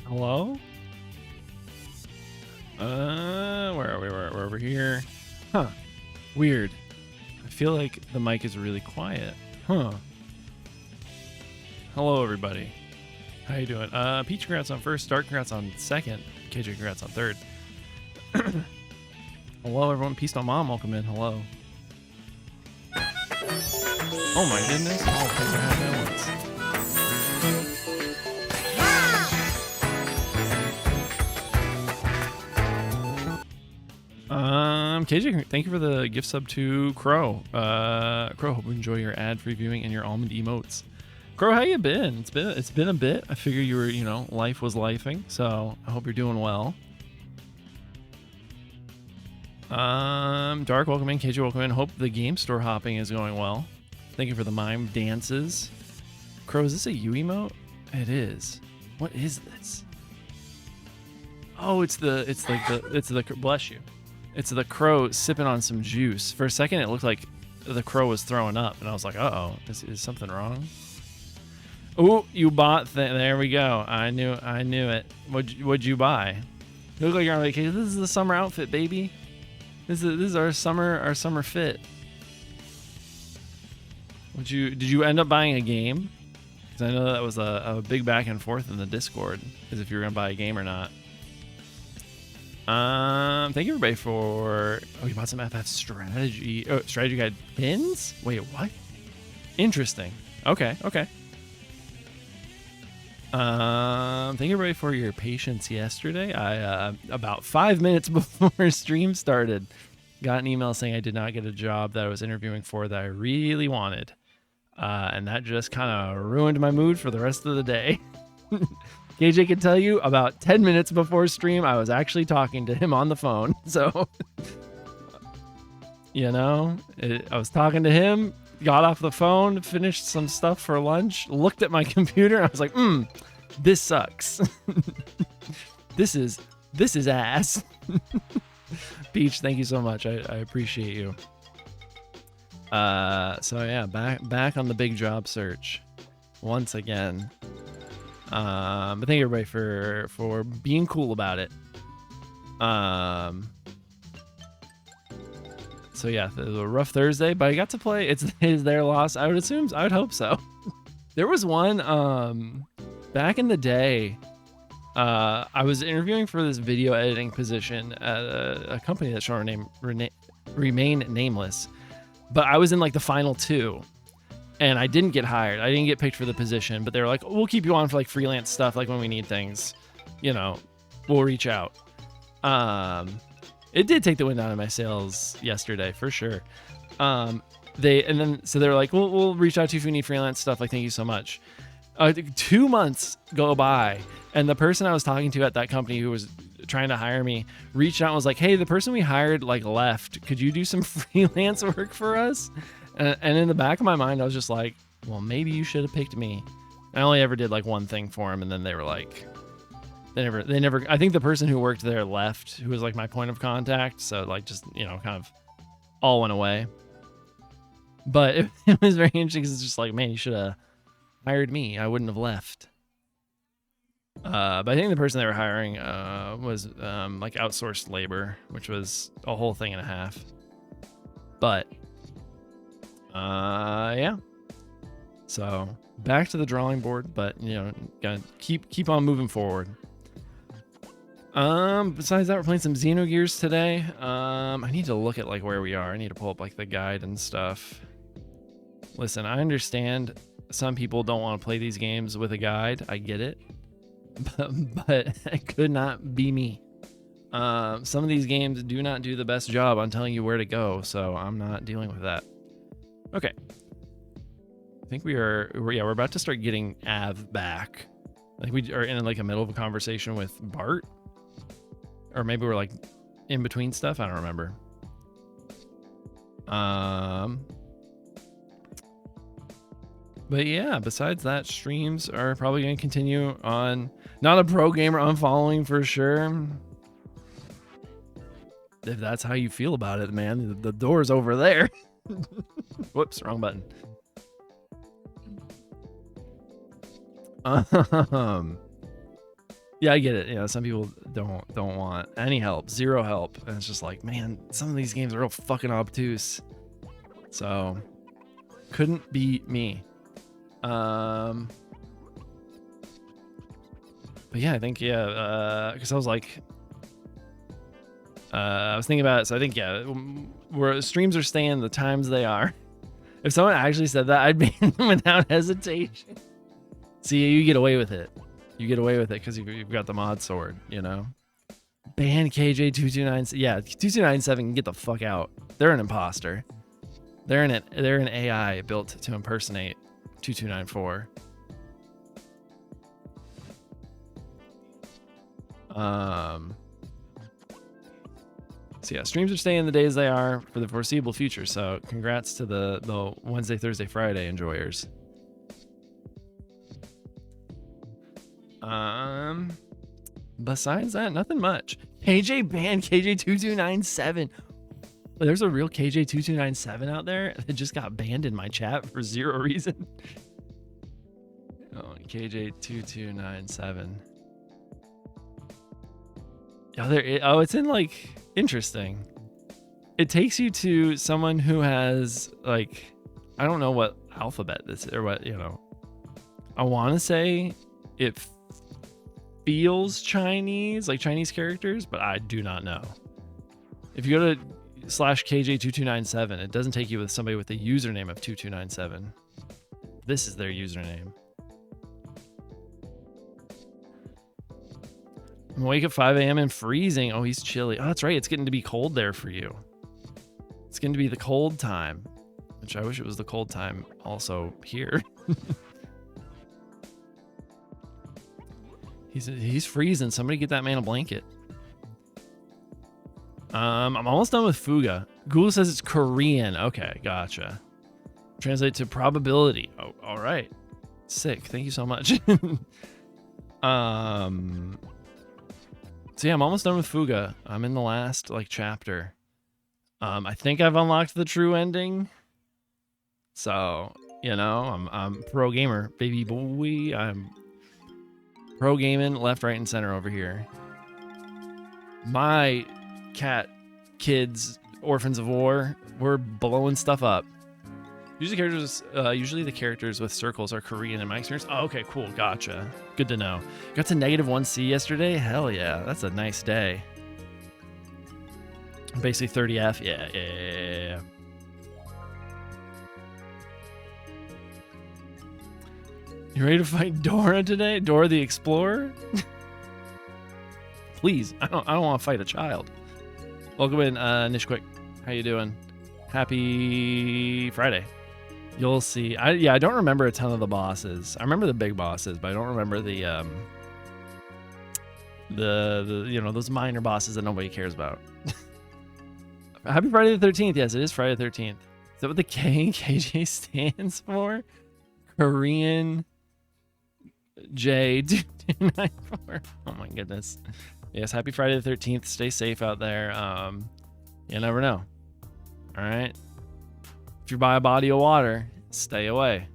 Hello? Where are we? We're over here. Huh. Weird. I feel like the mic is really quiet. Huh. Hello, everybody. How you doing? Peach, congrats on first. Dark, congrats on second. KJ, congrats on third. Hello, everyone. Peace on Mom, welcome in. Hello. Oh my goodness. All things are happening at once. KJ, thank you for the gift sub to Crow. Crow, hope you enjoy your ad-free viewing and your almond emotes. Crow, how you been? It's been a bit. I figure you were, life was lifing, so I hope you're doing well. Dark, welcome in. KJ, welcome in. Hope the game store hopping is going well. Thank you for the mime dances. Crow, is this a you emote? It is. What is this? Oh, it's the bless you. It's the crow sipping on some juice. For a second, it looked like the crow was throwing up, and I was like, uh-oh, is something wrong? Oh, you bought there we go. I knew it. What'd you buy? You look like you're on vacation. This is the summer outfit, baby. This is our summer fit. Did you end up buying a game? Because I know that was a big back and forth in the Discord, as if you were gonna buy a game or not. Thank you everybody for. Oh, you bought some FF strategy. Oh, strategy guide pins. Wait, what? Interesting. Okay. Thank you everybody for your patience yesterday. I about 5 minutes before stream started, got an email saying I did not get a job that I was interviewing for that I really wanted, and that just kind of ruined my mood for the rest of the day. KJ can tell you about 10 minutes before stream, I was actually talking to him on the phone. So, I was talking to him, got off the phone, finished some stuff for lunch, looked at my computer, and I was like, this sucks. This is ass. Peach, thank you so much. I appreciate you. So yeah, back on the big job search once again. But thank you everybody for being cool about it. So yeah, it was a rough Thursday, but I got to play. It's their loss. I would hope so. There was one back in the day. I was interviewing for this video editing position at a company that shall remain nameless, but I was in like the final two. And I didn't get hired. I didn't get picked for the position, but they were like, we'll keep you on for like freelance stuff. Like when we need things, we'll reach out. It did take the wind out of my sails yesterday for sure. So they were like, we'll reach out to you if we need freelance stuff. Like, thank you so much. 2 months go by, and the person I was talking to at that company who was trying to hire me reached out and was like, hey, the person we hired like left. Could you do some freelance work for us? And in the back of my mind, I was just like, well, maybe you should have picked me. I only ever did like one thing for him, and then they were like, they never. I think the person who worked there left, who was like my point of contact. So like just kind of all went away. But it was very interesting because it's just like, man, you should have hired me. I wouldn't have left. But I think the person they were hiring was like outsourced labor, which was a whole thing and a half. But yeah. So back to the drawing board, but gotta keep on moving forward. Besides that, we're playing some Xenogears today. I need to look at like where we are. I need to pull up like the guide and stuff. Listen, I understand some people don't want to play these games with a guide. I get it, but it could not be me. Some of these games do not do the best job on telling you where to go, so I'm not dealing with that. Okay. I think we're about to start getting Av back. I think we are in like the middle of a conversation with Bart. Or maybe we're like in between stuff. I don't remember. But yeah, besides that, streams are probably going to continue on. Not a pro gamer unfollowing for sure. If that's how you feel about it, man, the door's over there. Whoops, wrong button. Yeah, I get it. You know, some people don't want any help, zero help, and it's just like, man, some of these games are real fucking obtuse. So, couldn't be me. But yeah, I think because I was like, I was thinking about it. So I think where streams are staying the times they are. If someone actually said that, I'd ban them without hesitation. See, you get away with it. You get away with it because you've got the mod sword, you know? Ban KJ2297. Yeah, 2297 can get the fuck out. They're an imposter. They're an AI built to impersonate 2294. So yeah, streams are staying the days they are for the foreseeable future. So congrats to the Wednesday, Thursday, Friday enjoyers. Besides that, nothing much. KJ banned KJ2297. There's a real KJ2297 out there that just got banned in my chat for zero reason. Oh, KJ2297. Oh, it's in like interesting. It takes you to someone who has like, I don't know what alphabet this is or what, you know. I want to say it feels Chinese, like Chinese characters, but I do not know. If you go to /KJ2297, it doesn't take you with somebody with a username of 2297. This is their username. I'm awake at 5 a.m. and freezing. Oh, he's chilly. Oh, that's right. It's getting to be cold there for you. It's getting to be the cold time, which I wish it was the cold time also here. He's freezing. Somebody get that man a blanket. I'm almost done with Fuga. Google says it's Korean. Okay, gotcha. Translate to probability. Oh, all right. Sick. Thank you so much. So yeah, I'm almost done with Fuga. I'm in the last like chapter. I think I've unlocked the true ending. So, you know, I'm pro gamer, baby boy. I'm pro gaming left, right, and center over here. My cat kids, orphans of war, we're blowing stuff up. Usually the characters with circles are Korean in my experience. Oh, okay, cool, gotcha. Good to know. Got to -1C yesterday. Hell yeah, that's a nice day. Basically 30F. Yeah. You ready to fight Dora today? Dora the Explorer? Please, I don't want to fight a child. Welcome in, Nish Quick. How you doing? Happy Friday. You'll see. I don't remember a ton of the bosses. I remember the big bosses, but I don't remember the you know, those minor bosses that nobody cares about. Happy Friday the 13th. Yes, it is Friday the 13th. Is that what the KJ stands for? Korean J2294. Oh my goodness. Yes, happy Friday the 13th. Stay safe out there. You never know. All right. If you're by a body of water, stay away.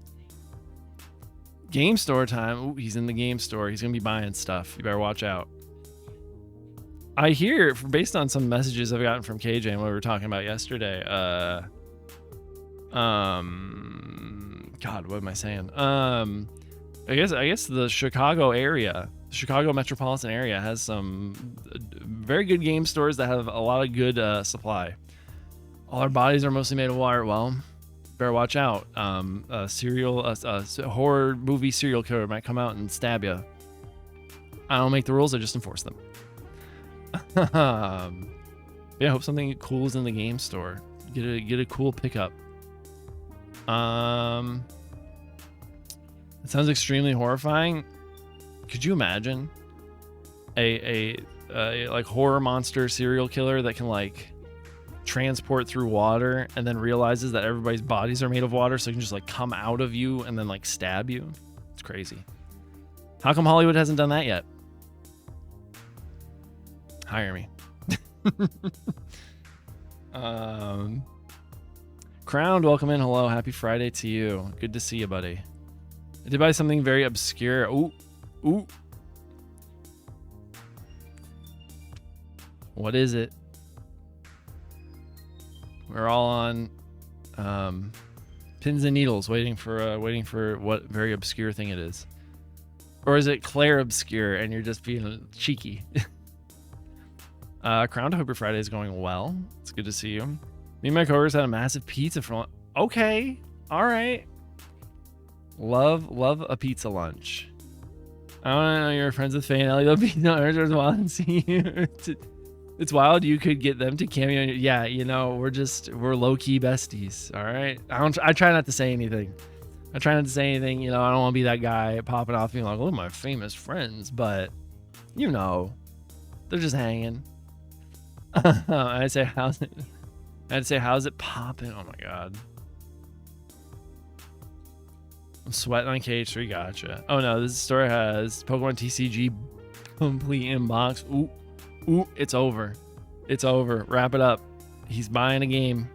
Game store time. Ooh, he's in the game store. He's going to be buying stuff. You better watch out. I hear, based on some messages I've gotten from KJ and what we were talking about yesterday, God, what am I saying? I guess the Chicago area, the Chicago metropolitan area has some very good game stores that have a lot of good supply. All our bodies are mostly made of water. Well, better watch out. A horror movie serial killer might come out and stab you. I don't make the rules, I just enforce them. Yeah, I hope something cool is in the game store. Get a cool pickup. It sounds extremely horrifying. Could you imagine a like horror monster serial killer that can like transport through water and then realizes that everybody's bodies are made of water, so he can just like come out of you and then like stab you? It's crazy. How come Hollywood hasn't done that yet? Hire me. Crowned, welcome in. Hello, happy Friday to you. Good to see you, buddy. I did buy something very obscure. Ooh. What is it? We're all on pins and needles, waiting for what very obscure thing it is. Or is it Claire obscure and you're just being cheeky? Crown, hope your Friday is going well. It's good to see you. Me and my coworkers had a massive pizza for lunch. Okay, all right. Love a pizza lunch. I want to know you're friends with Faye and Ellie. They'll be it's wild and see you. It's wild you could get them to cameo. Yeah, you know, we're low-key besties. All right. I try not to say anything. You know, I don't want to be that guy popping off being like, look at my famous friends, but you know, they're just hanging. I'd say how's it popping? Oh my god. I'm sweating on KH3, gotcha. Oh no, this store has Pokemon TCG complete inbox. Ooh, it's over. Wrap it up. He's buying a game.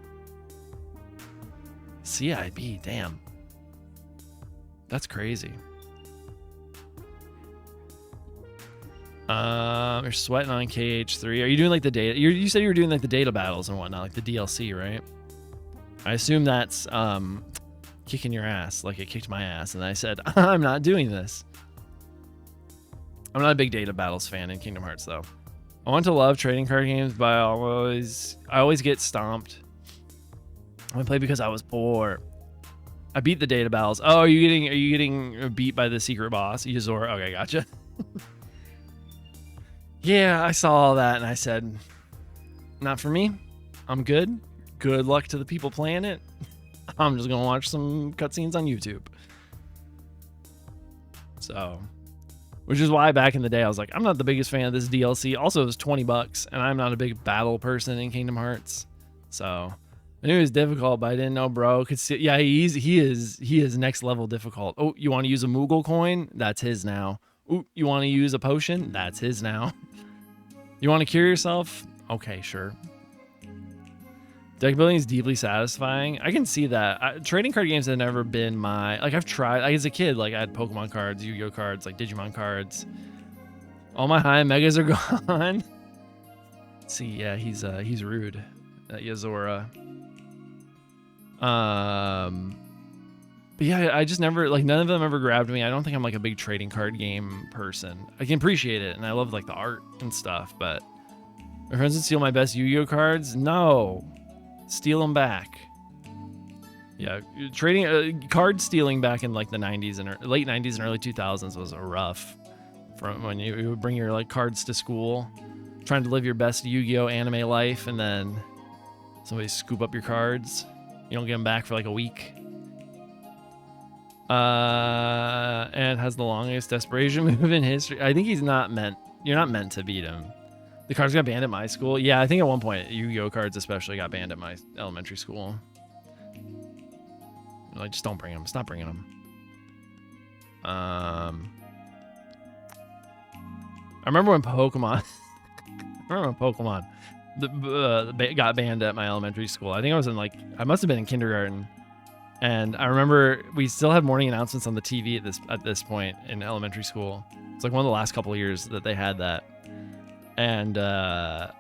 CIB, damn. That's crazy. You're sweating on KH3. Are you doing like the data? You said you were doing like the data battles and whatnot, like the DLC, right? I assume that's kicking your ass, like it kicked my ass, and I said I'm not doing this. I'm not a big data battles fan in Kingdom Hearts though. I want to love trading card games, but I always get stomped. I play because I was poor. I beat the data battles. Oh, are you getting beat by the secret boss, Yuzor? Okay, gotcha. Yeah, I saw all that and I said, not for me. I'm good. Good luck to the people playing it. I'm just gonna watch some cutscenes on YouTube. So, which is why back in the day I was like, I'm not the biggest fan of this DLC. Also, it was $20, and I'm not a big battle person in Kingdom Hearts. So, I knew it was difficult, but I didn't know bro could see. Yeah, he is next level difficult. Oh, you want to use a Moogle coin? That's his now. Ooh, you want to use a potion? That's his now. You want to cure yourself? Okay, sure. Deck building is deeply satisfying. I can see that. Trading card games have never been my... Like, I've tried... Like, as a kid, like, I had Pokemon cards, Yu-Gi-Oh cards, like, Digimon cards. All my high megas are gone. Let's see, yeah, he's rude. Yazora. But yeah, I just never... Like, none of them ever grabbed me. I don't think I'm, like, a big trading card game person. I can appreciate it, and I love, like, the art and stuff, but... My friends would steal my best Yu-Gi-Oh cards? No. Steal them back. Yeah, trading card stealing back in like the 90s and late 90s and early 2000s was rough. From when you would bring your like cards to school, trying to live your best Yu-Gi-Oh anime life, and then somebody scoop up your cards. You don't get them back for like a week. And has the longest desperation move in history. I think he's not meant. You're not meant to beat him. The cards got banned at my school. Yeah, I think at one point Yu-Gi-Oh cards especially got banned at my elementary school. Like, just don't bring them. Stop bringing them. I remember when Pokemon. Got banned at my elementary school. I think I was in I must have been in kindergarten, and I remember we still had morning announcements on the TV at this point in elementary school. It's like one of the last couple of years that they had that. And yeah,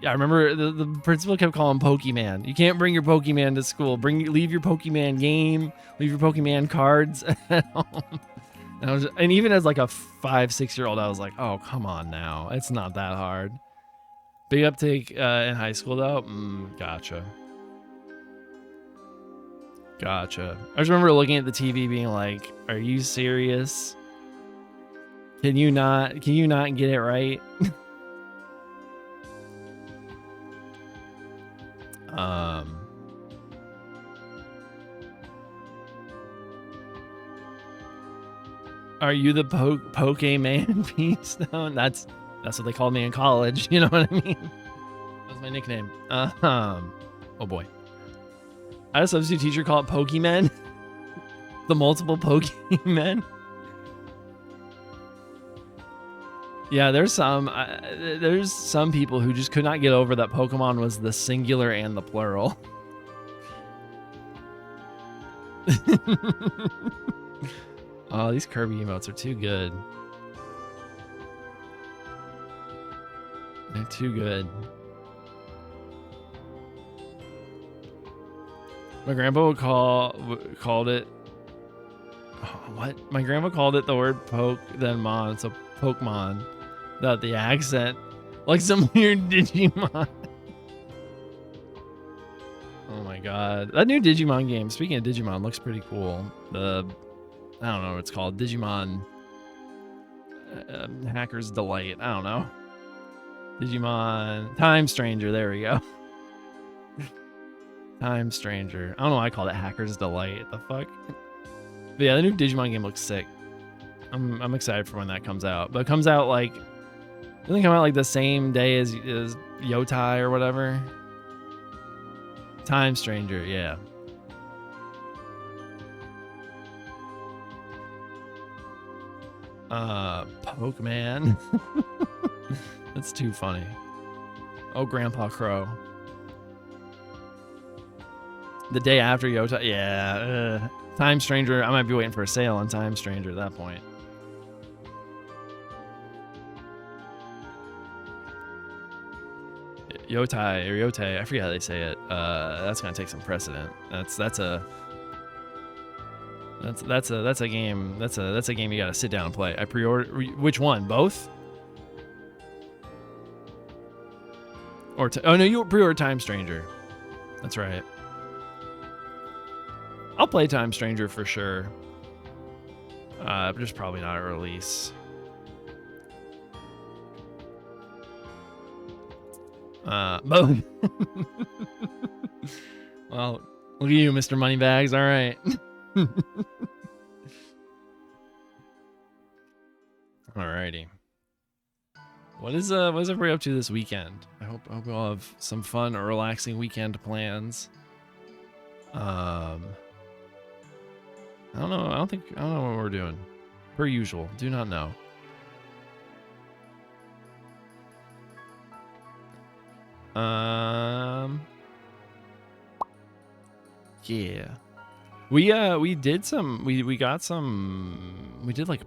I remember the principal kept calling Pokemon. You can't bring your Pokemon to school. Leave your Pokemon game. Leave your Pokemon cards at home. And even as like a 5-6-year-old, I was like, oh, come on now. It's not that hard. Big uptake in high school though. Gotcha. I just remember looking at the TV being like, are you serious? Can you not get it right? Are you the Pokemon P-Stone? That's what they called me in college. You know what I mean? That was my nickname. Oh boy. I had a substitute teacher call it Pokemon. The multiple Pokemon. Yeah, there's some people who just could not get over that Pokemon was the singular and the plural. Oh, these Kirby emotes are too good. They're too good. My grandpa called it. Oh, what? My grandpa called it the word poke, then mon. So Pokemon. The accent. Like some weird Digimon. Oh my god. That new Digimon game, speaking of Digimon, looks pretty cool. I don't know what it's called. Digimon Hacker's Delight. I don't know. Digimon Time Stranger. There we go. Time Stranger. I don't know why I called it Hacker's Delight. The fuck? But yeah, the new Digimon game looks sick. I'm excited for when that comes out. But it comes out like, doesn't it come out like the same day as Yotai or whatever? Time Stranger, yeah. Pokemon. That's too funny. Oh, Grandpa Crow. The day after Yotai, yeah. Time Stranger, I might be waiting for a sale on Time Stranger at that point. Yotai or Yote, I forget how they say it. That's gonna take some precedent. That's a game. That's a game you gotta sit down and play. I pre-order. Which one? Both? Or oh no, you pre-order Time Stranger. That's right. I'll play Time Stranger for sure. But just probably not a release. Both. Well, look at you, Mr. Moneybags. All right. Alrighty. What is everybody up to this weekend? I hope we'll have some fun or relaxing weekend plans. I don't know. I don't know what we're doing. Per usual. Do not know. Yeah. We did some we got some we did like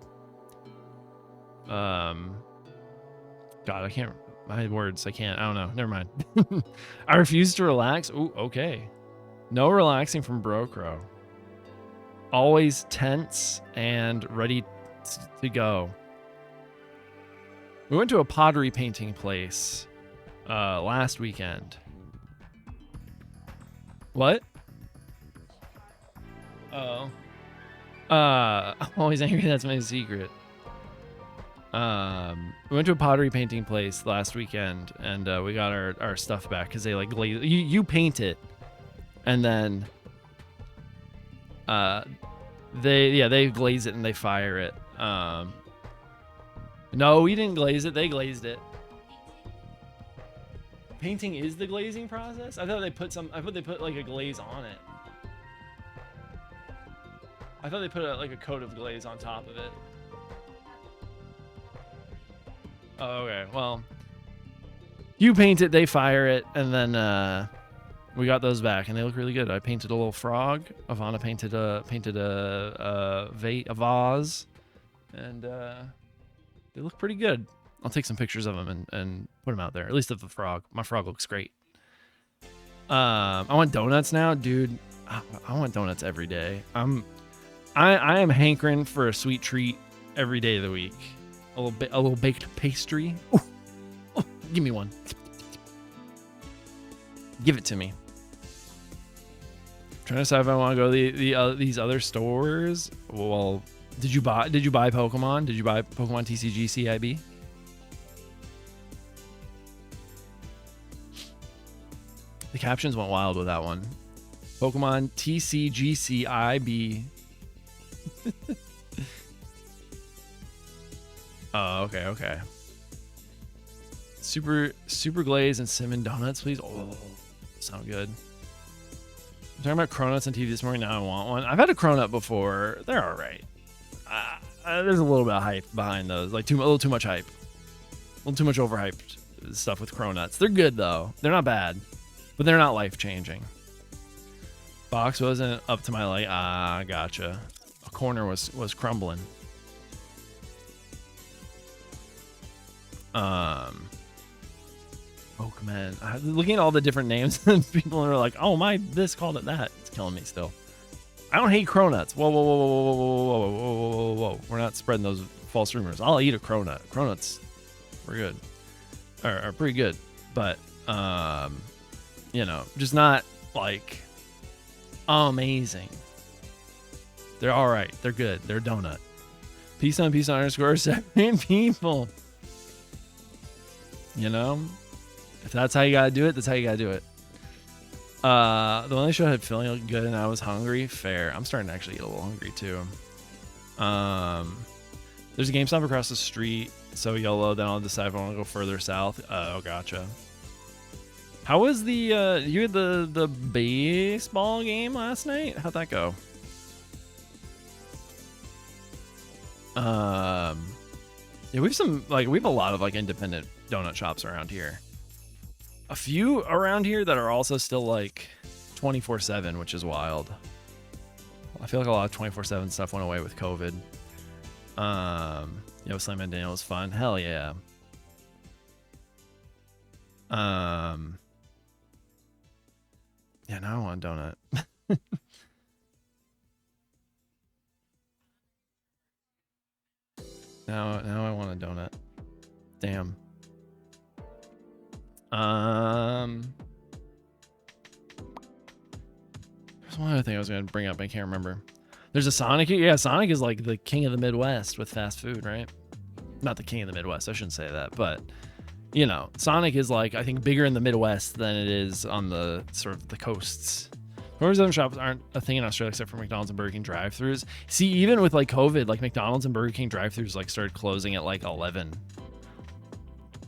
God, I can't my words, I can't. I don't know. Never mind. I refuse to relax. Ooh, okay. No relaxing from Bro Crow. Always tense and ready to go. We went to a pottery painting place last weekend. What? Oh. I'm always angry. That's my secret. We went to a pottery painting place last weekend, and we got our stuff back because they like glaze. You paint it, and then they glaze it and they fire it. No, we didn't glaze it. They glazed it. Painting is the glazing process? I thought they put like a glaze on it. I thought they put like a coat of glaze on top of it. Oh, okay. Well, you paint it, they fire it, and then we got those back, and they look really good. I painted a little frog. Ivana painted a vase, and they look pretty good. I'll take some pictures of them and put them out there. At least of the frog. My frog looks great. I want donuts now, dude. I want donuts every day. I am hankering for a sweet treat every day of the week. A little baked pastry. Ooh. Oh, give me one. Give it to me. Trying to decide if I want to go to these other stores. Well, did you buy Pokemon? Did you buy Pokemon TCG CIB? The captions went wild with that one. Pokemon TCGCIB. Oh, okay. Super glaze and cinnamon donuts, please. Oh, sound good. I'm talking about Cronuts on TV this morning. Now I want one. I've had a Cronut before. They're all right. There's a little bit of hype behind those. Like a little too much hype. A little too much overhyped stuff with Cronuts. They're good though. They're not bad. But they're not life-changing. Box wasn't up to my light. Gotcha. A corner was crumbling. Oakman. Looking at all the different names, people are like, "Oh my, this called it that." It's killing me still. I don't hate cronuts. Whoa, whoa, whoa, whoa, whoa, whoa, whoa, whoa, whoa, whoa. We're not spreading those false rumors. I'll eat a cronut. Cronuts, we're good. Are pretty good, but you know, just not like amazing. They're all right. They're good. They're a donut. Peace on underscore 7 people. You know, if that's how you gotta do it, that's how you gotta do it. The only show I had feeling good and I was hungry. Fair. I'm starting to actually get a little hungry too. There's a GameStop across the street, so YOLO. Then I'll decide if I want to go further south. Oh, gotcha. How was the you had the baseball game last night? How'd that go? Yeah, we have a lot of like independent donut shops around here. A few around here that are also still like 24/7, which is wild. I feel like a lot of 24/7 stuff went away with COVID. Yeah, Slam and Daniel was fun. Hell yeah. Yeah, now I want a donut. Now I want a donut. Damn. There's one other thing I was gonna bring up. I can't remember. There's a Sonic. Yeah, Sonic is like the king of the Midwest with fast food, right? Not the king of the Midwest. I shouldn't say that, but you know, Sonic is like, I think, bigger in the Midwest than it is on the sort of the coasts. Frozen shops aren't a thing in Australia except for McDonald's and Burger King drive-thrus. See, even with like COVID, like McDonald's and Burger King drive-thrus like started closing at like 11.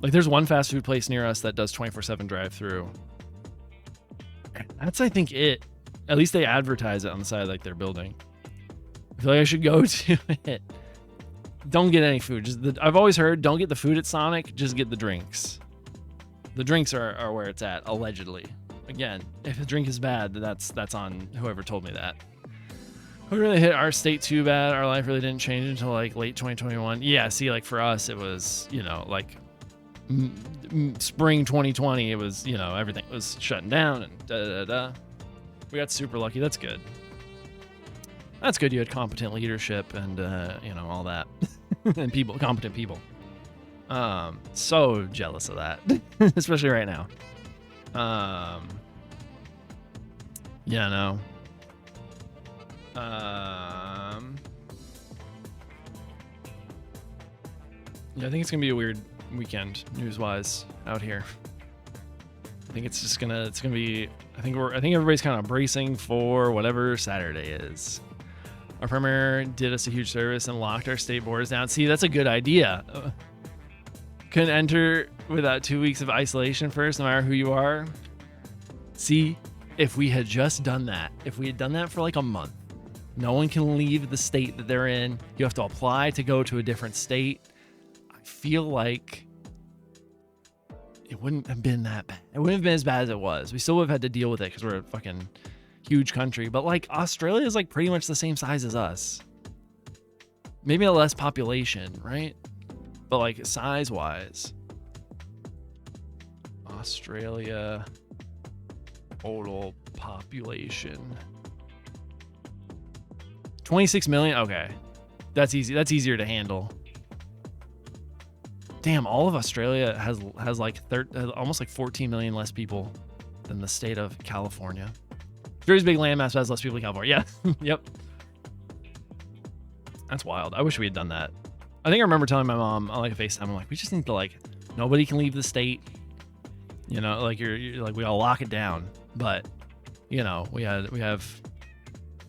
Like there's one fast food place near us that does 24/7 drive-thru. That's, I think, it. At least they advertise it on the side of like their building. I feel like I should go to it. Don't get any food. I've always heard, don't get the food at Sonic, just get the drinks. The drinks are where it's at, allegedly. Again, if a drink is bad, that's on whoever told me that. We really hit our state too bad. Our life really didn't change until like late 2021. Yeah, see, like for us, it was, you know, like spring 2020. It was, you know, everything was shutting down and da-da-da-da. We got super lucky. That's good. That's good. You had competent leadership and, you know, all that. And people, competent people. So jealous of that, especially right now. Yeah, no. Yeah, I think it's gonna be a weird weekend news-wise out here. I think it's gonna be. I think everybody's kind of bracing for whatever Saturday is. Our premier did us a huge service and locked our state borders down. See, that's a good idea. Couldn't enter without 2 weeks of isolation first, no matter who you are. See, if we had just done that, if we had done that for like a month, no one can leave the state that they're in. You have to apply to go to a different state. I feel like it wouldn't have been that bad. It wouldn't have been as bad as it was. We still would have had to deal with it because we're a fucking huge country. But like Australia is like pretty much the same size as us. Maybe a less population, right? But like size-wise, Australia total population 26 million. Okay, that's easy. That's easier to handle. Damn, all of Australia has like almost like 14 million less people than the state of California. Very big landmass, but has less people in California. Yeah. Yep. That's wild. I wish we had done that. I think I remember telling my mom on like a FaceTime, I'm like, we just need to like, nobody can leave the state. You know, like you're like, we gotta lock it down. But, you know, we have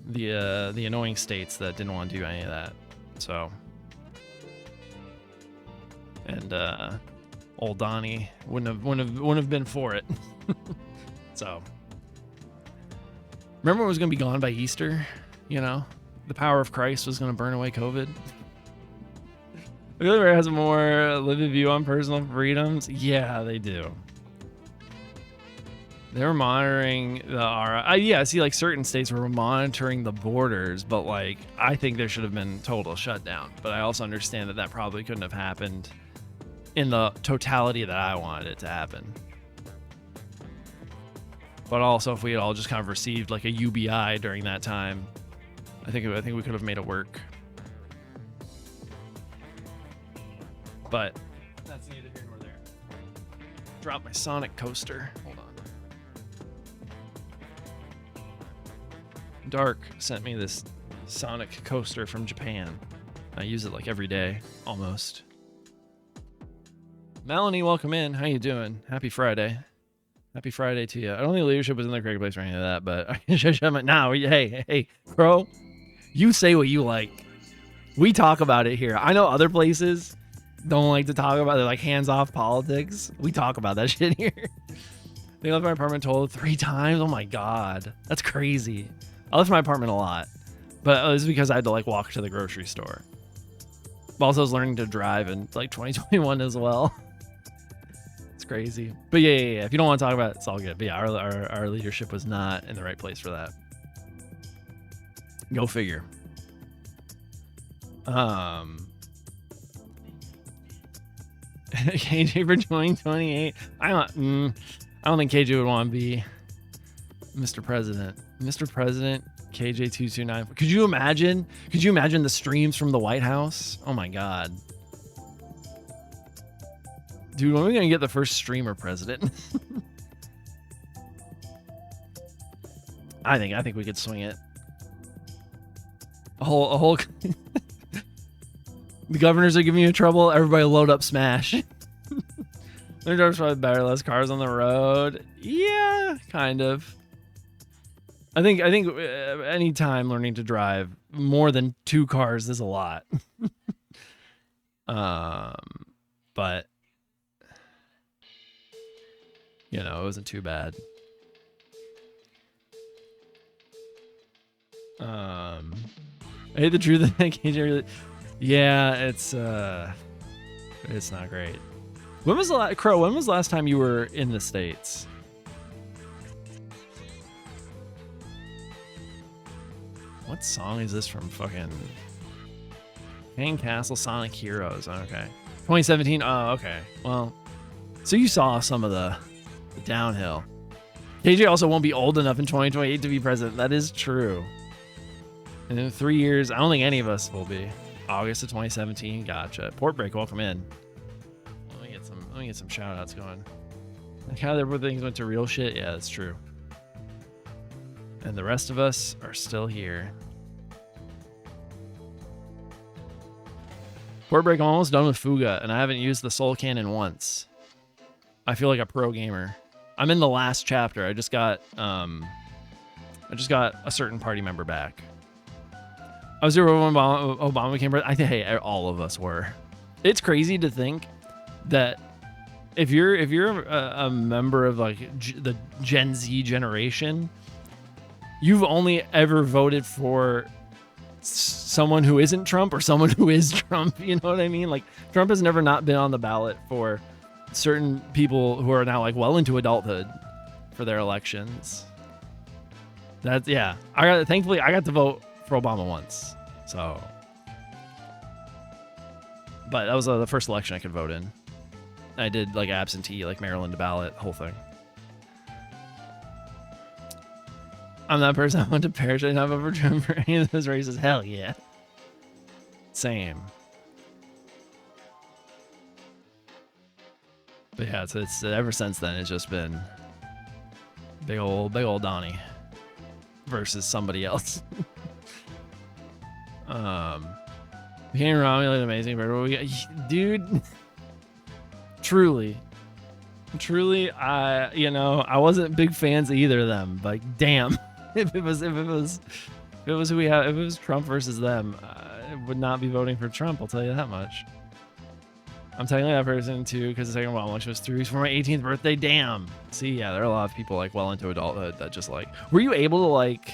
the annoying states that didn't want to do any of that. So, and old Donnie wouldn't have been for it. So, remember it was gonna be gone by Easter? You know, the power of Christ was gonna burn away COVID. Whoever has a more livid view on personal freedoms, yeah, they do. They were monitoring the yeah, see, like certain states were monitoring the borders, but like I think there should have been total shutdown. But I also understand that probably couldn't have happened in the totality that I wanted it to happen. But also, if we had all just kind of received like a UBI during that time, I think we could have made it work. But that's neither here nor there. Drop my Sonic coaster. Hold on. Dark sent me this Sonic coaster from Japan. I use it like every day, almost. Melanie, welcome in. How you doing? Happy Friday. Happy Friday to you. I don't think leadership was in the correct place or anything like that, but now, hey, Crow, you say what you like. We talk about it here. I know other places don't like to talk about it, like hands-off politics. We talk about that shit here. They left my apartment total 3 times. Oh my God. That's crazy. I left my apartment a lot, but it was because I had to like walk to the grocery store. But also I was learning to drive in like 2021 as well. It's crazy. But yeah. If you don't want to talk about it, it's all good. But yeah, our leadership was not in the right place for that. Go figure. KJ for 2028. I don't think KJ would want to be Mr. President. Mr. President, KJ229. Could you imagine the streams from the White House? Oh my God. Dude, when are we gonna get the first streamer president? I think we could swing it. A whole The governors are giving you trouble. Everybody load up Smash. Their drive's probably better. Less cars on the road. Yeah, kind of. I think any time learning to drive, more than 2 cars is a lot. But you know, it wasn't too bad. I hate the truth that KJ really. Yeah, it's not great. When was the last time you were in the States? What song is this from? Fucking Hang Castle Sonic Heroes. Okay. 2017. Oh, okay. Well, so you saw some of the downhill. KJ also won't be old enough in 2028 to be president. That is true. And in 3 years, I don't think any of us will be. August of 2017. Gotcha. Port Break, welcome in. Let me get some shout outs going. Like how everything went to real shit. Yeah, that's true. And the rest of us are still here. Port Break, I'm almost done with Fuga, and I haven't used the Soul Cannon once. I feel like a pro gamer. I'm in the last chapter. I just got a certain party member back. I was there when Obama came. I think, hey, all of us were. It's crazy to think that if you're a member of like the Gen Z generation, you've only ever voted for someone who isn't Trump or someone who is Trump. You know what I mean? Like Trump has never not been on the ballot for certain people who are now like well into adulthood for their elections. That's yeah. Thankfully I got to vote for Obama once. So, but that was the first election I could vote in. I did like absentee, like Maryland ballot, whole thing. I'm that person. I went to parachute and have ever driven for any of those races. Hell yeah. Same. But yeah, it's ever since then it's just been big old Donnie versus somebody else. Became Romulan amazing, but we got, dude. Truly, I wasn't big fans of either of them. Like, damn, if it was who we have, if it was Trump versus them, I would not be voting for Trump. I'll tell you that much. I'm telling that person too because the second one election was 3 weeks for my 18th birthday. Damn. See, yeah, there are a lot of people like well into adulthood that just like. Were you able to like?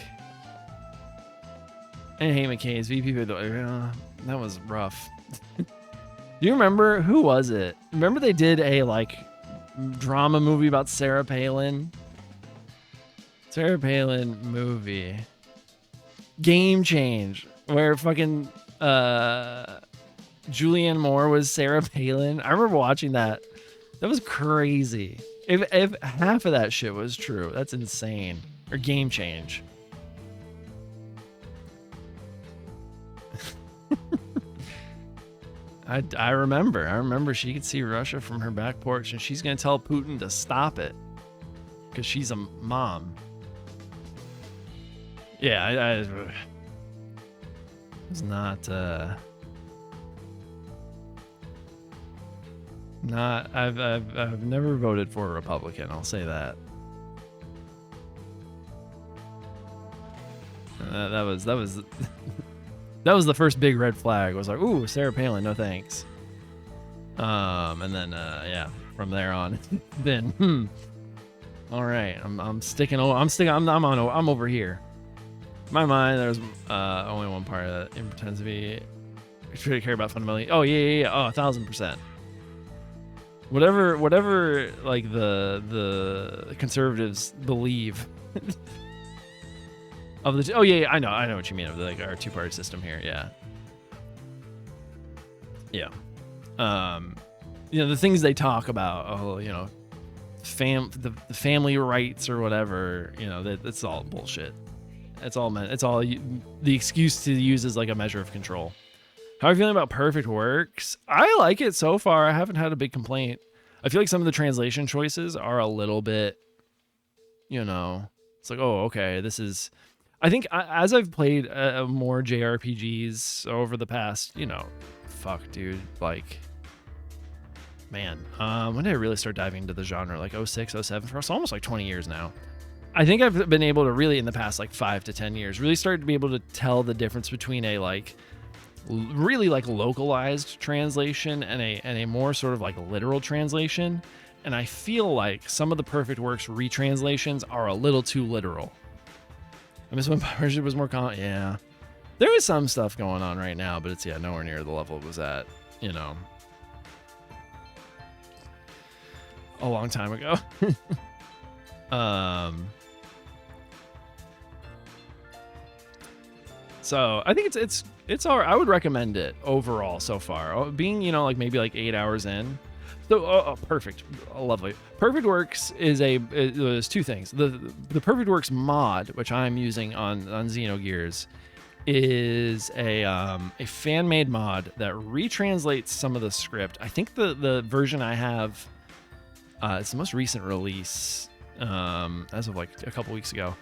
I hate McKay's VP. That was rough. Do you remember who was it? Remember they did a like drama movie about Sarah Palin? Sarah Palin movie. Game Change, where fucking Julianne Moore was Sarah Palin. I remember watching that. That was crazy. If half of that shit was true, that's insane. Or game change. I remember she could see Russia from her back porch, and she's gonna tell Putin to stop it because she's a mom. Yeah, I was not I've never voted for a Republican, I'll say that. That was that was the first big red flag. Was like, ooh, Sarah Palin, no thanks. And then yeah, from there on, then all right, I'm over here. In my mind, there's only one part of that. It pretends to be should care about fundamentally. Oh yeah, oh 1000%. Whatever, like the conservatives believe. Of the oh yeah, I know what you mean of like our two-party system here. Yeah. The things they talk about, the family rights or whatever, that's all bullshit. It's all the excuse to use as like a measure of control. How are you feeling about Perfect Works? I like it so far. I haven't had a big complaint. I feel like some of the translation choices are a little bit, it's like, oh, okay, this is. I think as I've played more JRPGs over the past, fuck, dude, like, man, when did I really start diving into the genre? Like 06, 07, for us, almost like 20 years now. I think I've been able to really, in the past like 5 to 10 years, really started to be able to tell the difference between a like really like localized translation and a more sort of like literal translation. And I feel like some of the Perfect Works retranslations are a little too literal. I miss when Persia was more common. Yeah. There is some stuff going on right now, but it's, nowhere near the level it was at, a long time ago. So I think it's all right. I would recommend it overall so far. Being, like maybe like 8 hours in. So, perfect. Lovely. Perfect Works there's two things. The Perfect Works mod, which I'm using on Xenogears, is a fan-made mod that retranslates some of the script. I think the version I have, it's the most recent release, as of like a couple weeks ago.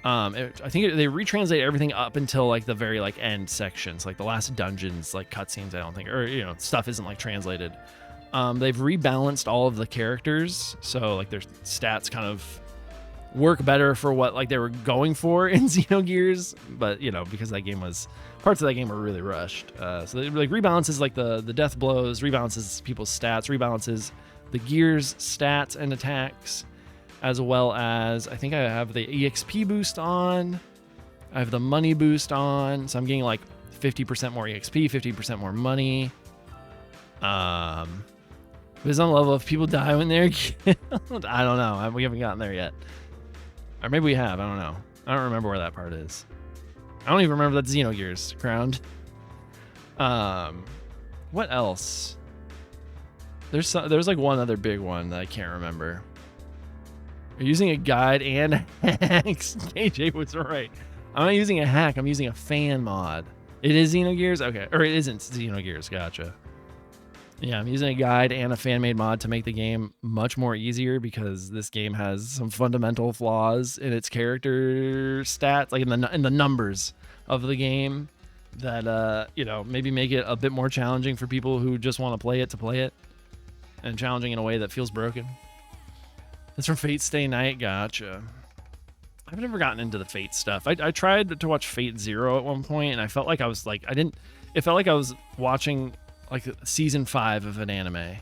I think they retranslate everything up until like the very like end sections, like the last dungeons, like cutscenes. I don't think, or stuff isn't like translated. They've rebalanced all of the characters, so like their stats kind of work better for what like they were going for in Xenogears, but because that game parts of that game were really rushed. So it like rebalances like the death blows, rebalances people's stats, rebalances the gears stats and attacks, as well as I think I have the EXP boost on, I have the money boost on, so I'm getting like 50% more EXP, 50% more money. It's on the level if people die when they're killed. I don't know. We haven't gotten there yet. Or maybe we have. I don't know. I don't remember where that part is. I don't even remember that Xenogears crowned. What else? There's like one other big one that I can't remember. You're using a guide and hacks. KJ was right. I'm not using a hack. I'm using a fan mod. It is Xenogears? Okay. Or it isn't Xenogears. Gotcha. Yeah, I'm using a guide and a fan-made mod to make the game much more easier because this game has some fundamental flaws in its character stats, like in the numbers of the game, that maybe make it a bit more challenging for people who just want to play it, and challenging in a way that feels broken. That's from Fate Stay Night. Gotcha. I've never gotten into the Fate stuff. I tried to watch Fate Zero at one point, and I felt like I was like it felt like I was watching like season 5 of an anime.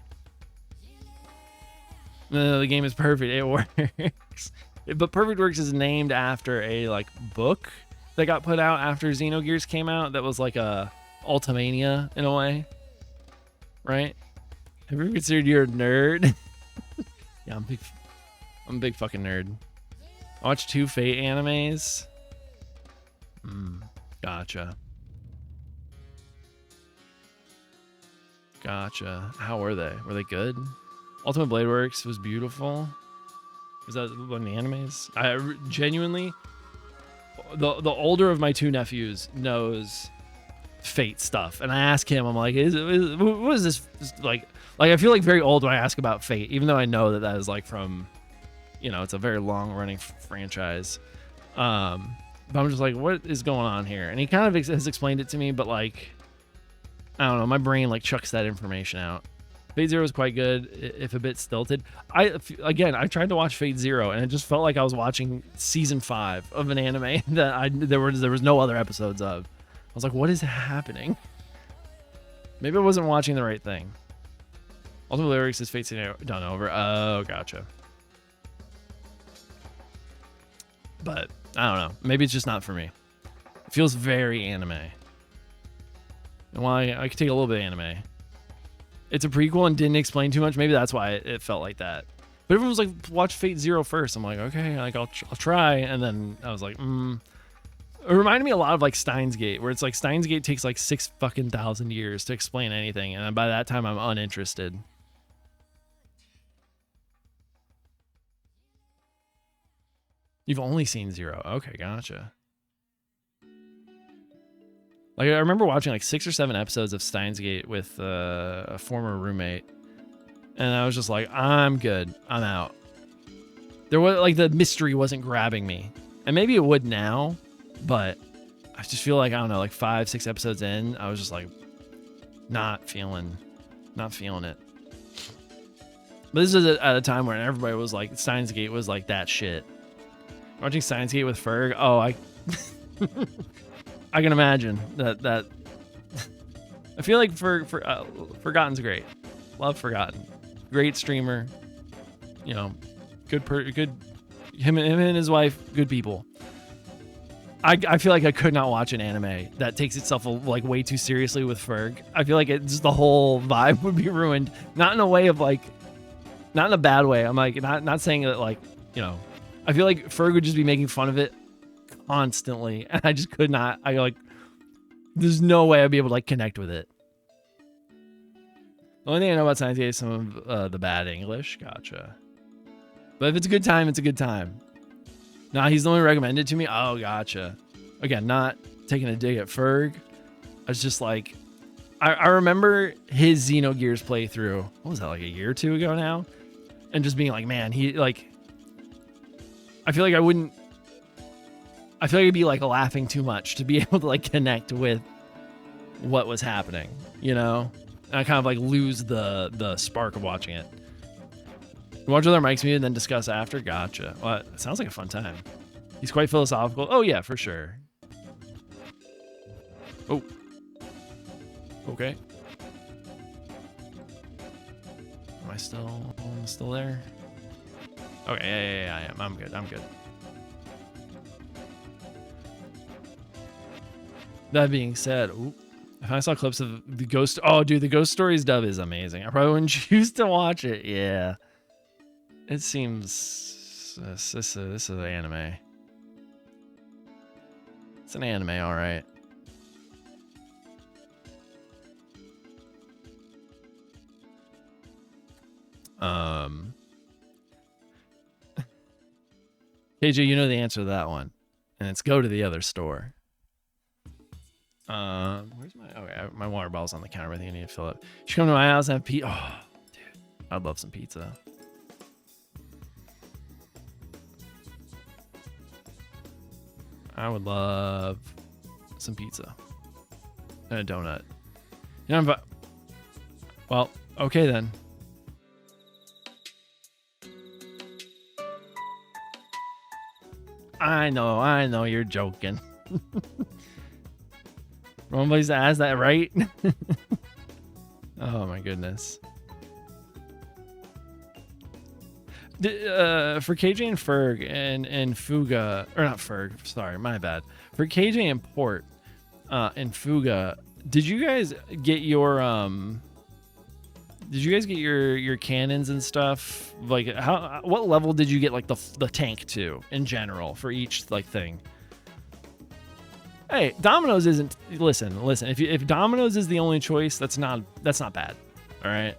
The game is perfect. It works. But Perfect Works is named after a like book that got put out after Xenogears came out. That was like a Ultimania in a way, right? Have you ever considered you're a nerd? Yeah, I'm a big fucking nerd. I watched 2 Fate animes. Gotcha. How were they? Were they good? Ultimate Blade Works was beautiful. Is that one of the animes? I genuinely, the older of my two nephews knows Fate stuff, and I ask him, I'm like, what is this like? Like, I feel like very old when I ask about Fate, even though I know that is like from, you know, it's a very long running franchise. But I'm just like, what is going on here? And he kind of has explained it to me, but like, I don't know, my brain like chucks that information out. Fate Zero was quite good, if a bit stilted. I tried to watch Fate Zero, and it just felt like I was watching season 5 of an anime that there was no other episodes of. I was like, what is happening? Maybe I wasn't watching the right thing. Ultimate Lyrics is Fate's done over. Oh, gotcha. But I don't know. Maybe it's just not for me. It feels very anime. And while I could take a little bit of anime, it's a prequel and didn't explain too much. Maybe that's why it felt like that. But everyone was like, watch Fate Zero first. I'm like, okay, like I'll try. And then I was like, It reminded me a lot of like Steins Gate, where it's like Steins Gate takes like 6,000 years to explain anything, and by that time I'm uninterested. You've only seen Zero. Okay, gotcha. Like, I remember watching like 6 or 7 episodes of Steins Gate with a former roommate, and I was just like, I'm good. I'm out. There was like, the mystery wasn't grabbing me, and maybe it would now, but I just feel like, I don't know, like 5, 6 episodes in, I was just like, not feeling it. But this is at a time when everybody was like, Steins Gate was like that shit. Watching Steins Gate with Ferg, oh, I can imagine that. I feel like Forgotten's great. Love Forgotten. Great streamer. You know, good. Him and his wife, good people. I feel like I could not watch an anime that takes itself like way too seriously with Ferg. I feel like it's the whole vibe would be ruined. Not in a way of like, not in a bad way. I'm like not saying that, like, you know. I feel like Ferg would just be making fun of it constantly, and I just could not. There's no way I'd be able to like connect with it. The only thing I know about Steins Gate is some of the bad English. Gotcha. But if it's a good time, it's a good time. Nah, he's the one who recommended it to me. Oh, gotcha. Again, not taking a dig at Ferg. I was just like, I remember his Xenogears playthrough. What was that, like a year or two ago now? And just being like, man, he like. I feel like I'd be like laughing too much to be able to like connect with what was happening, you know? And I kind of like lose the spark of watching it. Watch other mics me and then discuss after. Gotcha. Well, it sounds like a fun time. He's quite philosophical. Oh yeah, for sure. Oh. Okay. Am I still there? Okay, yeah, I am. I'm good. That being said, if I saw clips of the Ghost... Oh, dude, the Ghost Stories dub is amazing. I probably wouldn't choose to watch it. Yeah. It seems... This is an anime. It's an anime, all right. KJ, you know the answer to that one, and it's go to the other store. Where's my... Okay, my water bottle's on the counter. I think I need to fill it. You should come to my house and have pizza. Oh, dude, I'd love some pizza. I would love some pizza and a donut. You know, well, okay then. I know, you're joking. Nobody's asked that, right? Oh my goodness. For KJ and Ferg and Fuga, or not Ferg, sorry, my bad. For KJ and Port and Fuga, did you guys get your cannons and stuff? Like, what level did you get like the tank to in general for each like thing? Hey, Domino's isn't... Listen. If Domino's is the only choice, that's not bad. All right.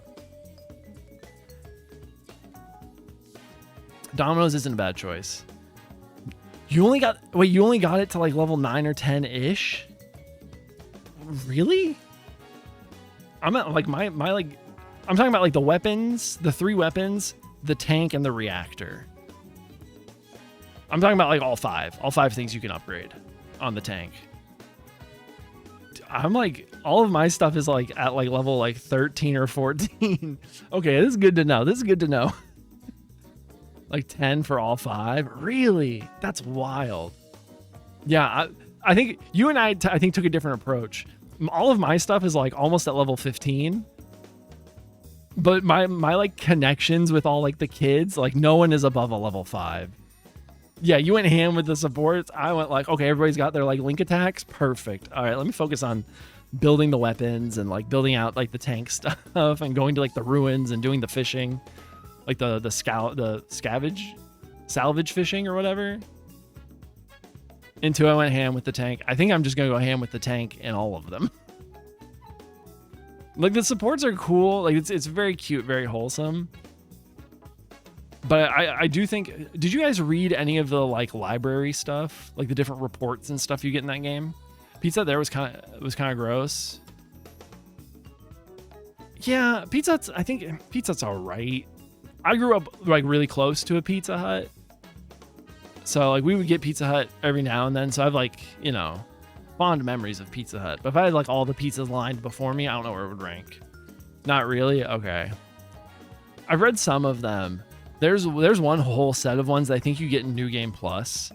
Domino's isn't a bad choice. You only got it to like level 9 or 10 ish. Really? I'm at like my like, I'm talking about like the weapons, the 3 weapons, the tank, and the reactor. I'm talking about like all 5 things you can upgrade on the tank. I'm like, all of my stuff is like at like level like 13 or 14. Okay, this is good to know. This is good to know. Like 10 for all 5? Really? That's wild. Yeah, I think you and I think took a different approach. All of my stuff is like almost at level 15. But my like connections with all like the kids, like no one is above a level 5. Yeah, you went ham with the supports. I went like, okay, everybody's got their like link attacks. Perfect. All right, let me focus on building the weapons and like building out like the tank stuff and going to like the ruins and doing the fishing, like the salvage fishing or whatever. Into I went ham with the tank. I think I'm just gonna go ham with the tank in all of them. Like the supports are cool. Like it's very cute, very wholesome. But I do think, did you guys read any of the like library stuff, like the different reports and stuff you get in that game? Pizza there was kind of gross. Yeah, I think Pizza's all right. I grew up like really close to a Pizza Hut, so like we would get Pizza Hut every now and then. So I've like, you know, fond memories of Pizza Hut. But if I had like all the pizzas lined before me, I don't know where it would rank. Not really. Okay, I've read some of them. There's one whole set of ones that I think you get in New Game Plus.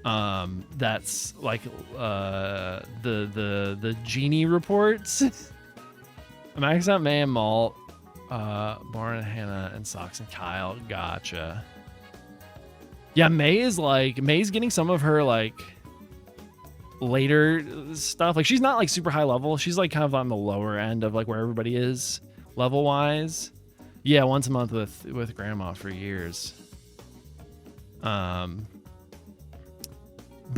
That's like the genie reports. Max out May and Malt, Lauren, Hannah, and Socks and Kyle. Gotcha. Yeah, May's getting some of her like later stuff. Like she's not like super high level. She's like kind of on the lower end of like where everybody is level wise. Yeah, once a month with grandma for years. But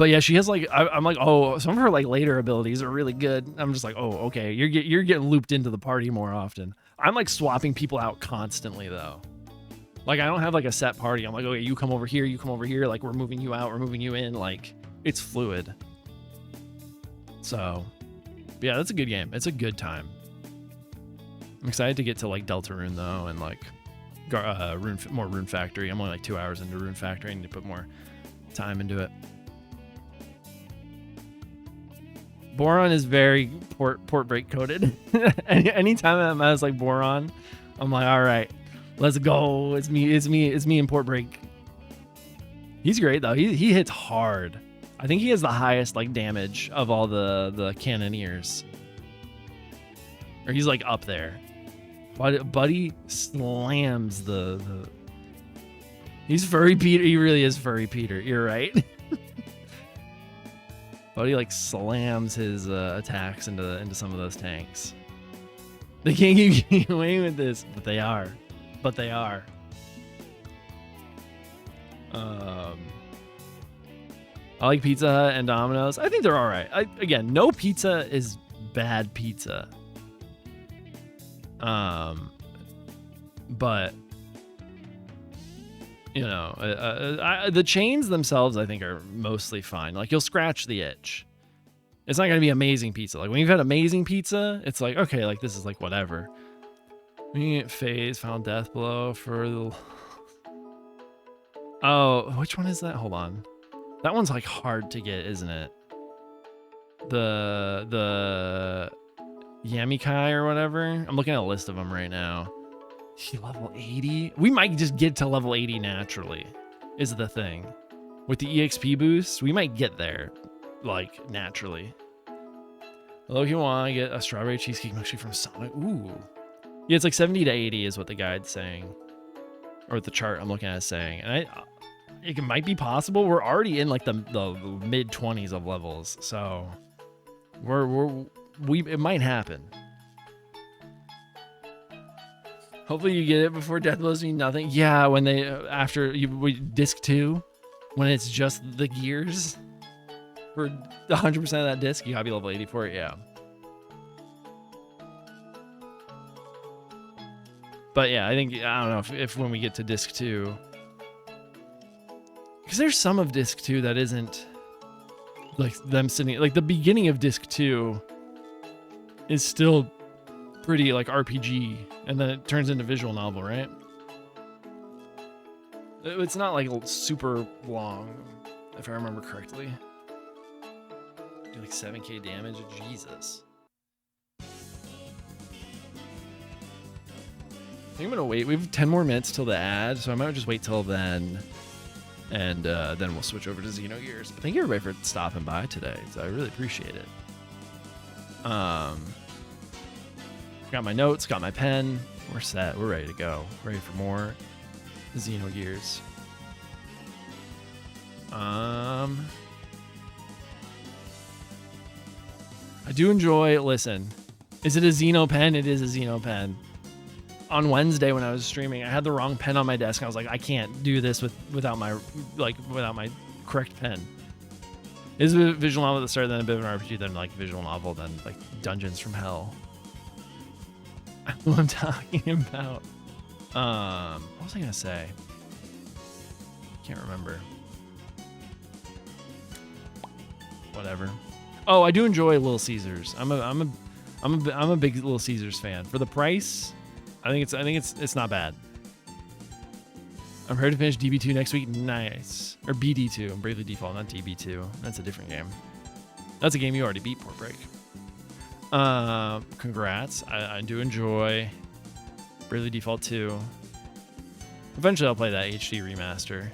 yeah, she has like I'm like, oh, some of her like later abilities are really good. I'm just like, oh, okay, you're getting looped into the party more often. I'm like swapping people out constantly though. Like I don't have like a set party. I'm like, okay, you come over here, you come over here. Like we're moving you out, we're moving you in. Like it's fluid. So yeah, that's a good game. It's a good time. I'm excited to get to like Deltarune though, and like more Rune Factory. I'm only like 2 hours into Rune Factory. I need to put more time into it. Boron is very port break coded. Anytime I was like Boron, I'm like, all right, let's go. It's me in port break. He's great though. He hits hard. I think he has the highest like damage of all the cannoneers. Or he's like up there. Buddy slams the. He's Furry Peter. He really is Furry Peter. You're right. Buddy like slams his attacks into some of those tanks. They can't keep getting away with this, but they are. I like Pizza Hut and Domino's. I think they're all right. Again, no pizza is bad pizza. But you know, the chains themselves I think are mostly fine. Like you'll scratch the itch. It's not gonna be amazing pizza. Like when you've had amazing pizza, it's like, okay, like this is like whatever. We get Phase, Final Death Blow for the. Oh, which one is that? Hold on. That one's like hard to get, isn't it? The Yamikai or whatever. I'm looking at a list of them right now. Level 80? We might just get to level 80 naturally, is the thing. With the EXP boost, we might get there, like, naturally. Although if you want to get a strawberry cheesecake milkshake from Sonic, ooh. Yeah, it's like 70 to 80 is what the guide's saying. Or the chart I'm looking at is saying. And it might be possible. We're already in like the mid-20s of levels, so it might happen. Hopefully you get it before Death Blows Me Nothing. Yeah, when they disc 2, when it's just the gears for 100% of that disc, you gotta be level 80 for it. Yeah. But yeah, I don't know if when we get to disc 2, because there's some of disc 2 that isn't like them sitting, like the beginning of disc 2 is still pretty like RPG, and then it turns into visual novel, right? It's not like super long, if I remember correctly. Do like 7k damage, Jesus. I think I'm gonna wait. We have 10 more minutes till the ad, so I might just wait till then, and then we'll switch over to Xenogears. But thank you everybody for stopping by today. So I really appreciate it. Got my notes, got my pen. We're set. We're ready to go. Ready for more Xenogears. I do enjoy. Listen, is it a Xeno pen? It is a Xeno pen. On Wednesday when I was streaming, I had the wrong pen on my desk. I was like, I can't do this without my correct pen. It is a visual novel at the start, then a bit of an RPG, then like visual novel, then like Dungeons from Hell. I know what I'm talking about. What was I gonna say? Can't remember. Whatever. Oh, I do enjoy Little Caesars. I'm a big Little Caesars fan. For the price, I think it's not bad. I'm ready to finish DB2 next week. Nice. Or BD2. Bravely Default, not DB2. That's a different game. That's a game you already beat, Port Break. Congrats. I do enjoy Bravely Default 2. Eventually I'll play that HD remaster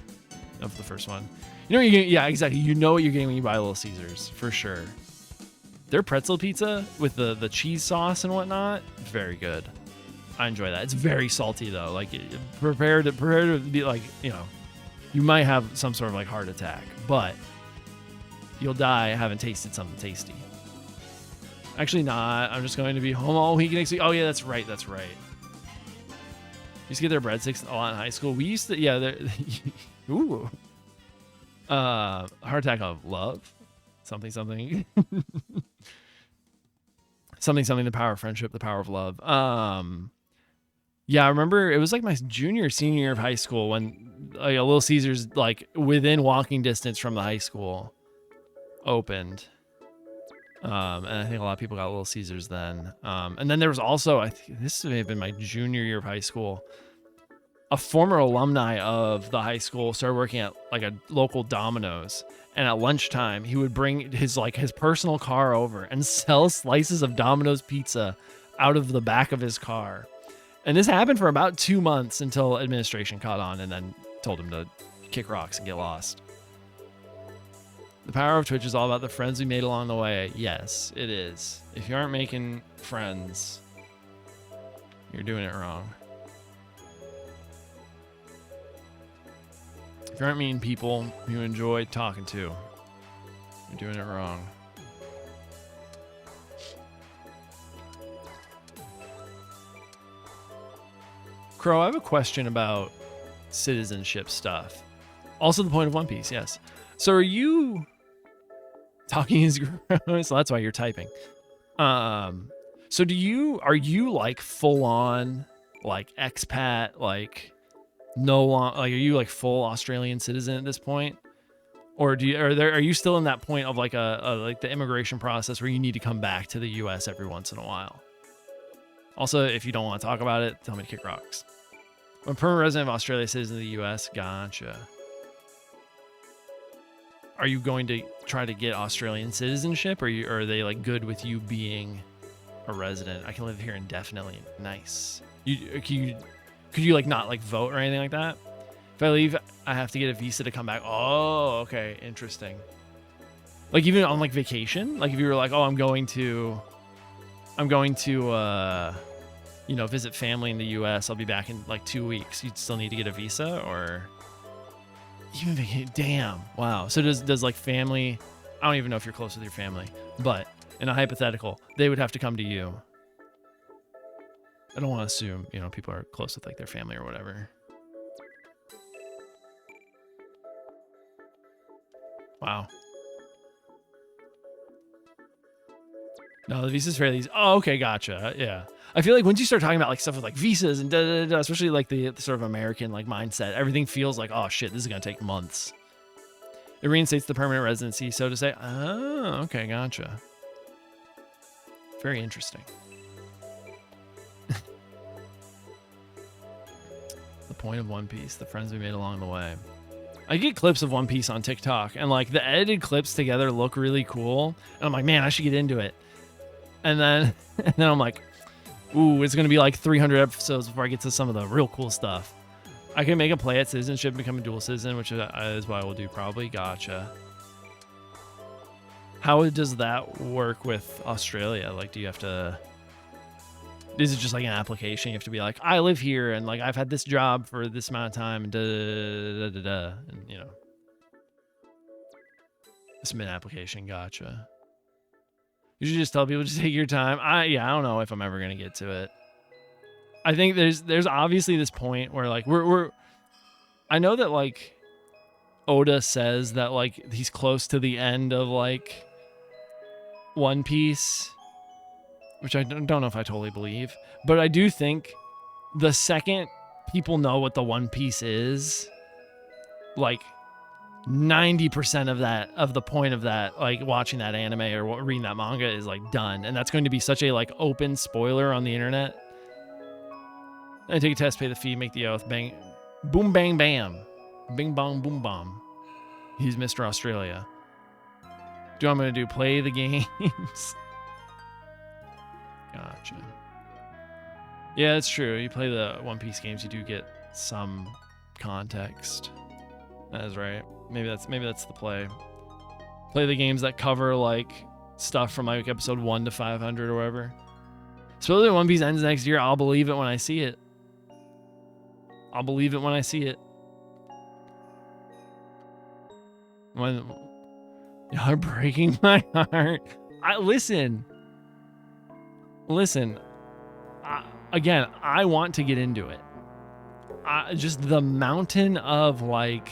of the first one. You know what you're getting, yeah, exactly. You know what you're getting when you buy Little Caesars, for sure. Their pretzel pizza with the cheese sauce and whatnot, very good. I enjoy that. It's very salty though. Like prepare to be like, you know, you might have some sort of like heart attack, but you'll die having tasted something tasty. Actually not. I'm just going to be home all week next week. Oh yeah, that's right. That's right. Used to get their breadsticks a lot in high school. We used to, yeah. Ooh. Heart attack of love. Something. something. The power of friendship. The power of love. Yeah, I remember it was like my junior, senior year of high school when like a Little Caesars, like within walking distance from the high school, opened. And I think a lot of people got Little Caesars then. And then there was also, I think this may have been my junior year of high school, a former alumni of the high school started working at like a local Domino's. And at lunchtime, he would bring his personal car over and sell slices of Domino's pizza out of the back of his car. And this happened for about 2 months until administration caught on and then told him to kick rocks and get lost. The power of Twitch is all about the friends we made along the way. Yes, it is. If you aren't making friends, you're doing it wrong. If you aren't meeting people you enjoy talking to, you're doing it wrong. Crow, I have a question about citizenship stuff. Also the point of One Piece, yes. So are you talking is gross? So that's why you're typing. So are you like full on like expat, like no long, like are you like full Australian citizen at this point? Or are you still in that point of like like the immigration process where you need to come back to the US every once in a while? Also, if you don't want to talk about it, tell me to kick rocks. I'm a permanent resident of Australia, citizen of the US. Gotcha. Are you going to try to get Australian citizenship, or are they like good with you being a resident? I can live here indefinitely. Nice. Could you like not like vote or anything like that? If I leave, I have to get a visa to come back. Oh, okay, interesting. Like even on like vacation, like if you were like, oh, I'm going to you know, visit family in the US, I'll be back in like 2 weeks. You'd still need to get a visa, or even vacation? Damn. Wow. So does like family, I don't even know if you're close with your family, but in a hypothetical, they would have to come to you. I don't want to assume, you know, people are close with like their family or whatever. Wow. No, the visa's fairly easy. Oh, okay, gotcha. Yeah. I feel like once you start talking about like stuff with like visas and especially like the sort of American like mindset, everything feels like, oh shit, this is gonna take months. It reinstates the permanent residency, so to say. Oh, okay, gotcha. Very interesting. The point of One Piece, the friends we made along the way. I get clips of One Piece on TikTok, and like the edited clips together look really cool. And I'm like, man, I should get into it. And then I'm like, ooh, it's gonna be like 300 episodes before I get to some of the real cool stuff. I can make a play at citizenship and become a dual citizen, which is what I will do probably. Gotcha. How does that work with Australia? Like, do you have to... Is it just like an application? You have to be like, I live here, and like I've had this job for this amount of time, and and you know, submit an application. Gotcha. You should just tell people, just take your time. I don't know if I'm ever gonna get to it. I think there's obviously this point where like I know that like Oda says that like he's close to the end of like One Piece, which I don't know if I totally believe, but I do think the second people know what the One Piece is, like 90% of the point of that, like watching that anime or reading that manga is like done. And that's going to be such a like open spoiler on the internet. I take a test, pay the fee, make the oath, bang, boom, bang, bam, bing, bong, boom, bomb. He's Mr. Australia. Do what I'm going to do, play the games. Gotcha. Yeah, it's true. You play the One Piece games, you do get some context. That is right. Maybe that's the play. Play the games that cover like stuff from like episode 1 to 500 or whatever. Supposedly One Piece ends next year. I'll believe it when I see it. I'll believe it when I see it. When y'all are breaking my heart. Listen. Again, I want to get into it. Just the mountain of like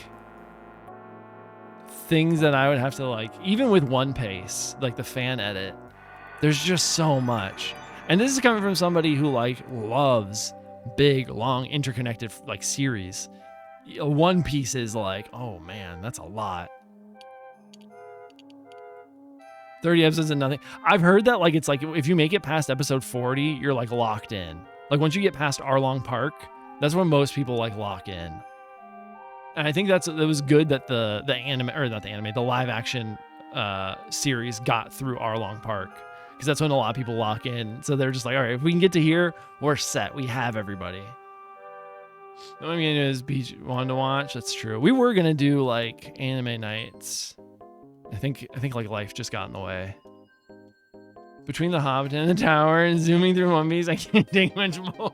things that I would have to like, even with One Piece, like the fan edit, there's just so much. And this is coming from somebody who like loves big, long, interconnected like series. One Piece is like, oh man, that's a lot. 30 episodes and nothing. I've heard that like it's like if you make it past episode 40, you're like locked in. Like once you get past Arlong Park, that's when most people like lock in. And I think it was good that the anime, or not the anime, the live action series got through Arlong Park, because that's when a lot of people lock in. So they're just like, all right, if we can get to here, we're set. We have everybody. The only thing is beach one to watch. That's true. We were gonna do like anime nights. I think like life just got in the way. Between the Hobbit and the tower and zooming through One Piece, I can't take much more.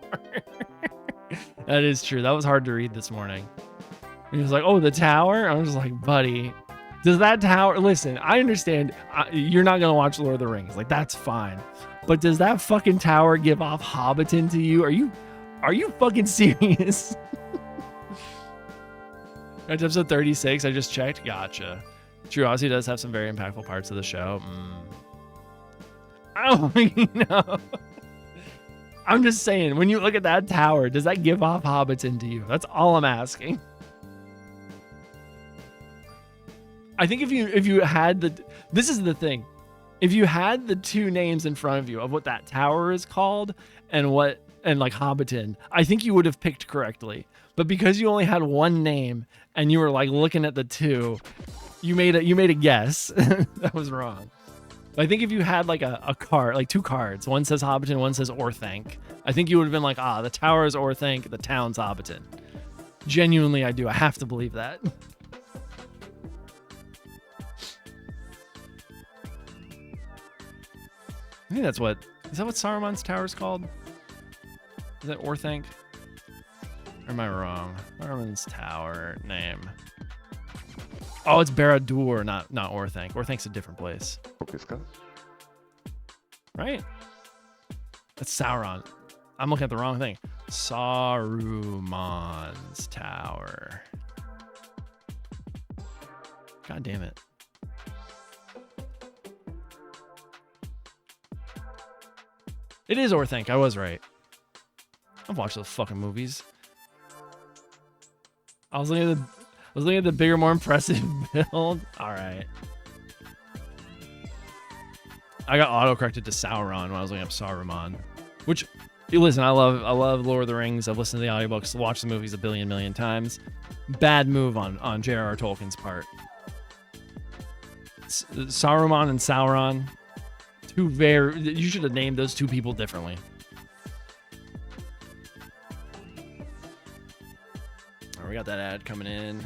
That is true. That was hard to read this morning. He was like, oh, the tower? I was just like, buddy, does that tower... Listen, I understand you're not going to watch Lord of the Rings. Like, that's fine. But does that fucking tower give off Hobbiton to you? Are you fucking serious? That's episode 36. I just checked. Gotcha. True, Ozzy does have some very impactful parts of the show. I don't fucking know. I'm just saying, when you look at that tower, does that give off Hobbiton to you? That's all I'm asking. I think if you had this is the thing. If you had the two names in front of you of what that tower is called and like Hobbiton, I think you would have picked correctly. But because you only had one name and you were like looking at the two, you made a guess. That was wrong. I think if you had like a card, like two cards, one says Hobbiton, one says Orthanc, I think you would have been like, the tower is Orthanc, the town's Hobbiton. Genuinely, I do. I have to believe that. I think is that what Saruman's tower is called? Is that Orthanc? Or am I wrong? Saruman's tower name. Oh, it's Barad-dûr, not Orthanc. Orthanc's a different place. Right? That's Sauron. I'm looking at the wrong thing. Saruman's tower. God damn it. It is Orthanc. I was right. I've watched those fucking movies. I was looking at was looking at the bigger, more impressive build. All right. I got auto-corrected to Sauron when I was looking up Saruman. Which, listen, I love Lord of the Rings. I've listened to the audiobooks, watched the movies a million times. Bad move on J.R.R. Tolkien's part. Saruman and Sauron. You should have named those two people differently. All right, we got that ad coming in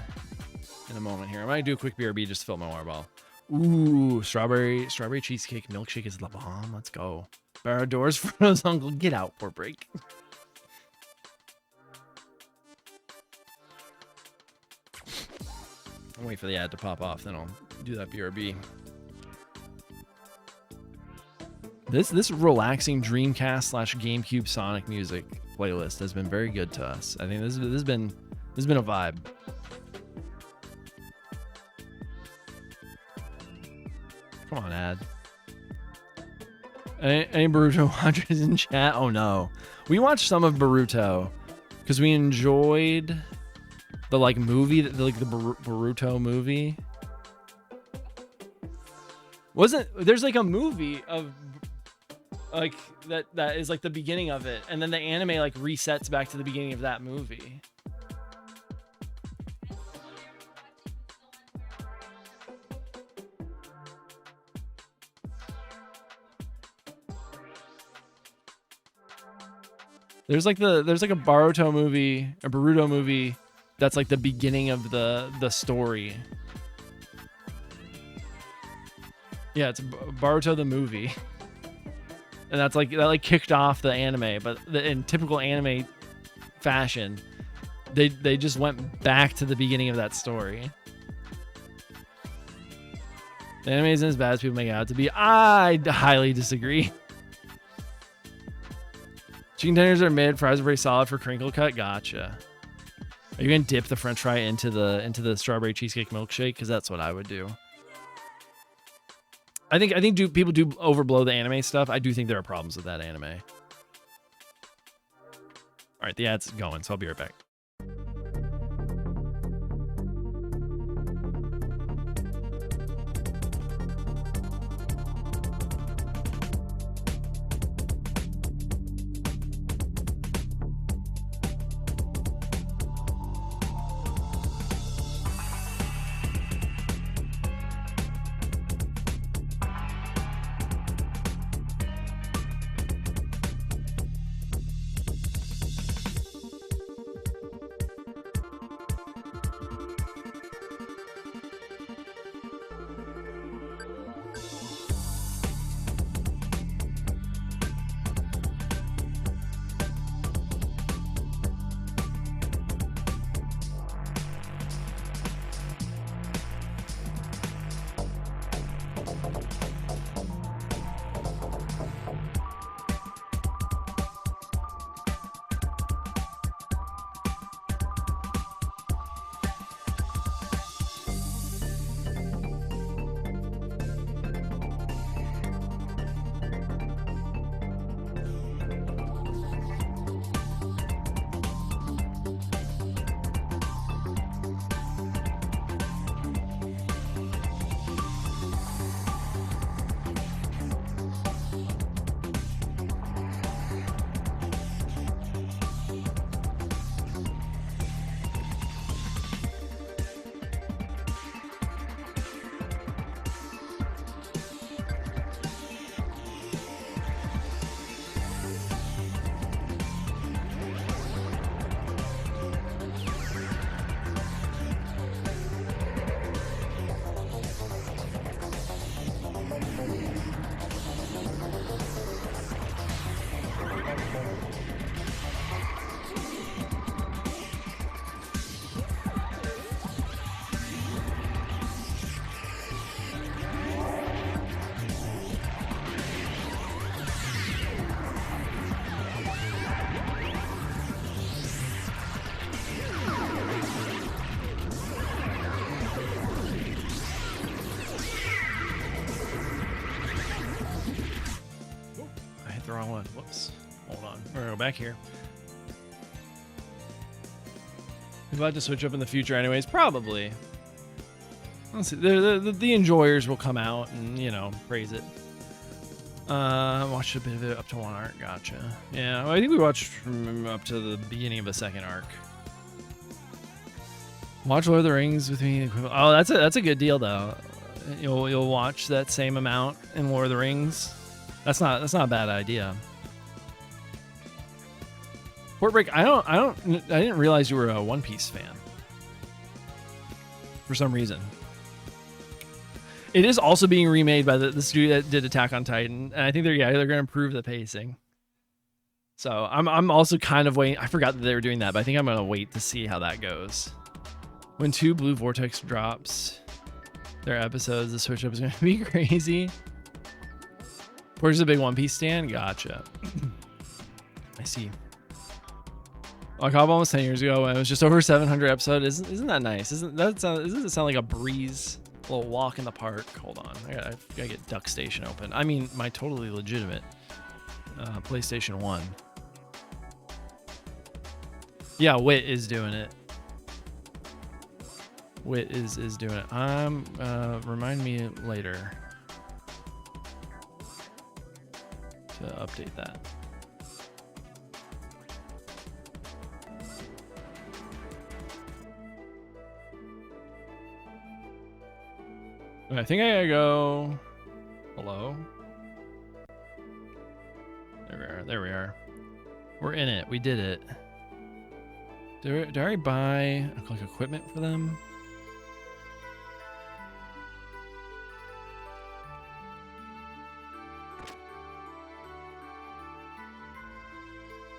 a moment here. I might do a quick BRB just to fill my water bottle. Ooh, strawberry cheesecake milkshake is the bomb. Let's go. Bar doors for his uncle. Get out for break. I'll wait for the ad to pop off, then I'll do that BRB. This relaxing Dreamcast / GameCube Sonic music playlist has been very good to us. I think this has been a vibe. Come on, ad. Any Boruto watchers in chat? Oh no, we watched some of Boruto because we enjoyed the movie, the Boruto movie. There's a movie of that is the beginning of it, and then the anime resets back to the beginning of that movie. There's a Boruto movie that's the beginning of the story. Yeah, it's Boruto the movie. And that's that kicked off the anime, but in typical anime fashion, they just went back to the beginning of that story. The anime isn't as bad as people make it out to be. I highly disagree. Chicken tenders are mid, fries are very solid for crinkle cut. Gotcha. Are you gonna dip the French fry into the strawberry cheesecake milkshake? Because that's what I would do. I think people do overblow the anime stuff. I do think there are problems with that anime. All right, the ad's going, so I'll be right back. The wrong one. Whoops. Hold on. We're gonna go back here. We'll have to switch up in the future anyways, probably. Let's see. The enjoyers will come out and, you know, praise it. Watched a bit of it up to one arc. Gotcha. Yeah, well, I think we watched from up to the beginning of the second arc. Watch Lord of the Rings with me. Oh, that's a good deal though. You'll watch that same amount in Lord of the Rings. That's not a bad idea. Port Break. I didn't realize you were a One Piece fan. For some reason. It is also being remade by the studio that did Attack on Titan, and I think they're going to improve the pacing. So I'm also kind of waiting. I forgot that they were doing that, but I think I'm going to wait to see how that goes. When 2 Blue Vortex drops their episodes, the switch up is going to be crazy. Where's the big One Piece stand? Gotcha. I see. I caught almost 10 years ago, and it was just over 700 episodes. Isn't that nice? Doesn't it sound like a breeze? A little walk in the park. Hold on, I gotta get Duck Station open. I mean, my totally legitimate PlayStation 1. Yeah, Wit is doing it. Wit is doing it. Remind me later to update that. I think I gotta go. Hello? There we are. There we are. We're in it. We did it. Did I already buy like equipment for them?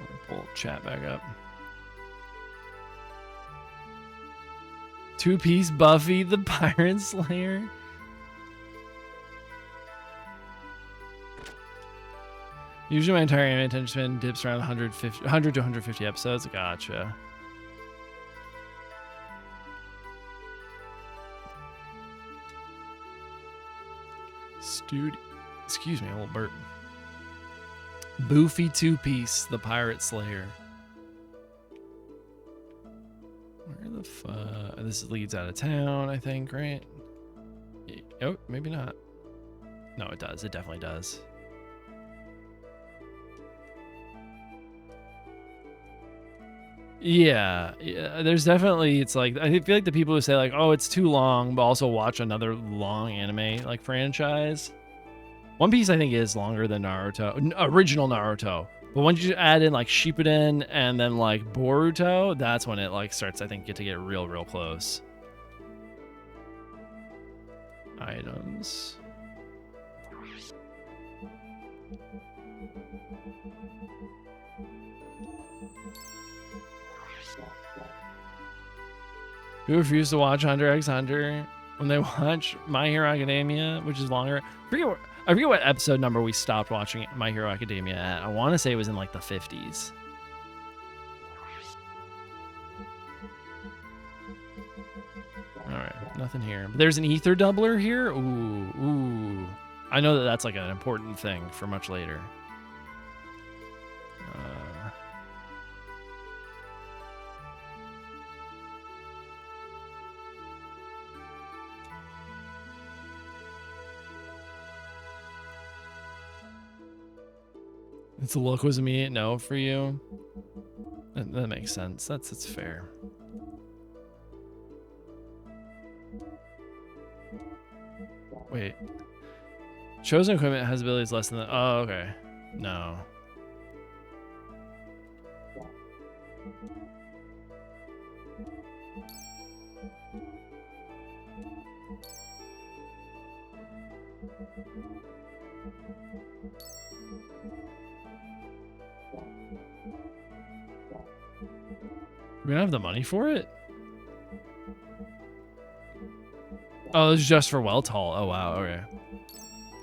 Let me pull chat back up. 2-piece Buffy the Pirate Slayer. Usually my entire anime attention span dips around 100 to 150 episodes. Gotcha. Excuse me, a little burp. Boofy 2-piece, the Pirate Slayer. Where the fuck? This leads out of town, I think, right? Oh, maybe not. No, it does. It definitely does. Yeah, there's definitely, it's like, I feel like the people who say like, oh, it's too long, but also watch another long anime like franchise. One Piece I think is longer than Naruto, original Naruto. But once you add in like Shippuden and then like Boruto, that's when it like starts, I think, get real close. Items. Who refused to watch Hunter x Hunter when they watch My Hero Academia, which is longer? I forget what episode number we stopped watching My Hero Academia at. I want to say it was in like the 50s. All right, nothing here. But there's an ether doubler here. Ooh. I know that that's like an important thing for much later. It's a look was immediate no for you. That makes sense. That's fair. Wait. Chosen equipment has abilities less than the. Oh, okay. No. We don't have the money for it? Oh, it's just for well tall. Oh, wow. Okay.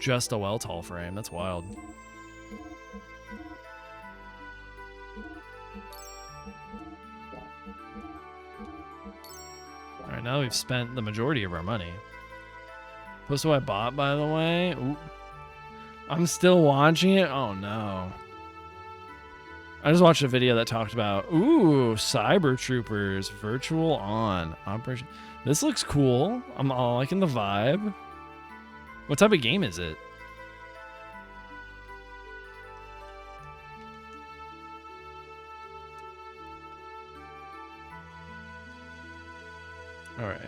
Just a well tall frame. That's wild. All right, now we've spent the majority of our money. What's what I bought, by the way? Ooh. I'm still watching it? Oh, no. I just watched a video that talked about, ooh, Cyber Troopers, virtual on operation. This looks cool. I'm all liking the vibe. What type of game is it? All right.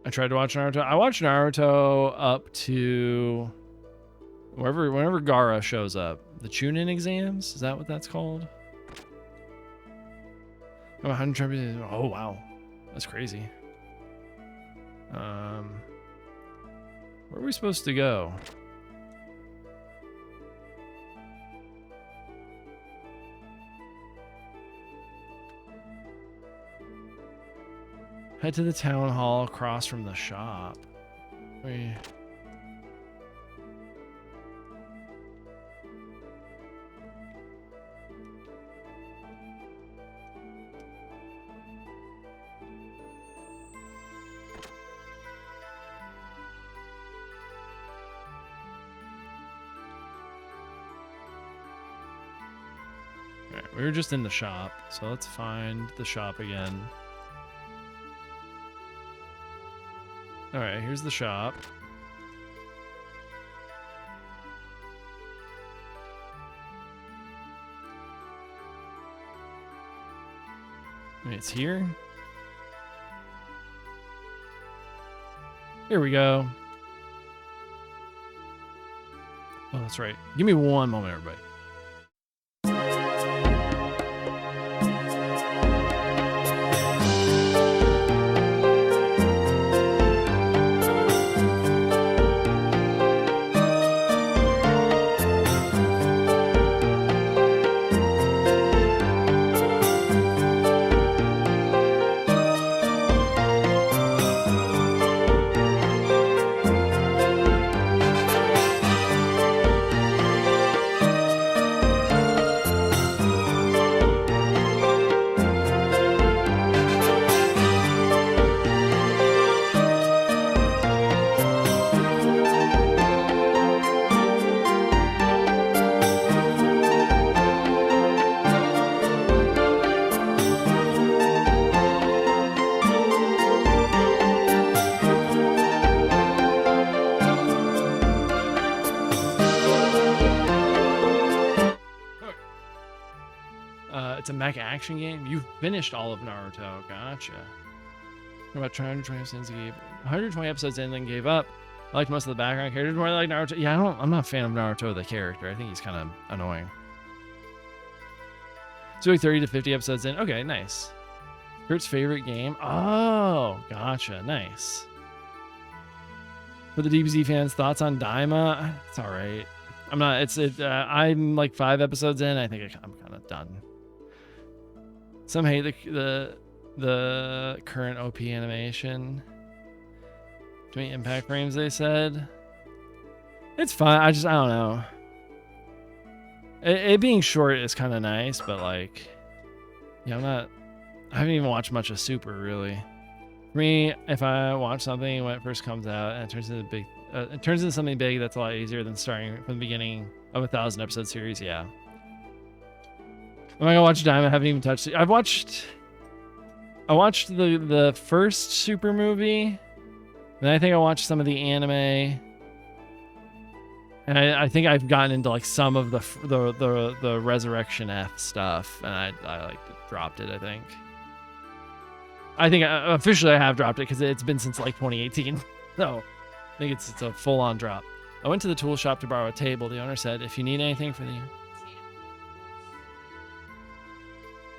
I tried to watch Naruto. I watched Naruto up to whenever Gaara shows up. The Chunin exams? Is that what that's called? Oh, 100. Oh, wow. That's crazy. Where are we supposed to go? Head to the town hall across from the shop. Wait. Alright, we were just in the shop, so let's find the shop again. Alright, here's the shop. Wait, it's here? Here we go. Oh, that's right. Give me one moment, everybody. It's a mech action game. You've finished all of Naruto. Gotcha. What about 120 episodes? He gave 120 episodes in, then gave up. I liked most of the background characters more like Naruto. Yeah, I'm not a fan of Naruto the character. I think he's kind of annoying. So like 30 to 50 episodes in. Okay, nice. Kurt's favorite game. Oh, gotcha. Nice. For the DBZ fans, thoughts on Daima? It's all right. I'm not. I'm like 5 episodes in. I think I'm kind of done. Some hate the current OP animation. Too many impact frames, they said. It's fine. I don't know. It being short is kind of nice, but like, yeah, I haven't even watched much of Super really. For me, if I watch something when it first comes out and it turns into something big, that's a lot easier than starting from the beginning of a 1,000 episode series. Yeah. I'm not gonna watch Diamond. I haven't even touched it. I watched the first Super movie, and I think I watched some of the anime, and I think I've gotten into like some of the Resurrection F stuff, and I like dropped it. I think officially I have dropped it because it's been since like 2018, so I think it's a full-on drop. I went to the tool shop to borrow a table. The owner said, "If you need anything for the..."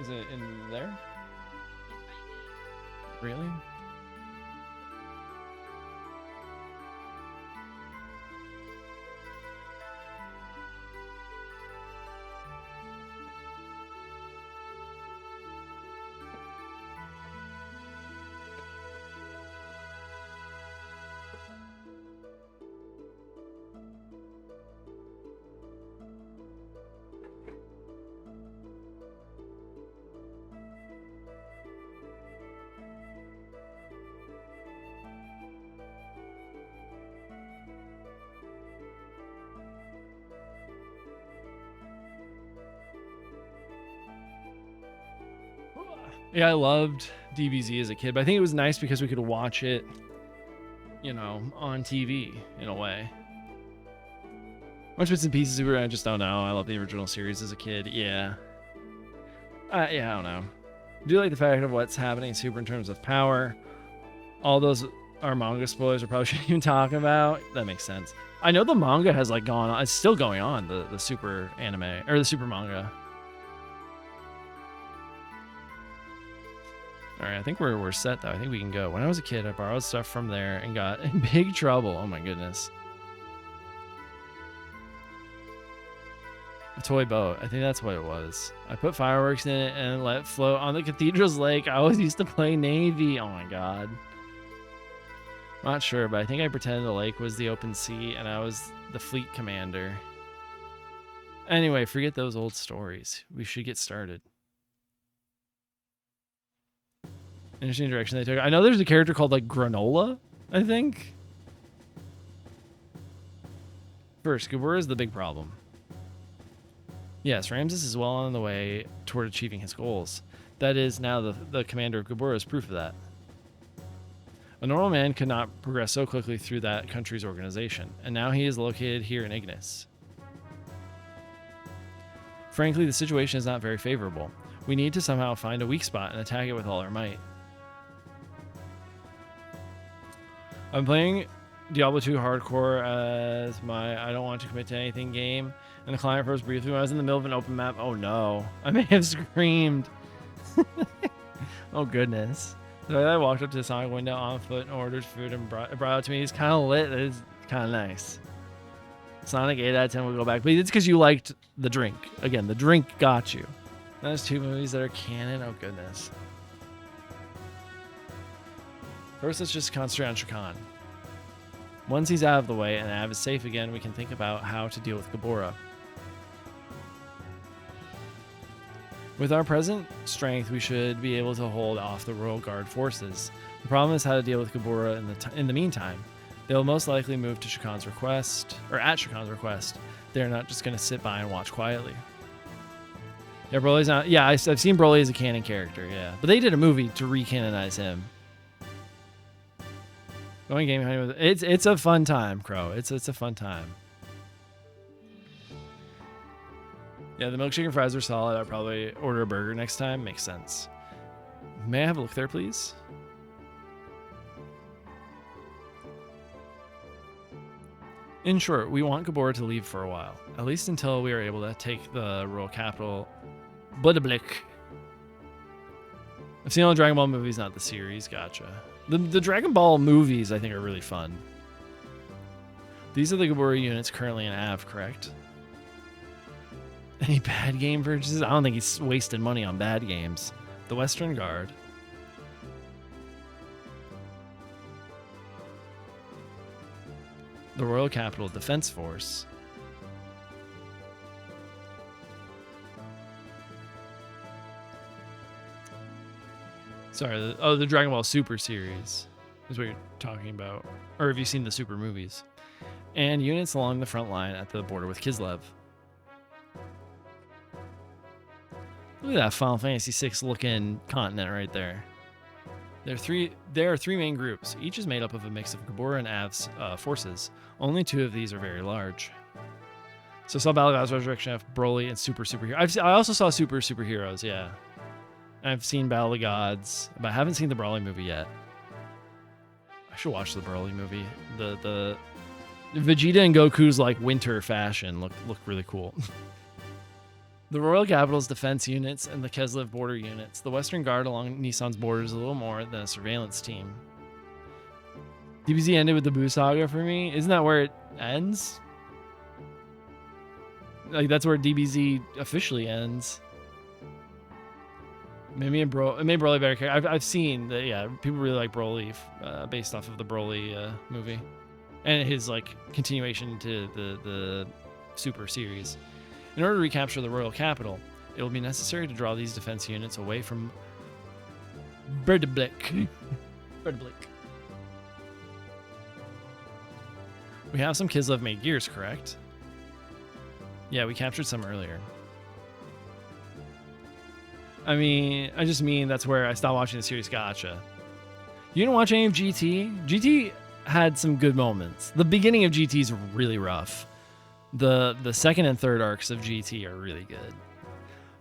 Is it in there? Really? Yeah, I loved DBZ as a kid, but I think it was nice because we could watch it, you know, on TV in a way. Much bits and pieces, I just don't know. I love the original series as a kid. Yeah. Yeah, I don't know. I do like the fact of what's happening in Super in terms of power. All those are manga spoilers I probably shouldn't even talk about. That makes sense. I know the manga has like gone on. It's still going on, the Super anime, or the Super manga. All right, I think we're set though. I think we can go. When I was a kid, I borrowed stuff from there and got in big trouble. Oh my goodness. A toy boat. I think that's what it was. I put fireworks in it and let it float on the cathedral's lake. I always used to play Navy. Oh my god. Not sure, but I think I pretended the lake was the open sea and I was the fleet commander. Anyway, forget those old stories. We should get started. Interesting direction they took. I know there's a character called like Granola, I think. First, Gabura is the big problem. Yes, Ramses is well on the way toward achieving his goals. That is, now the commander of Gabura is proof of that. A normal man could not progress so quickly through that country's organization, and now he is located here in Ignis. Frankly, the situation is not very favorable. We need to somehow find a weak spot and attack it with all our might. I'm playing Diablo 2 Hardcore as my I don't want to commit to anything game, and the client froze briefly when I was in the middle of an open map. Oh no, I may have screamed. Oh goodness. So I walked up to the Sonic window on foot and ordered food and brought it out to me. He's kind of lit. It's kind of nice. Sonic 8 out of 10 will go back. But it's because you liked the drink. Again, the drink got you. There's 2 movies that are canon. Oh goodness. First, let's just concentrate on Shakan. Once he's out of the way and Av is safe again, we can think about how to deal with Gabora. With our present strength, we should be able to hold off the Royal Guard forces. The problem is how to deal with Gabora in the meantime. They'll most likely move to Shakan's request, or at Shakan's request. They're not just going to sit by and watch quietly. Yeah, Broly's not. Yeah, I've seen Broly as a canon character. Yeah, but they did a movie to recanonize him. Going game hunting with it's a fun time, Crow. It's a fun time. Yeah, the milkshake and fries are solid. I'll probably order a burger next time. Makes sense. May I have a look there, please? In short, we want Gabora to leave for a while, at least until we are able to take the royal capital, Budablik. I've seen all the Dragon Ball movies, not the series. Gotcha. The Dragon Ball movies, I think, are really fun. These are the Gabora units currently in Av, correct? Any bad game purchases? I don't think he's wasted money on bad games. The Western Guard. The Royal Capital Defense Force. Sorry, the Dragon Ball Super series is what you're talking about. Or have you seen the Super movies? And units along the front line at the border with Kislev. Look at that Final Fantasy VI looking continent right there. There are three main groups. Each is made up of a mix of Gabora and Av's forces. Only 2 of these are very large. So I saw Battle of Av's Resurrection F, Broly, and Superheroes. I also saw Superheroes, yeah. I've seen Battle of the Gods, but I haven't seen the Broly movie yet. I should watch the Broly movie. The Vegeta and Goku's like winter fashion look really cool. The Royal Capital's defense units and the Kislev border units. The Western Guard along Nissan's border is a little more than a surveillance team. DBZ ended with the Buu Saga for me. Isn't that where it ends? Like that's where DBZ officially ends. Maybe it made Broly better character. I've seen that. Yeah, people really like Broly based off of the Broly movie and his like continuation to the Super series. In order to recapture the Royal Capital, it will be necessary to draw these defense units away from Budablik. We have some Kislev-made gears, correct? Yeah, we captured some earlier. I mean, I just mean that's where I stopped watching the series. Gotcha. You didn't watch any of GT? GT had some good moments. The beginning of GT is really rough. The second and third arcs of GT are really good.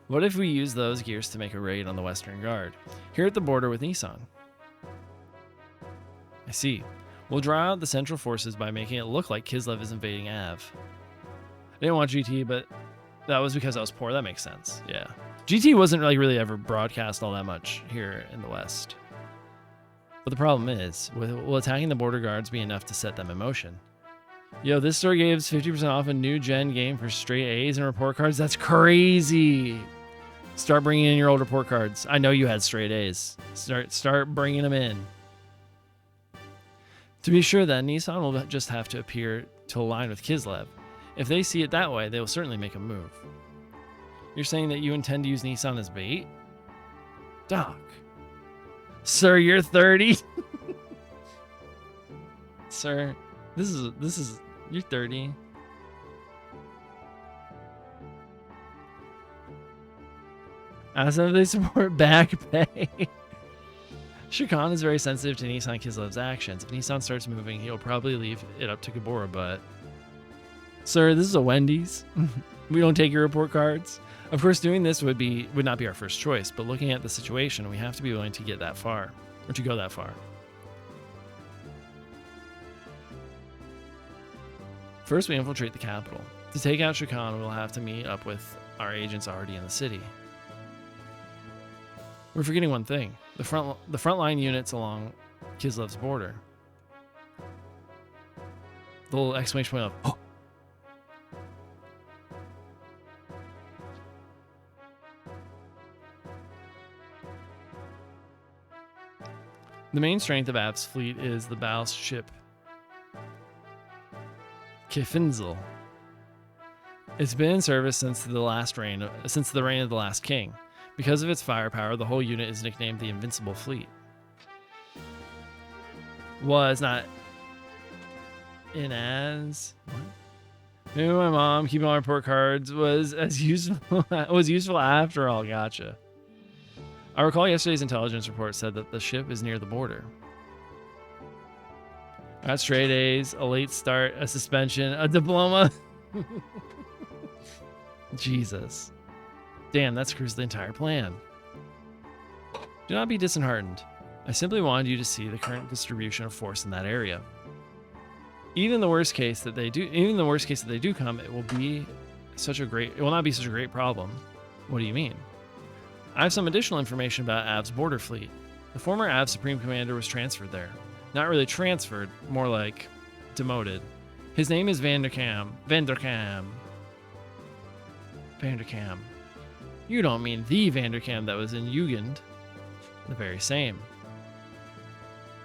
What if we use those gears to make a raid on the Western Guard? Here at the border with Nissan. I see. We'll draw out the central forces by making it look like Kislev is invading Av. I didn't watch GT, but that was because I was poor. That makes sense. Yeah. GT wasn't like really ever broadcast all that much here in the West. But the problem is, will attacking the border guards be enough to set them in motion? Yo, this store gives 50% off a new gen game for straight A's and report cards. That's crazy. Start bringing in your old report cards. I know you had straight A's. Start bringing them in. To be sure, then, Nissan will just have to appear to align with Kislev. If they see it that way, they will certainly make a move. You're saying that you intend to use Nissan as bait? Doc. Sir, you're 30. Sir, this is you're 30. Ask them if they support back pay. Shakan is very sensitive to Nissan Kislev's actions. If Nissan starts moving, he'll probably leave it up to Gabora, but... Sir, this is a Wendy's. We don't take your report cards. Of course, doing this would not be our first choice, but looking at the situation, we have to be willing to get that far, or to go that far. First, we infiltrate the capital. To take out Shakan, we'll have to meet up with our agents already in the city. We're forgetting one thing. The frontline units along Kislev's border. The little exclamation point of, oh! The main strength of Av's fleet is the battleship Kefinzel. It's been in service since the reign of the last king. Because of its firepower, the whole unit is nicknamed the Invincible Fleet. Was not in as what? Maybe my mom keeping all report cards was useful after all. Gotcha. I recall yesterday's intelligence report said that the ship is near the border. I got straight A's, a late start, a suspension, a diploma. Jesus. Damn, that screws the entire plan. Do not be disheartened. I simply wanted you to see the current distribution of force in that area. Even in the worst case that they do come, it will not be such a great problem. What do you mean? I have some additional information about Av's border fleet. The former Av Supreme Commander was transferred there. Not really transferred, more like demoted. His name is Vanderkam. You don't mean the Vanderkam that was in Jugend. The very same.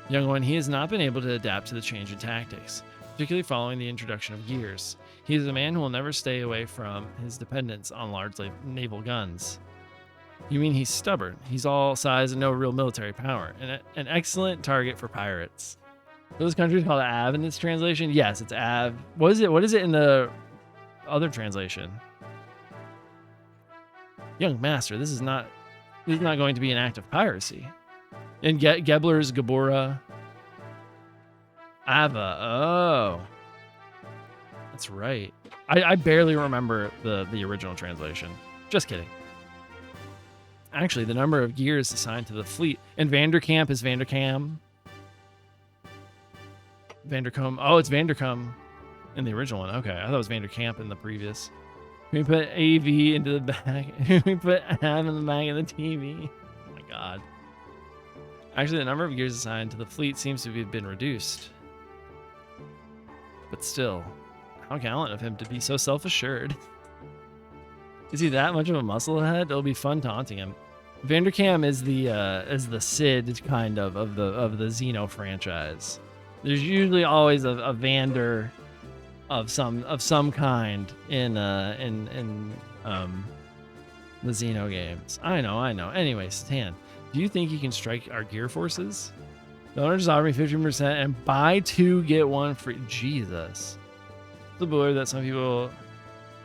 Young one, he has not been able to adapt to the change in tactics, particularly following the introduction of gears. He is a man who will never stay away from his dependence on large naval guns. You mean he's stubborn? He's all size and no real military power, and an excellent target for pirates. Those countries called Av in this translation? Yes, it's Av. What is it in the other translation? Young master, this is not going to be an act of piracy. And Gebler's Gabora. Ava. Oh. That's right. I barely remember the original translation. Just kidding. Actually, the number of gears assigned to the fleet. And Vanderkamp is Vanderkam. Vandercombe. Oh, it's Vandercombe in the original one. Okay, I thought it was Vanderkamp in the previous. We put AV into the back. We put M in the back of the TV. Oh my god. Actually, the number of gears assigned to the fleet seems to have been reduced. But still, how gallant of him to be so self-assured. Is he that much of a musclehead? It'll be fun taunting him. Vanderkam is the Sid kind of the Xeno franchise. There's usually always a Vander of some kind in the Xeno games. I know. Anyway, Stan, do you think you can strike our gear forces? The owner just offered me 15% and buy 2 get 1 free. Jesus. The blur that some people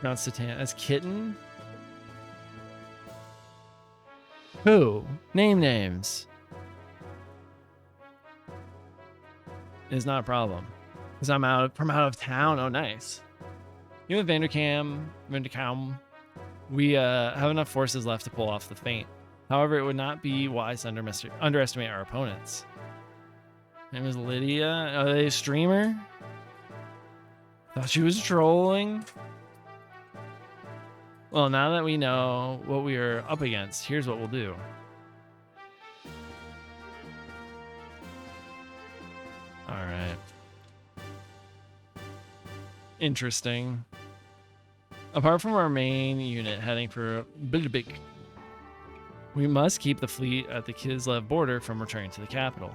pronounce Satan as kitten. Who? Name names. Is not a problem. Because I'm out of town. Oh, nice. You have Vanderkam. We have enough forces left to pull off the feint. However, it would not be wise to underestimate our opponents. Her name is Lydia. Are they a streamer? Thought she was trolling. Well, now that we know what we are up against, here's what we'll do. All right. Interesting. Apart from our main unit heading for Bilbik, we must keep the fleet at the Kislev border from returning to the capital.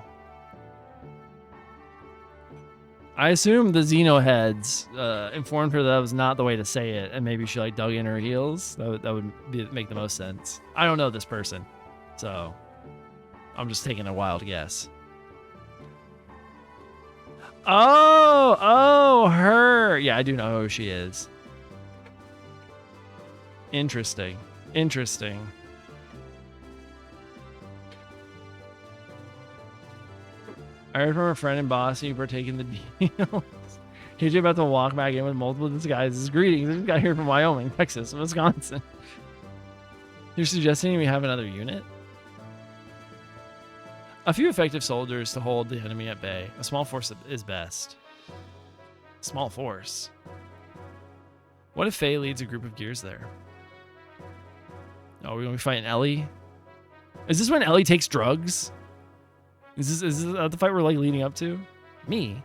I assume the Xenoheads informed her that was not the way to say it, and maybe she like dug in her heels. That would make the most sense. I don't know this person, so I'm just taking a wild guess. Oh, her. Yeah, I do know who she is. Interesting. I heard from a friend in Boston you partake in the deals. KJ about to walk back in with multiple disguises. Greetings. This guy here from Wyoming, Texas, Wisconsin. You're suggesting we have another unit? A few effective soldiers to hold the enemy at bay. A small force is best. Small force? What if Faye leads a group of gears there? Oh, we're going to be fighting Ellie? Is this when Ellie takes drugs? Is this the fight we're like leading up to? Me?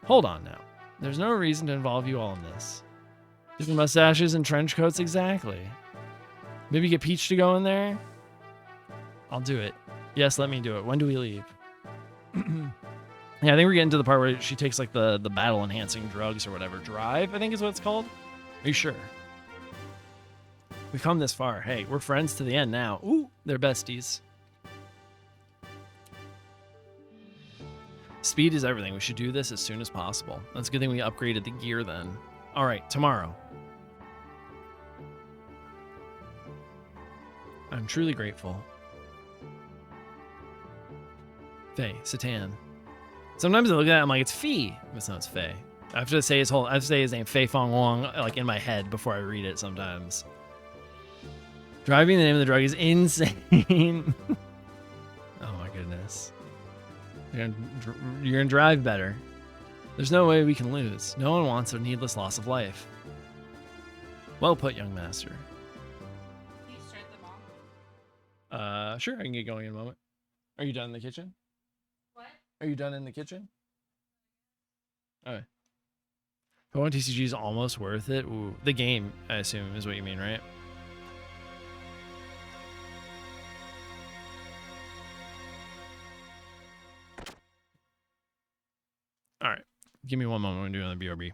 Hold on now. There's no reason to involve you all in this. Different mustaches and trench coats, exactly. Maybe get Peach to go in there? I'll do it. Yes, let me do it. When do we leave? Yeah, I think we're getting to the part where she takes like the battle enhancing drugs or whatever. Drive, I think is what it's called. Are you sure? We've come this far. Hey, we're friends to the end now. Ooh, they're besties. Speed is everything. We should do this as soon as possible. That's a good thing we upgraded the gear then. All right, tomorrow. I'm truly grateful. Faye, Satan. Sometimes I look at it, I'm like, it's Fee. But no, it's Faye. I have to say his name, Faye Fong Wong, like in my head before I read it sometimes. Driving the name of the drug is insane. Oh my goodness. You're gonna drive better. There's no way we can lose. No one wants a needless loss of life. Well put, young master. Can you start the bomb? Sure, I can get going in a moment. Are you done in the kitchen? What? Are you done in the kitchen? Alright. Pokemon TCG is almost worth it. Ooh, the game, I assume, is what you mean, right? Alright. Give me one moment when we're doing the BRB.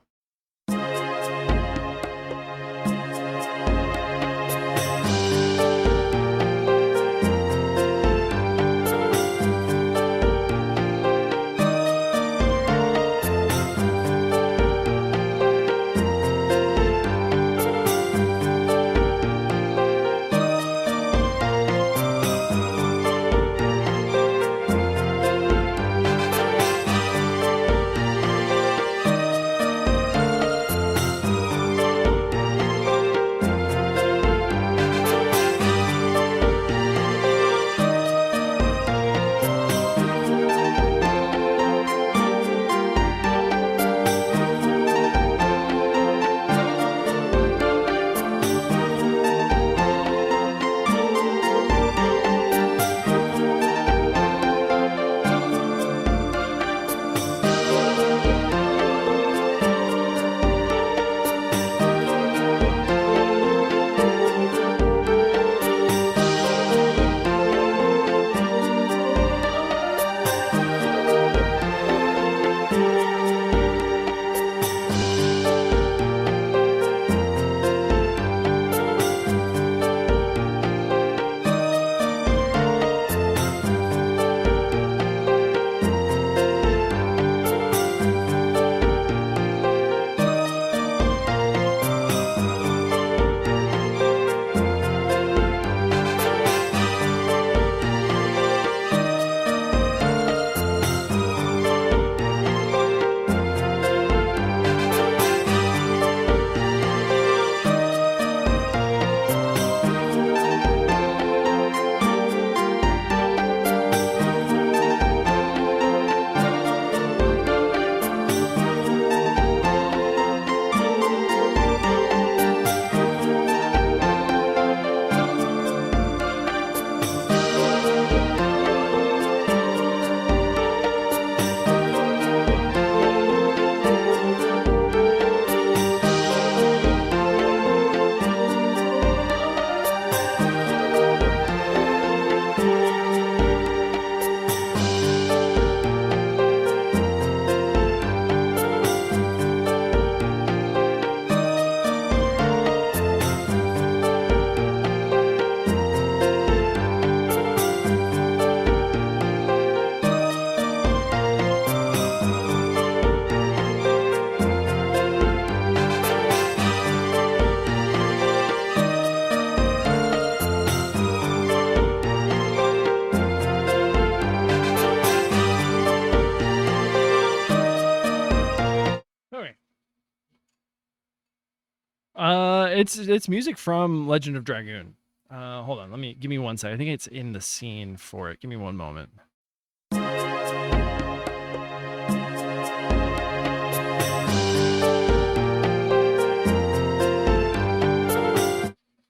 it's music from Legend of Dragoon. Hold on, give me 1 second. I think it's in the scene for it. Give me one moment.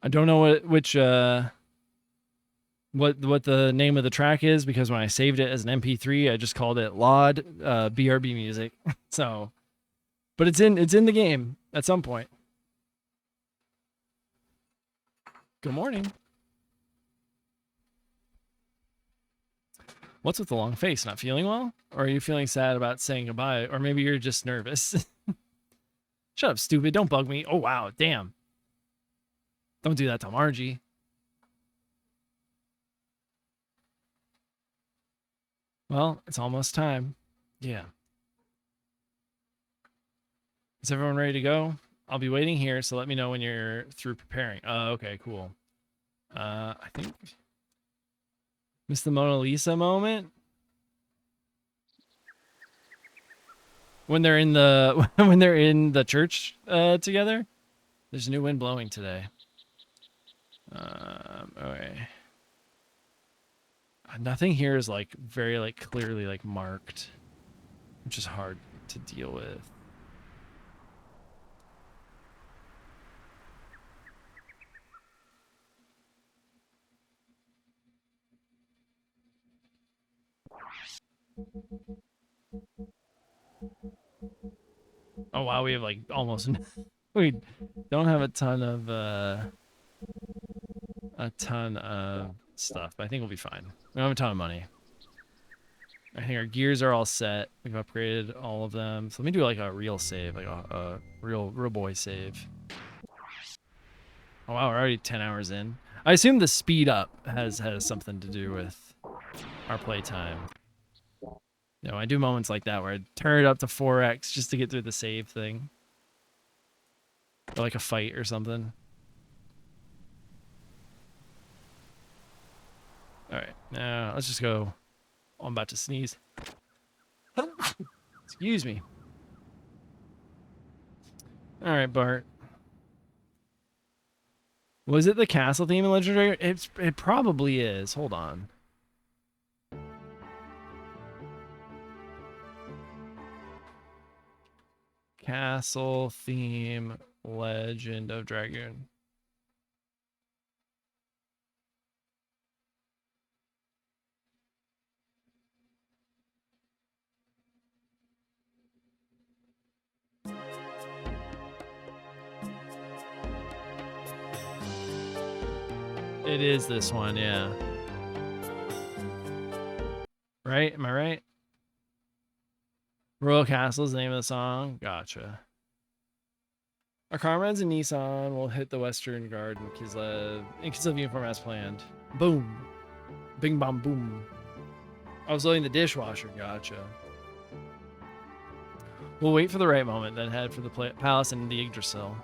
I don't know what the name of the track is, because when I saved it as an MP3, I just called it LOD BRB music. So, but it's in the game at some point. Good morning. What's with the long face? Not feeling well? Or are you feeling sad about saying goodbye? Or maybe you're just nervous. Shut up, stupid. Don't bug me. Oh, wow. Damn. Don't do that to Margie. Well, it's almost time. Yeah. Is everyone ready to go? I'll be waiting here, so let me know when you're through preparing. Okay, cool. I think... Miss the Mona Lisa moment? When they're in the church together? There's a new wind blowing today. Okay. Nothing here is like very like clearly like marked, which is hard to deal with. Oh wow, we have like almost we don't have a ton of stuff, but I think we'll be fine. We don't have a ton of money. I think our gears are all set. We've upgraded all of them. So let me do like a real save, like a real boy save. Oh wow, we're already 10 hours in. I assume the speed up has something to do with our playtime. You know, I do moments like that where I turn it up to 4x just to get through the save thing. Or like a fight or something. Alright, now let's just go. Oh, I'm about to sneeze. Excuse me. Alright, Bart. Was it the castle theme in Legend of Dragoon? It probably is. Hold on. Castle theme Legend of Dragoon. It is this one, yeah. Right? Am I right? Royal Castle is the name of the song. Gotcha. Our comrades in Nissan will hit the Western Guard in Kislev uniform as planned. Boom. Bing bom boom. I was loading the dishwasher. Gotcha. We'll wait for the right moment, then head for the palace and the Yggdrasil.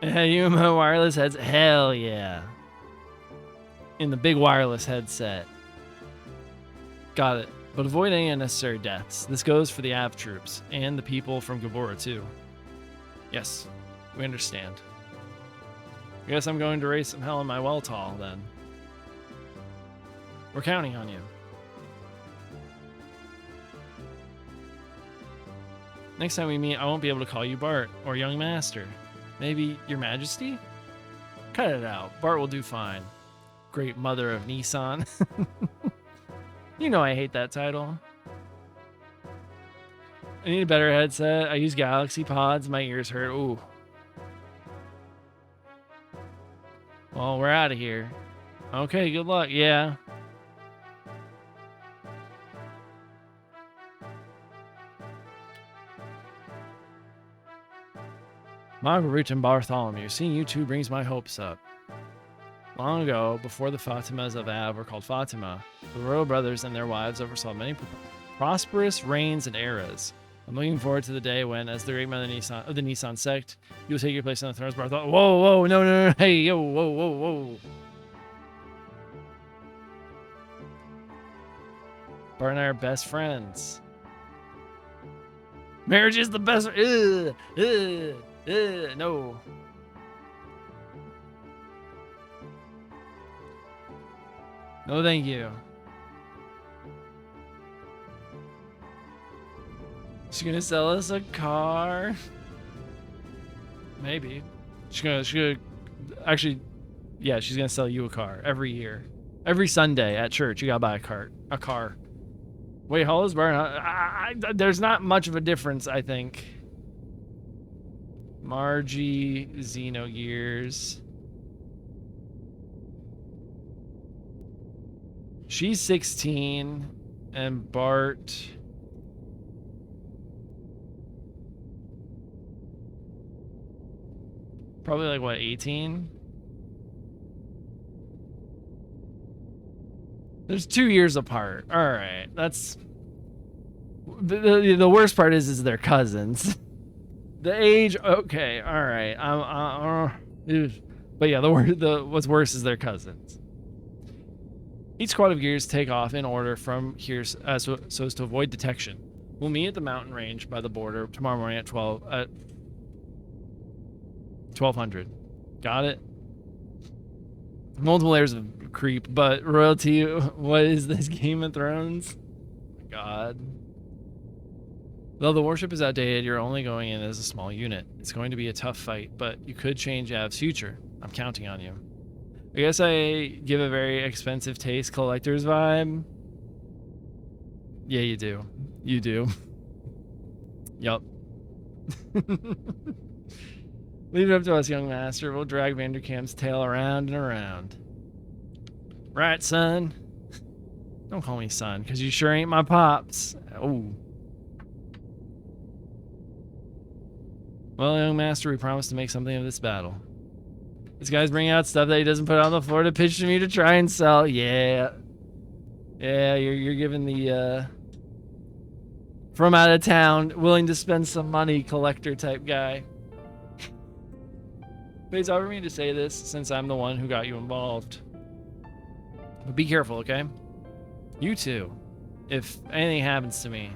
UMO wireless heads. Hell yeah. In the big wireless headset. Got it. But avoid any unnecessary deaths. This goes for the AV troops and the people from Gabora too. Yes, we understand. I guess I'm going to raise some hell in my well tall then. We're counting on you. Next time we meet, I won't be able to call you Bart or Young Master. Maybe Your Majesty? Cut it out. Bart will do fine. Great mother of Nissan. You know I hate that title. I need a better headset. I use Galaxy Pods. My ears hurt. Ooh. Well, we're out of here. Okay, good luck. Yeah. Marguerite and Bartholomew. Seeing you two brings my hopes up. Long ago, before the Fatimas of Av were called Fatima, the royal brothers and their wives oversaw many prosperous reigns and eras. I'm looking forward to the day when, as the great mother of the Nissan sect, you will take your place on the thrones. Bartholomew. Whoa, whoa, no, hey, yo, whoa, whoa, whoa. Bart and I are best friends. Marriage is the best. No. No, thank you. She's gonna sell us a car. Maybe. She's gonna actually, yeah, she's gonna sell you a car every year. Every Sunday at church, you gotta buy a car. Wait, Hollis Barn, there's not much of a difference, I think. Margie, Xenogears. She's 16, and Bart. Probably like, what, 18? There's 2 years apart. All right, that's... The worst part is they're cousins. The age, okay, all right. But yeah, what's worse is they're cousins. Each squad of gears take off in order from here so as to avoid detection. We'll meet at the mountain range by the border tomorrow morning at 1200. Got it? Multiple layers of creep, but royalty, what is this, Game of Thrones? Oh my God. Though the warship is outdated, you're only going in as a small unit. It's going to be a tough fight, but you could change Av's future. I'm counting on you. I guess I give a very expensive taste collector's vibe. Yeah, you do. You do. Yup. Leave it up to us, young master. We'll drag Vanderkamp's tail around and around. Right, son? Don't call me son, because you sure ain't my pops. Oh. Well, young master, we promised to make something of this battle. This guy's bringing out stuff that he doesn't put on the floor to pitch to me to try and sell. Yeah. Yeah, you're giving the, from out of town, willing to spend some money collector type guy. But it's hard for me to say this since I'm the one who got you involved. But be careful, okay? You too. If anything happens to me,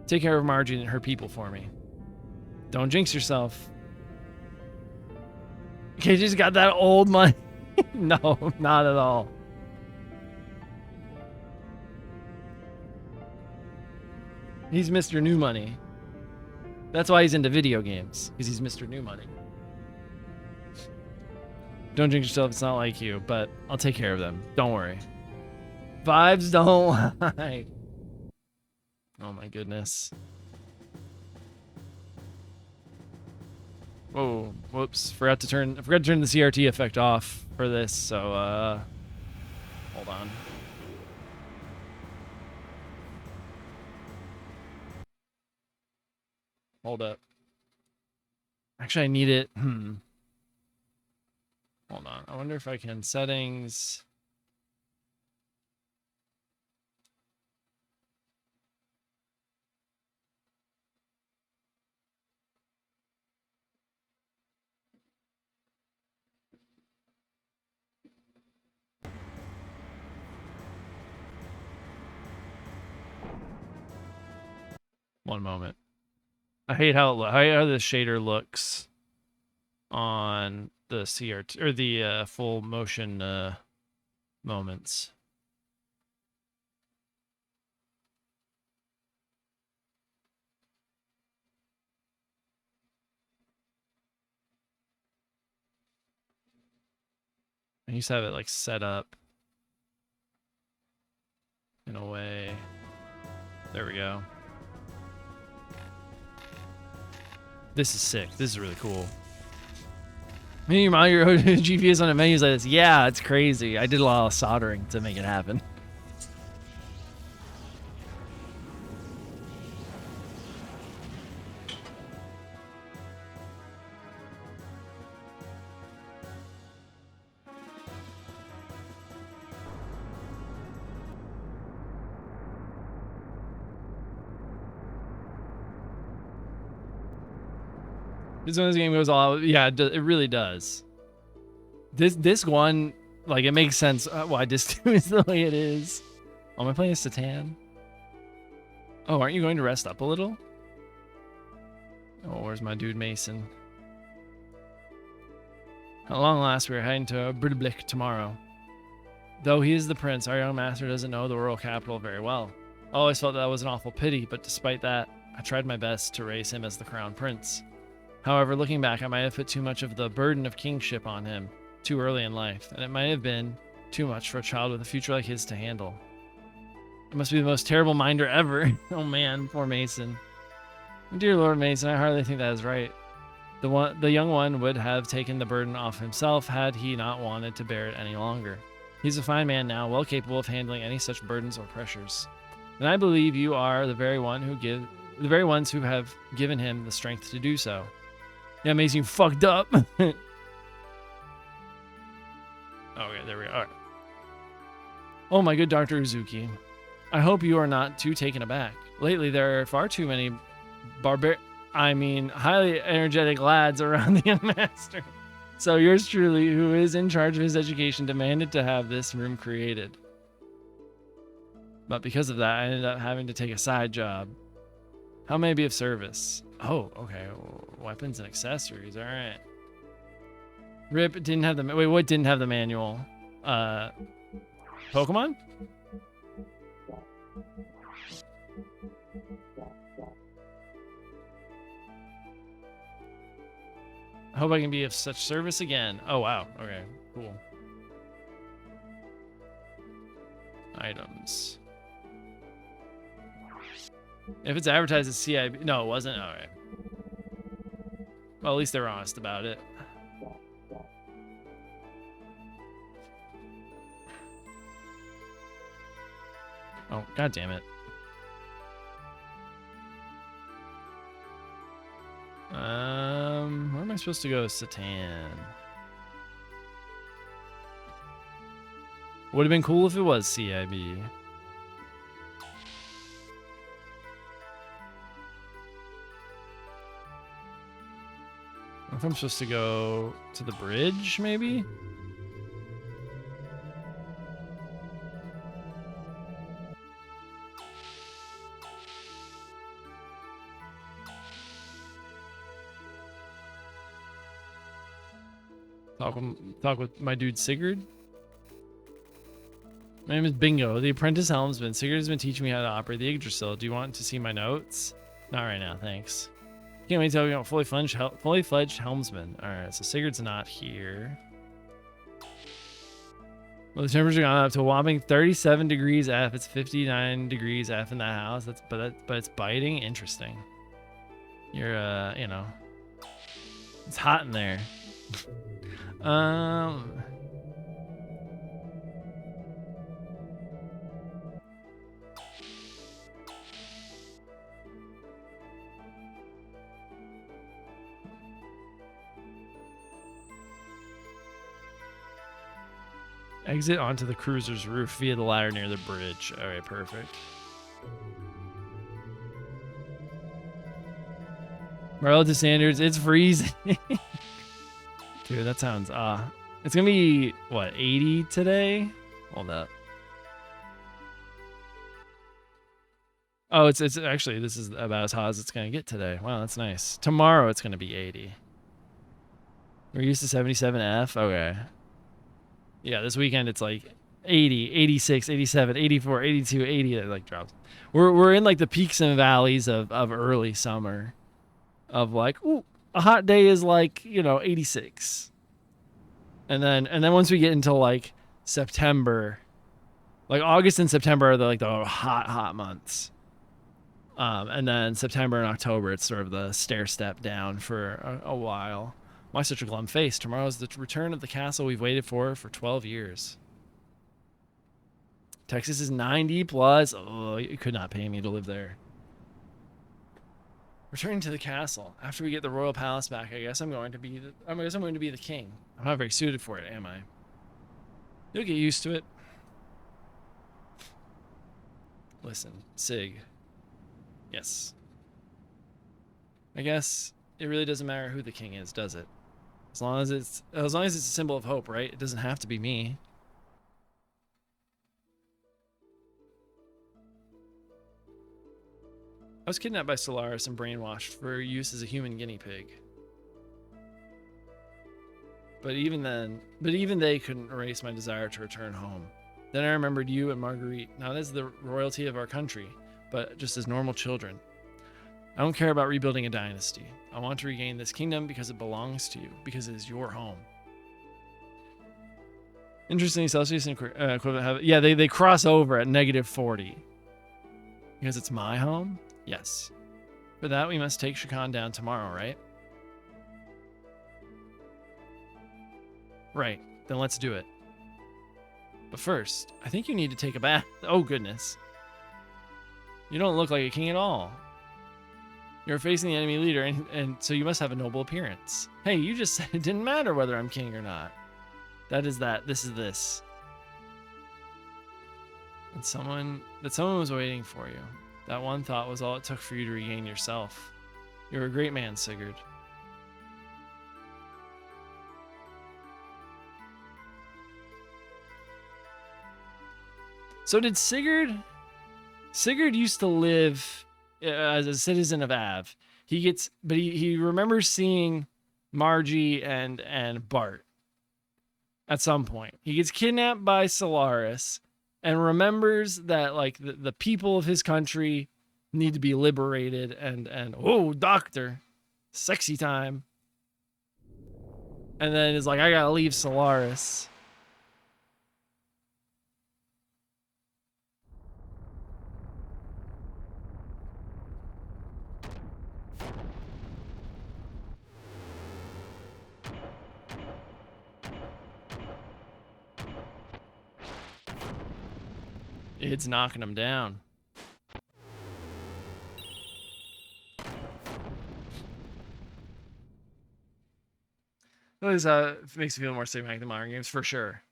take care of Margie and her people for me. Don't jinx yourself. Okay, you just got that old money. No, not at all. He's Mr. New Money. That's why he's into video games, because he's Mr. New Money. Don't jinx yourself, it's not like you, but I'll take care of them. Don't worry. Vibes don't lie. Oh my goodness. Whoa, whoops. Forgot to turn the CRT effect off for this, so hold on. Hold up. Actually, I need it. Hold on. I wonder if I can settings. One moment. I hate how the shader looks on the CRT or the full motion moments. I used to have it like set up in a way. There we go. This is sick. This is really cool. You mount your GPS on a menu like this. Yeah, it's crazy. I did a lot of soldering to make it happen. This one, this game goes all out. Yeah, it really does. This one, like, it makes sense why Disc 2 is the way it is. Oh, am I playing a Satan? Oh, aren't you going to rest up a little? Oh, where's my dude Mason? At long last, we are heading to Bridblick tomorrow. Though he is the prince, our young master doesn't know the royal capital very well. I always felt that was an awful pity, but despite that, I tried my best to raise him as the crown prince. However, looking back, I might have put too much of the burden of kingship on him too early in life, and it might have been too much for a child with a future like his to handle. It must be the most terrible minder ever. Oh man, poor Mason. Dear Lord Mason, I hardly think that is right. The young one would have taken the burden off himself had he not wanted to bear it any longer. He's a fine man now, well capable of handling any such burdens or pressures. And I believe you are the very ones who have given him the strength to do so. Yeah, Mason, you fucked up. Okay, there we are. Oh my good Dr. Uzuki. I hope you are not too taken aback. Lately, there are far too many highly energetic lads around the young master. So yours truly, who is in charge of his education, demanded to have this room created. But because of that, I ended up having to take a side job. How may I be of service? Oh, okay. Weapons and accessories. All right. Rip didn't have the... Wait, what didn't have the manual? Pokemon? I hope I can be of such service again. Oh, wow. Okay, cool. Items. If it's advertised as CIB... No, it wasn't? All right. Well, at least they're honest about it. Oh, god damn it. Where am I supposed to go? Satan. Would have been cool if it was CIB. If I'm supposed to go to the bridge, maybe? Talk with my dude Sigurd. My name is Bingo, the apprentice helmsman. Sigurd has been teaching me how to operate the Yggdrasil. Do you want to see my notes? Not right now, thanks. Can't wait to tell you about fully fledged helmsman. All right, so Sigurd's not here. Well, the temperatures gone up to a whopping 37 degrees F. It's 59 degrees F in that house. But it's biting. Interesting. You're you know, it's hot in there. Exit onto the cruiser's roof via the ladder near the bridge. All right, perfect. Relative standards, it's freezing. Dude, that sounds, it's gonna be, what, 80 today? Hold up. Oh, it's actually, this is about as hot as it's gonna get today. Wow, that's nice. Tomorrow it's gonna be 80. We're used to 77F? Okay. Yeah, this weekend it's like 80, 86, 87, 84, 82, 80, it like drops. We're in like the peaks and valleys of early summer. Of like, ooh, a hot day is like, you know, 86. And then once we get into like September, like August and September are the hot months. And then September and October, it's sort of the stair step down for a while. Why such a glum face? Tomorrow is the return of the castle we've waited for 12 years. Texas is 90 plus. Oh, you could not pay me to live there. Returning to the castle. After we get the royal palace back, I guess I'm going to be the king. I'm not very suited for it, am I? You'll get used to it. Listen, Sig. Yes. I guess it really doesn't matter who the king is, does it? As long as it's a symbol of hope, right? It doesn't have to be me. I was kidnapped by Solaris and brainwashed for use as a human guinea pig. But even they couldn't erase my desire to return home. Then I remembered you and Marguerite, not as the royalty of our country, but just as normal children. I don't care about rebuilding a dynasty. I want to regain this kingdom because it belongs to you, because it is your home. Interesting, Celsius and equivalent have... Yeah, they cross over at -40. Because it's my home? Yes. For that, we must take Shakan down tomorrow, right? Right. Then let's do it. But first, I think you need to take a bath. Oh, goodness. You don't look like a king at all. You're facing the enemy leader, and so you must have a noble appearance. Hey, you just said it didn't matter whether I'm king or not. That is that. This is this. And someone was waiting for you. That one thought was all it took for you to regain yourself. You're a great man, Sigurd. So did Sigurd used to live as a citizen of Av. He remembers seeing Margie and Bart at some point. He gets kidnapped by Solaris and remembers that like the people of his country need to be liberated and oh, doctor, sexy time. And then is like, I gotta leave Solaris. It's knocking him down. It makes me feel more cinematic than modern games for sure.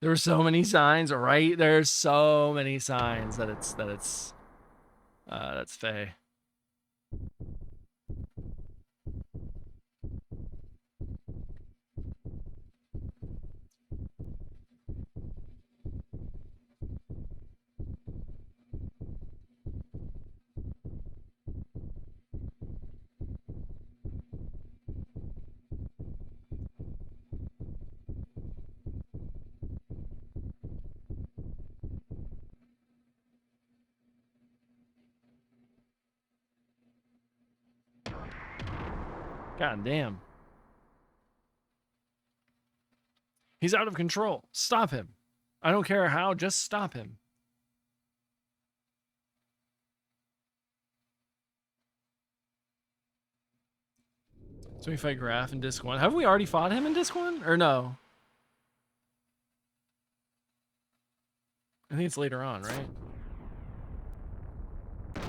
There were so many signs, right? There's so many signs that it's that's Faye. God damn. He's out of control. Stop him. I don't care how, just stop him. So we fight Graf in Disc 1. Have we already fought him in Disc 1? Or no? I think it's later on, right?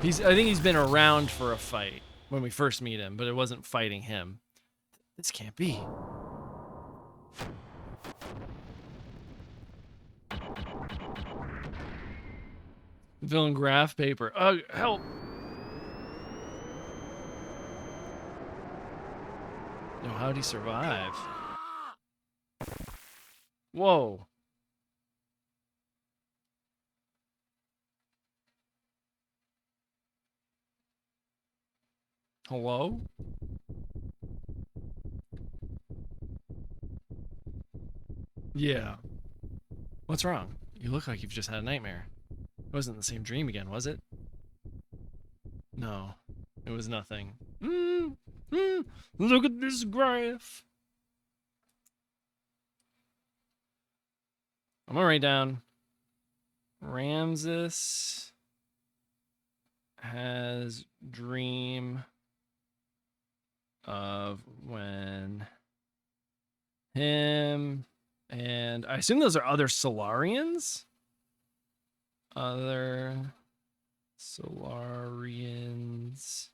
I think he's been around for a fight when we first meet him, but it wasn't fighting him. This can't be. Villain graph paper. Help! No, how'd he survive? Whoa. Hello? Yeah. What's wrong? You look like you've just had a nightmare. It wasn't the same dream again, was it? No, it was nothing. Look at this graph. I'm gonna write down Ramses has dream of when him and I assume those are other Solarians? Other Solarians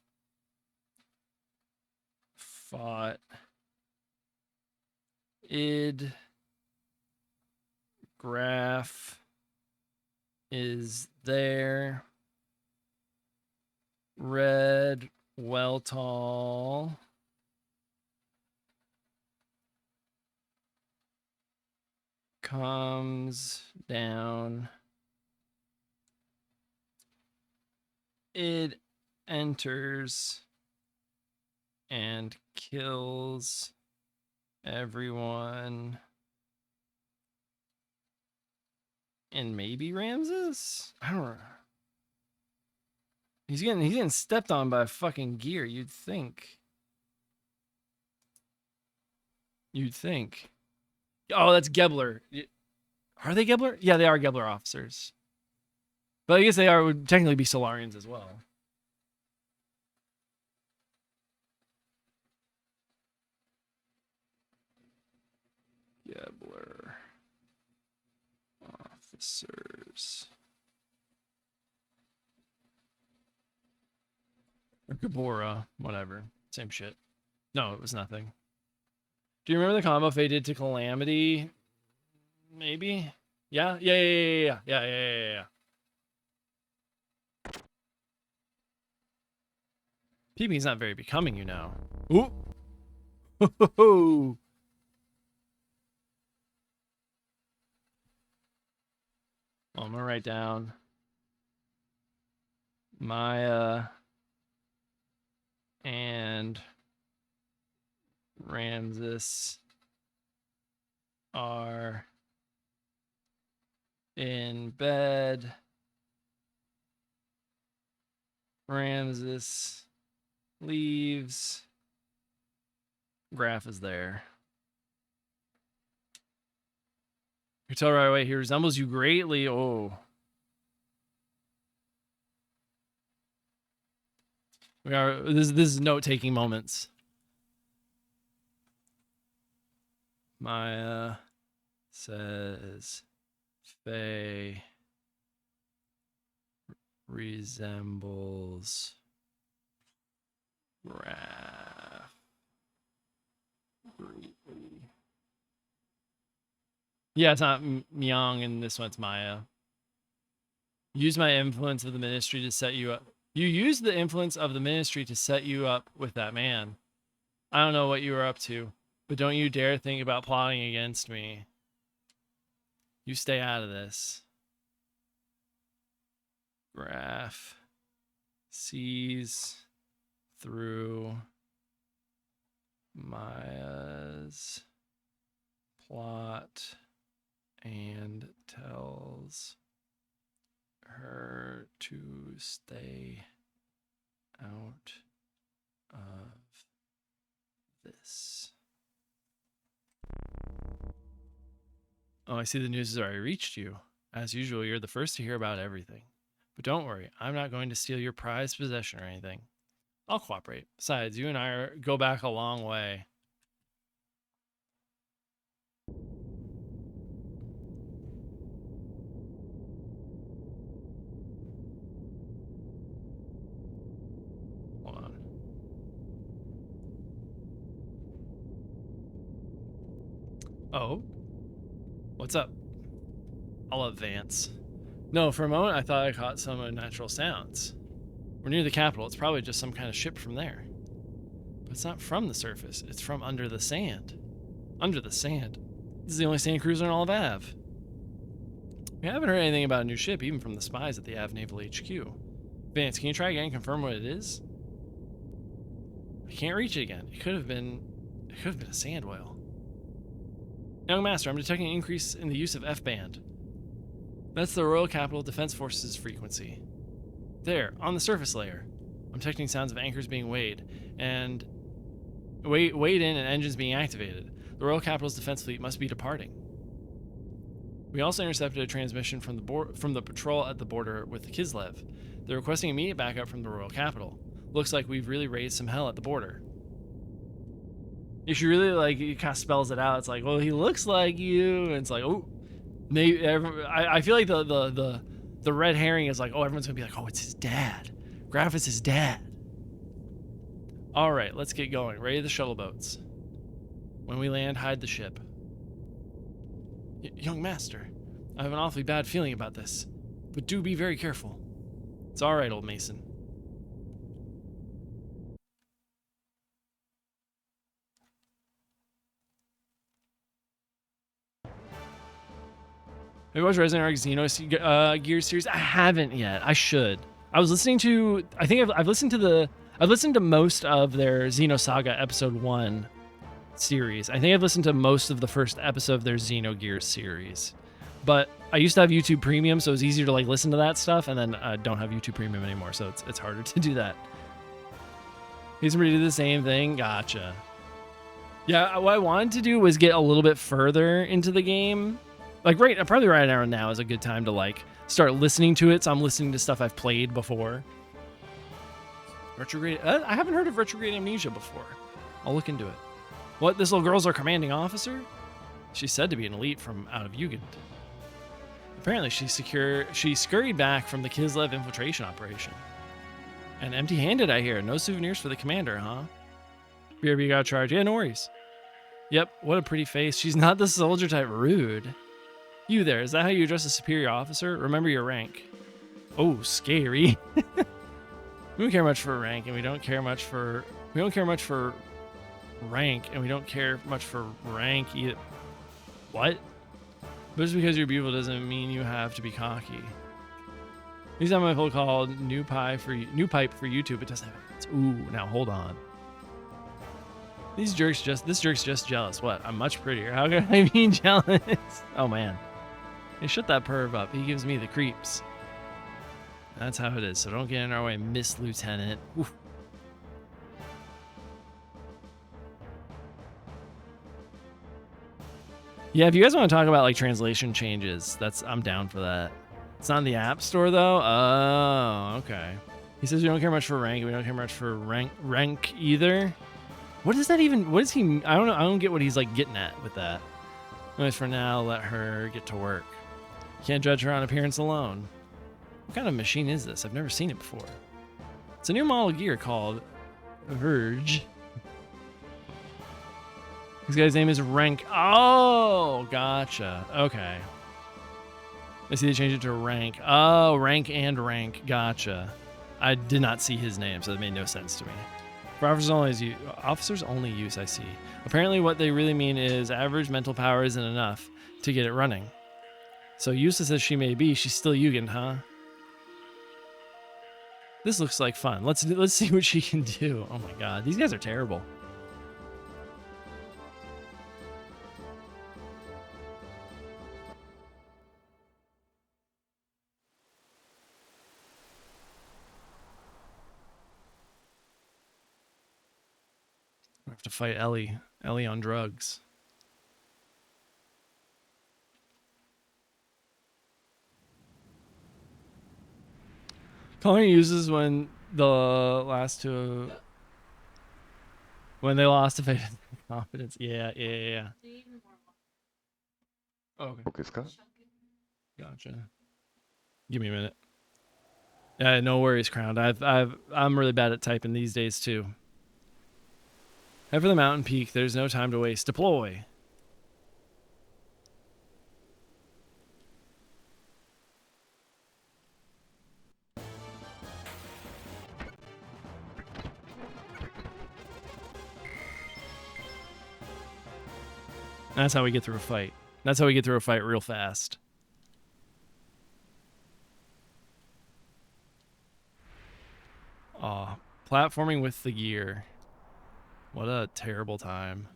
fought id graph is there. Red Weltall comes down. It enters and kills everyone and maybe Ramses? I don't know. He's getting stepped on by a fucking gear, you'd think. You'd think. Oh, that's Gebler. Are they Gebler? Yeah, they are Gebler officers. But I guess they would technically be Solarians as well. Gebler officers. Or Gabora, whatever. Same shit. No, it was nothing. Do you remember the combo Faye did to Calamity? Maybe? Yeah? Yeah. PB's not very becoming, you know. Ooh! Ho. Well, I'm gonna write down Maya and Ramses are in bed. Ramses leaves. Graph is there. You tell right away he resembles you greatly. Oh. This is note-taking moments. Maya says Faye resembles Raph greatly. Yeah, it's not Myung in this one, it's Maya. Use my influence of the ministry to set you up. You used the influence of the ministry to set you up with that man. I don't know what you were up to, but don't you dare think about plotting against me. You stay out of this. Graph sees through Maya's plot and tells her to stay out of this. Oh, I see the news has already reached you. As usual, you're the first to hear about everything. But don't worry, I'm not going to steal your prized possession or anything. I'll cooperate. Besides, you and I go back a long way. Hold on. Oh. What's up? I'll advance. No, for a moment I thought I caught some unnatural sounds. We're near the capital. It's probably just some kind of ship from there. But it's not from the surface. It's from under the sand. Under the sand. This is the only sand cruiser in all of Av. We haven't heard anything about a new ship, even from the spies at the Av Naval HQ. Vance, can you try again and confirm what it is? I can't reach it again. It could have been a sand whale. Young Master, I'm detecting an increase in the use of F-band. That's the Royal Capital Defense Forces frequency. There, on the surface layer. I'm detecting sounds of anchors being weighed in and engines being activated. The Royal Capital's defense fleet must be departing. We also intercepted a transmission from the patrol at the border with Kislev. They're requesting immediate backup from the Royal Capital. Looks like we've really raised some hell at the border. If you really it kind of spells it out. It's like, well, he looks like you, and it's like, oh, maybe. I feel like the red herring is like, oh, everyone's gonna be like, oh, it's his dad. Graph is his dad. All right, let's get going. Ready the shuttle boats. When we land, hide the ship. Young Master, I have an awfully bad feeling about this, but do be very careful. It's all right, old Mason. Have you watched Resident Evil Xenogears series? I haven't yet. I should. I was listening to. I think I've listened to I've listened to most of their Xenosaga Episode 1 series. I think I've listened to most of the first episode of their Xenogears series. But I used to have YouTube Premium, so it was easier to like listen to that stuff, and then I don't have YouTube Premium anymore, so it's harder to do that. He's ready to do the same thing. Gotcha. Yeah, what I wanted to do was get a little bit further into the game. Like probably right around now is a good time to like start listening to it. So I'm listening to stuff I've played before. Retrograde. I haven't heard of Retrograde Amnesia before. I'll look into it. What? This little girl's our commanding officer? She's said to be an elite from out of Jugend. Apparently, she scurried back from the Kislev infiltration operation. And empty-handed, I hear. No souvenirs for the commander, huh? BRB got charged. Yeah, no worries. Yep, what a pretty face. She's not the soldier type. Rude. You there, is that how you address a superior officer? Remember your rank. Oh, scary. We don't care much for rank, and we don't care much for rank, and we don't care much for rank either. What? But just because you're beautiful doesn't mean you have to be cocky. These are my people called New Pipe for YouTube. It doesn't have it. Ooh, now hold on. This jerk's just jealous. What? I'm much prettier. How can I be jealous? Oh man. Hey, shut that perv up. He gives me the creeps. That's how it is. So don't get in our way, Miss Lieutenant. Oof. Yeah, if you guys want to talk about like translation changes, I'm down for that. It's not in the App Store though. Oh, okay. He says we don't care much for rank. We don't care much for rank either. What is that even? What is he? I don't know. I don't get what he's like getting at with that. Anyways, for now, let her get to work. Can't judge her on appearance alone. What kind of machine is this? I've never seen it before. It's a new model gear called Verge. This guy's name is Rank. Oh, gotcha. Okay. I see they changed it to Rank. Oh, Rank and Rank. Gotcha. I did not see his name, so that made no sense to me. For officers only use, I see. Apparently what they really mean is average mental power isn't enough to get it running. So useless as she may be, she's still Jugend, huh? This looks like fun. Let's see what she can do. Oh my god, these guys are terrible. I have to fight Ellie. Ellie on drugs. Colony uses when the last two... When they lost the faith and confidence. Yeah. Oh, okay. Gotcha. Give me a minute. Yeah, no worries, Crowned. I'm really bad at typing these days too. Head for the mountain peak. There's no time to waste. Deploy. That's how we get through a fight. That's how we get through a fight real fast. Aw, platforming with the gear. What a terrible time.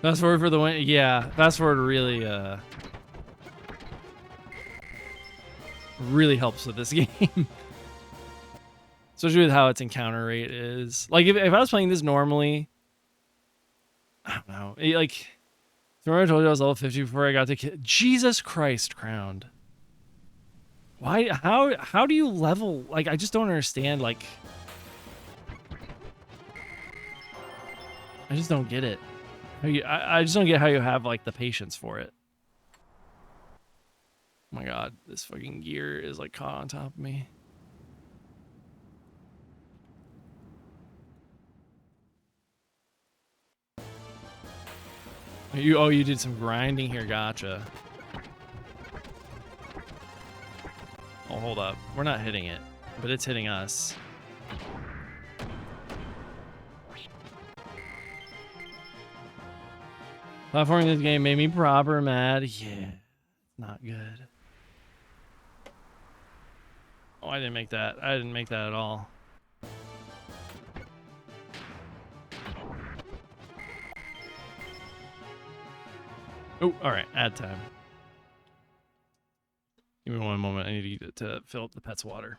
Fast forward for the win. Yeah, fast forward really really helps with this game. Especially with how its encounter rate is. Like, if I was playing this normally, I don't know. Like, remember I told you I was level 50 before I got to Jesus Christ, Crowned. Why? How do you level? Like, I just don't understand. Like, I just don't get it. I just don't get how you have, like, the patience for it. Oh my god, this fucking gear is, like, caught on top of me. You did some grinding here, gotcha. Oh, hold up. We're not hitting it, but it's hitting us. Platforming this game made me proper mad. Yeah. Not good. Oh, I didn't make that. I didn't make that at all. Oh, all right. Add time. Give me one moment. I need to fill up the pet's water.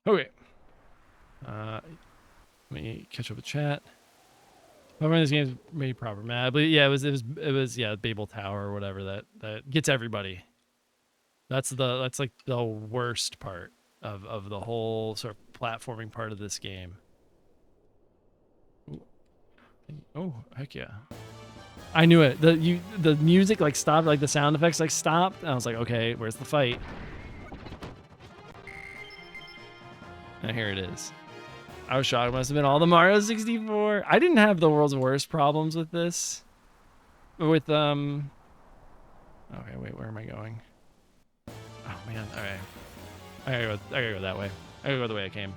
Okay. Let me catch up with chat. Whoever in this game is maybe proper mad, but yeah, it was yeah, Babel Tower or whatever that gets everybody. That's like the worst part of the whole sort of platforming part of this game. Ooh. Oh, heck yeah. I knew it. The music like stopped, like the sound effects like stopped. And I was like, okay, where's the fight? And here it is. I was shocked. It must have been all the Mario 64. I didn't have the world's worst problems with this. With okay, wait, where am I going? Oh man, all right. I gotta go that way. I gotta go the way I came.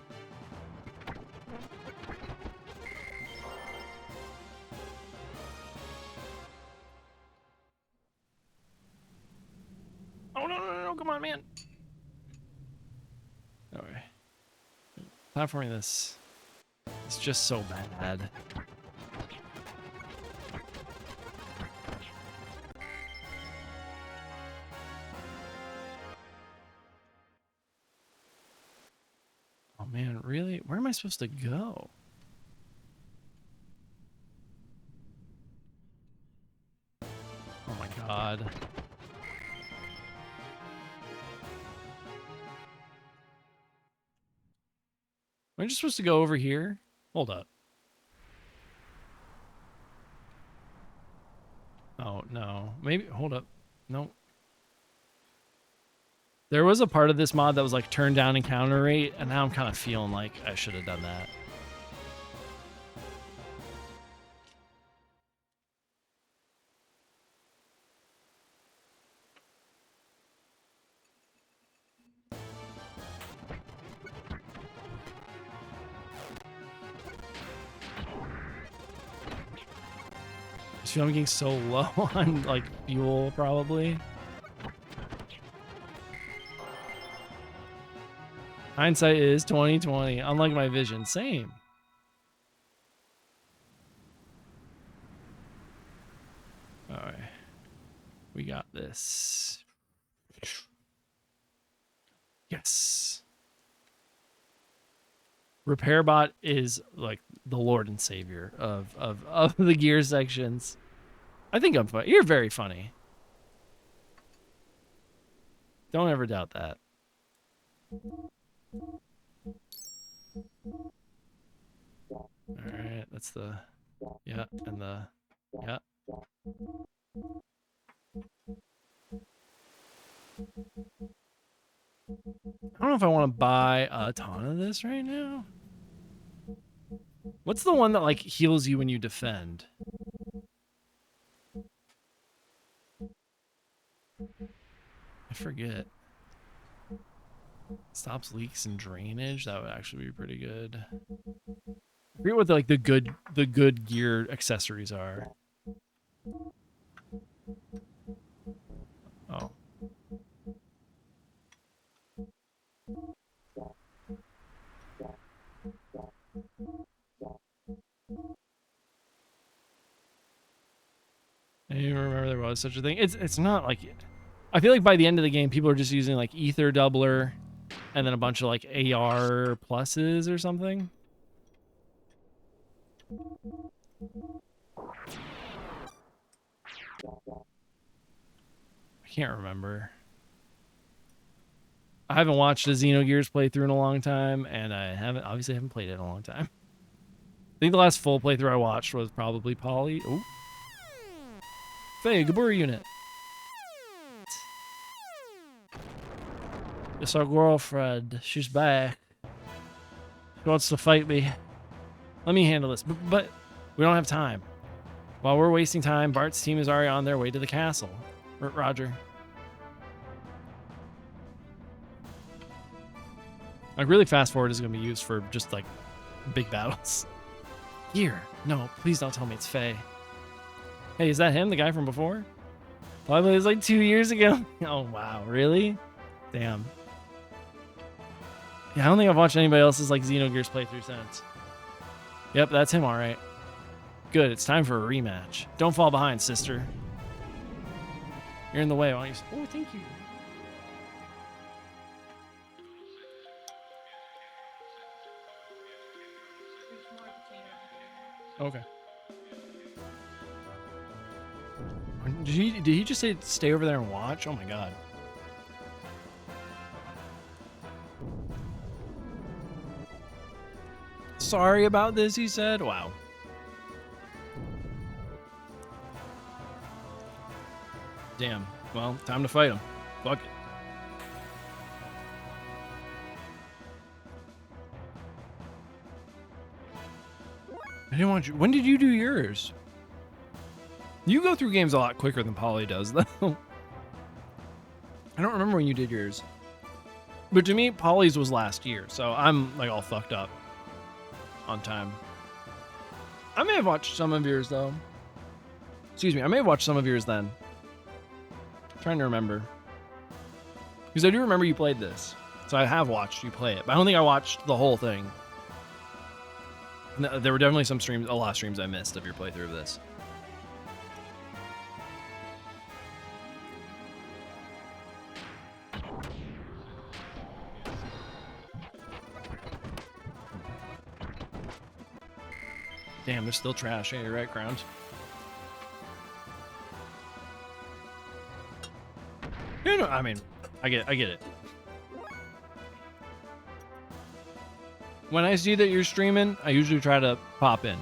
Oh no, come on, man. All right. Platforming this. It's just so bad. Oh man, really? Where am I supposed to go? Oh my god. Am I just supposed to go over here? Hold up. Oh, no. Maybe, hold up. No. There was a part of this mod that was like turn down encounter rate, and now I'm kind of feeling like I should have done that. I feel I'm getting so low on like fuel probably. Hindsight is 2020, unlike my vision. Same. All right. We got this. Yes. RepairBot is like the Lord and Savior of the gear sections. I think I'm funny. You're very funny. Don't ever doubt that. All right, that's the yeah, and the yeah. I don't know if I want to buy a ton of this right now. What's the one that like heals you when you defend? I forget. Stops leaks and drainage. That would actually be pretty good. I forget what the good gear accessories are. Oh. I didn't even remember there was such a thing. It's not like, I feel like by the end of the game, people are just using like ether doubler and then a bunch of like AR pluses or something. I can't remember. I haven't watched a Xenogears playthrough in a long time, and I obviously haven't played it in a long time. I think the last full playthrough I watched was probably Polly. Oh. Faye, Gabur unit. It's our girlfriend. She's back. She wants to fight me. Let me handle this. But we don't have time. While we're wasting time, Bart's team is already on their way to the castle. Roger. Like, really fast forward is going to be used for just, like, big battles. Here. No, please don't tell me it's Faye. Hey, is that him, the guy from before? Probably it was like 2 years ago. Oh, wow. Really? Damn. Yeah, I don't think I've watched anybody else's, like, Xenogears playthrough since. Yep, that's him, all right. Good, it's time for a rematch. Don't fall behind, sister. You're in the way. Why don't you... Oh, thank you. more potato. Okay. Did he just say stay over there and watch? Oh my god. Sorry about this, he said. Wow. Damn. Well, time to fight him. Fuck it. I didn't want you. When did you do yours? You go through games a lot quicker than Polly does, though. I don't remember when you did yours. But to me, Polly's was last year, so I'm like all fucked up on time. I may have watched some of yours, though. Excuse me, I may have watched some of yours then. I'm trying to remember. Because I do remember you played this. So I have watched you play it, but I don't think I watched the whole thing. There were definitely some streams, a lot of streams I missed of your playthrough of this. Damn, they're still trash. Yeah, you're right, Ground. You know, I mean, I get it. When I see that you're streaming, I usually try to pop in.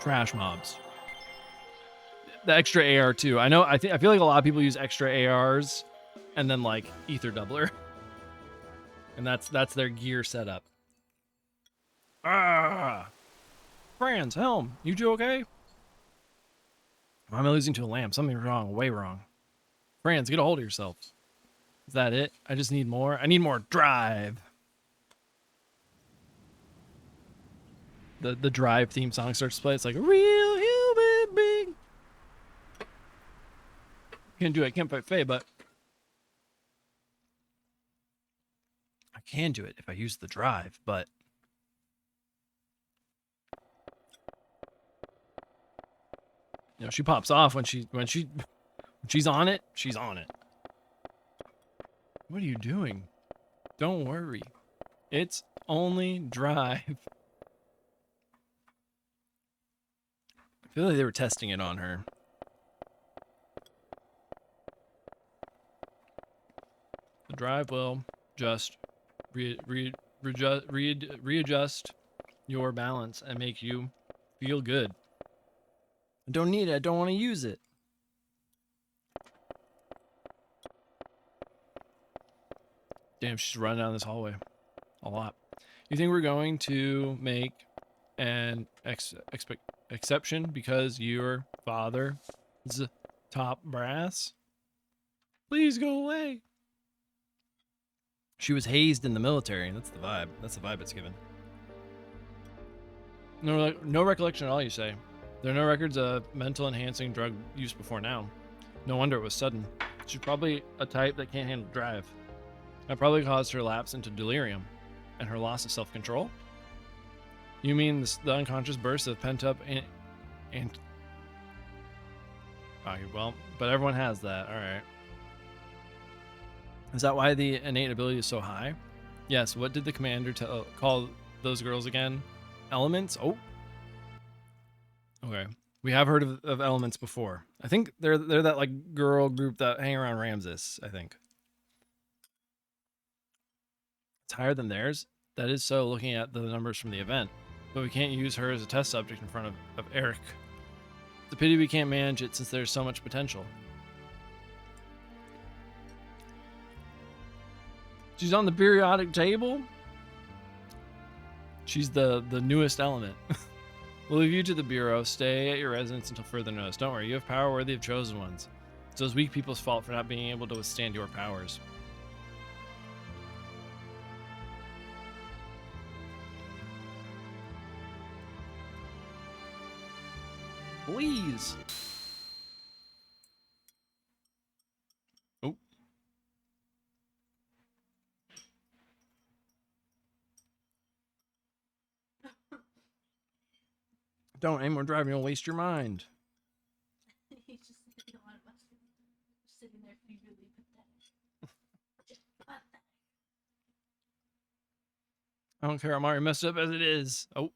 Trash mobs. The extra AR too. I know. I feel like a lot of people use extra ARs, and then like ether doubler, and that's their gear setup. Ah, Franz, Helm, you two okay? Why am I losing to a lamp? Something's wrong. Way wrong. Franz, get a hold of yourselves. Is that it? I just need more. I need more drive. The drive theme song starts to play. It's like a real human being. Can't do it. I can't fight Faye, but I can do it if I use the drive, but you know, she pops off when she's on it, she's on it. What are you doing? Don't worry. It's only drive. I feel like they were testing it on her. The drive will just readjust your balance and make you feel good. I don't need it. I don't want to use it. Damn, she's running down this hallway a lot. You think we're going to make an exception because your father's top brass? Please go away. She was hazed in the military. That's the vibe. That's the vibe it's given. No recollection at all, you say. There are no records of mental enhancing drug use before now. No wonder it was sudden. She's probably a type that can't handle drive. That probably caused her lapse into delirium and her loss of self-control. You mean the unconscious burst of pent-up and okay, well, but everyone has that. All right. Is that why the innate ability is so high? Yes. What did the commander call those girls again? Elements? Oh. Okay. We have heard of elements before. I think they're that like girl group that hang around Ramses, I think. It's higher than theirs. That is so looking at the numbers from the event. But we can't use her as a test subject in front of Eric. It's a pity we can't manage it since there's so much potential. She's on the periodic table. She's the newest element. We'll leave you to the bureau. Stay at your residence until further notice. Don't worry, you have power worthy of chosen ones. It's those weak people's fault for not being able to withstand your powers. Please. Oh. Don't any more driving, you'll waste your mind. You just don't want to I don't care. I'm already messed up as it is. Oh,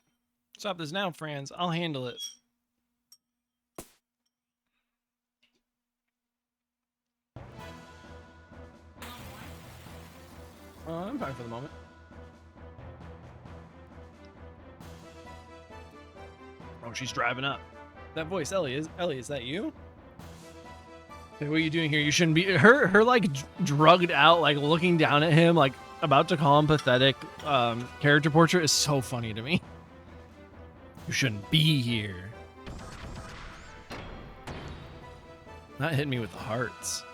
stop this now, Franz. I'll handle it. I'm fine for the moment. Oh, she's driving up. That voice, Ellie, is that you? Hey, what are you doing here? You shouldn't be. Her like drugged out, like looking down at him, like about to call him pathetic. Character portrait is so funny to me. You shouldn't be here. Not hitting me with the hearts.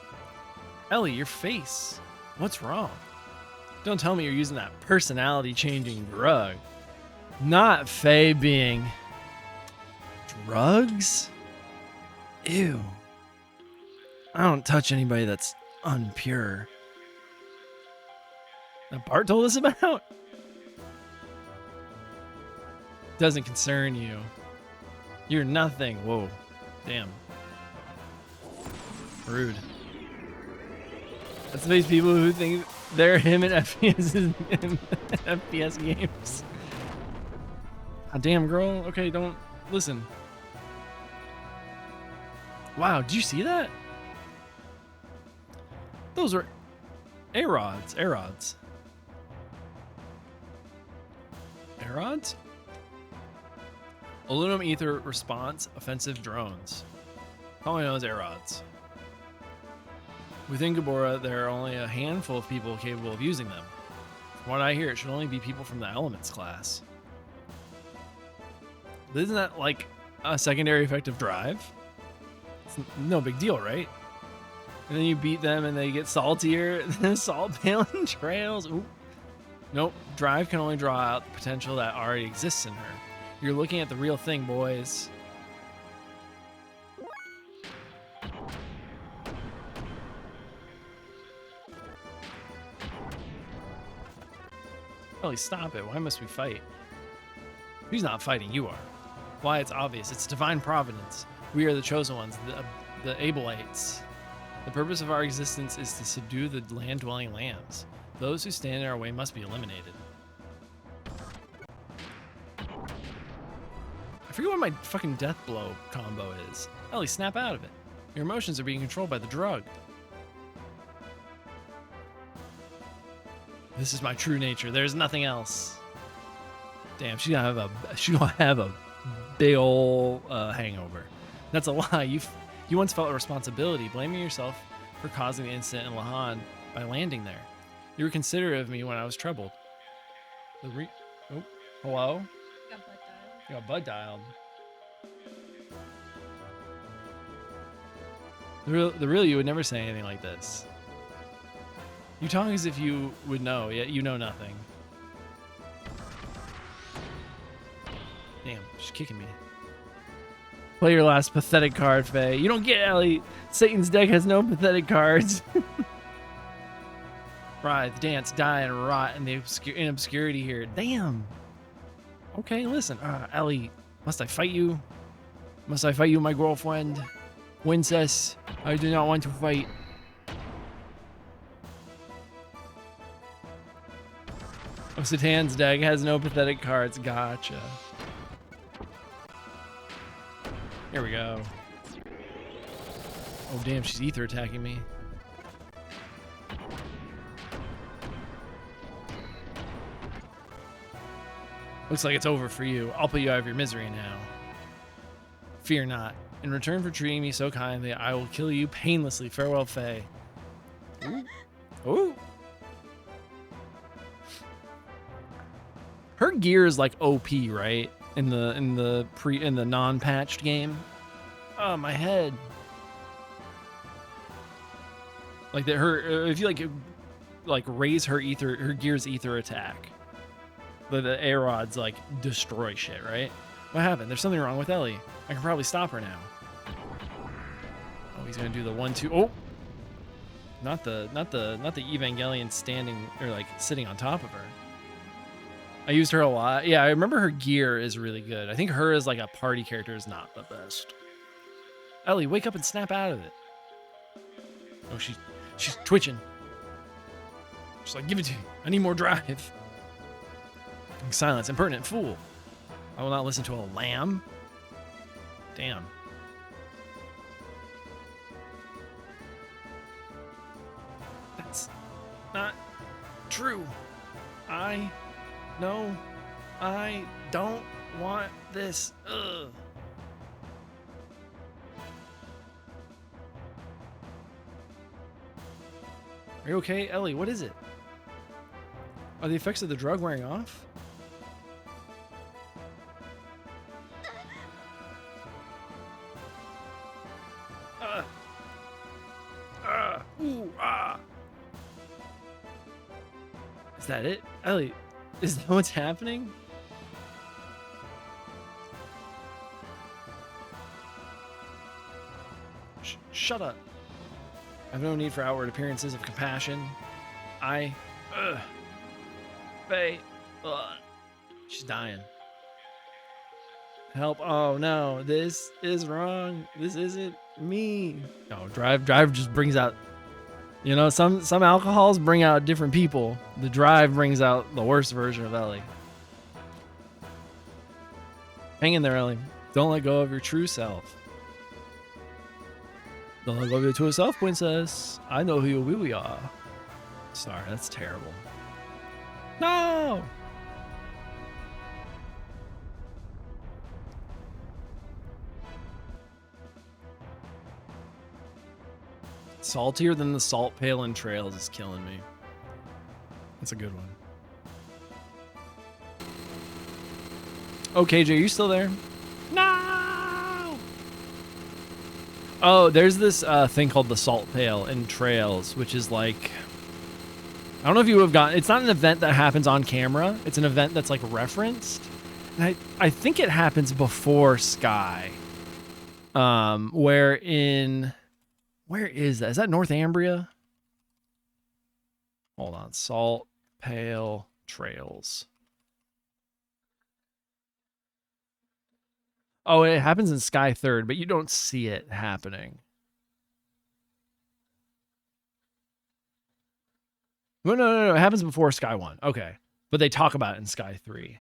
Ellie, your face. What's wrong? Don't tell me you're using that personality-changing drug. Not Faye being... drugs? Ew. I don't touch anybody that's unpure. That Bart told us about? Doesn't concern you. You're nothing. Whoa. Damn. Rude. That's these people who think they're him in FPS games. Ah, damn, girl. Okay, don't listen. Wow, did you see that? Those are A-rods. A-rods. A-rods? Aluminum ether response offensive drones. All I know is A-rods. Within Gabora, there are only a handful of people capable of using them. From what I hear, it should only be people from the Elements class. But isn't that like a secondary effect of Drive? It's no big deal, right? And then you beat them and they get saltier. Salt Palin trails. Ooh. Nope. Drive can only draw out the potential that already exists in her. You're looking at the real thing, boys. Ellie, stop it. Why must we fight? Who's not fighting? You are. Why, it's obvious. It's divine providence. We are the chosen ones, the Abelites. The purpose of our existence is to subdue the land-dwelling lambs. Those who stand in our way must be eliminated. I forget what my fucking death blow combo is. Ellie, snap out of it. Your emotions are being controlled by the drug. This is my true nature. There's nothing else. Damn, she gonna have a big ol' hangover. That's a lie. You once felt a responsibility, blaming yourself for causing the incident in Lahan by landing there. You were considerate of me when I was troubled. Oh, hello? You got butt dialed. The real you would never say anything like this. You talk as if you would know, yet you know nothing. Damn, she's kicking me. Play your last pathetic card, Faye. You don't get it, Ellie. Satan's deck has no pathetic cards. Writhe, dance, die, and rot in the obscurity here. Damn. Okay, listen. Ellie, must I fight you? Must I fight you, my girlfriend? Princess, I do not want to fight. Oh, Satan's deck has no pathetic cards. Gotcha. Here we go. Oh, damn, she's ether attacking me. Looks like it's over for you. I'll put you out of your misery now. Fear not. In return for treating me so kindly, I will kill you painlessly. Farewell, Faye. Ooh. Ooh. Her gear is like OP, right? In the non-patched game. Oh, my head. Like that if you like raise her gear's ether attack. The A-rods like destroy shit, right? What happened? There's something wrong with Ellie. I can probably stop her now. Oh, he's gonna do the 1-2. Oh, not the Evangelion standing or like sitting on top of her. I used her a lot. Yeah, I remember her gear is really good. I think her as like a party character is not the best. Ellie, wake up and snap out of it. Oh, she's twitching. She's like, give it to me. I need more drive. Silence, impertinent fool. I will not listen to a lamb. Damn. That's not true. No, I don't want this. Ugh. Are you okay, Ellie? What is it? Are the effects of the drug wearing off? Ooh, ah. Is that it? Ellie, is that what's happening? Shut up. I have no need for outward appearances of compassion. Faye. She's dying. Help. Oh no, this is wrong. This isn't me. No, drive just brings out, you know, some alcohols bring out different people. The drive brings out the worst version of Ellie. Hang in there, Ellie. Don't let go of your true self. Don't let go of your true self, princess. I know who you really are. Sorry, that's terrible. No! Saltier than the salt pail in Trails is killing me. That's a good one. Oh, KJ, are you still there? No! Oh, there's this thing called the Salt Pail in Trails, which is like, I don't know if you have gotten, it's not an event that happens on camera. It's an event that's like referenced. And I think it happens before Sky. Where is that? Is that Northumbria? Hold on. Salt Pail Trails. Oh, it happens in Sky 3rd, but you don't see it happening. No. It happens before Sky 1. Okay. But they talk about it in Sky 3.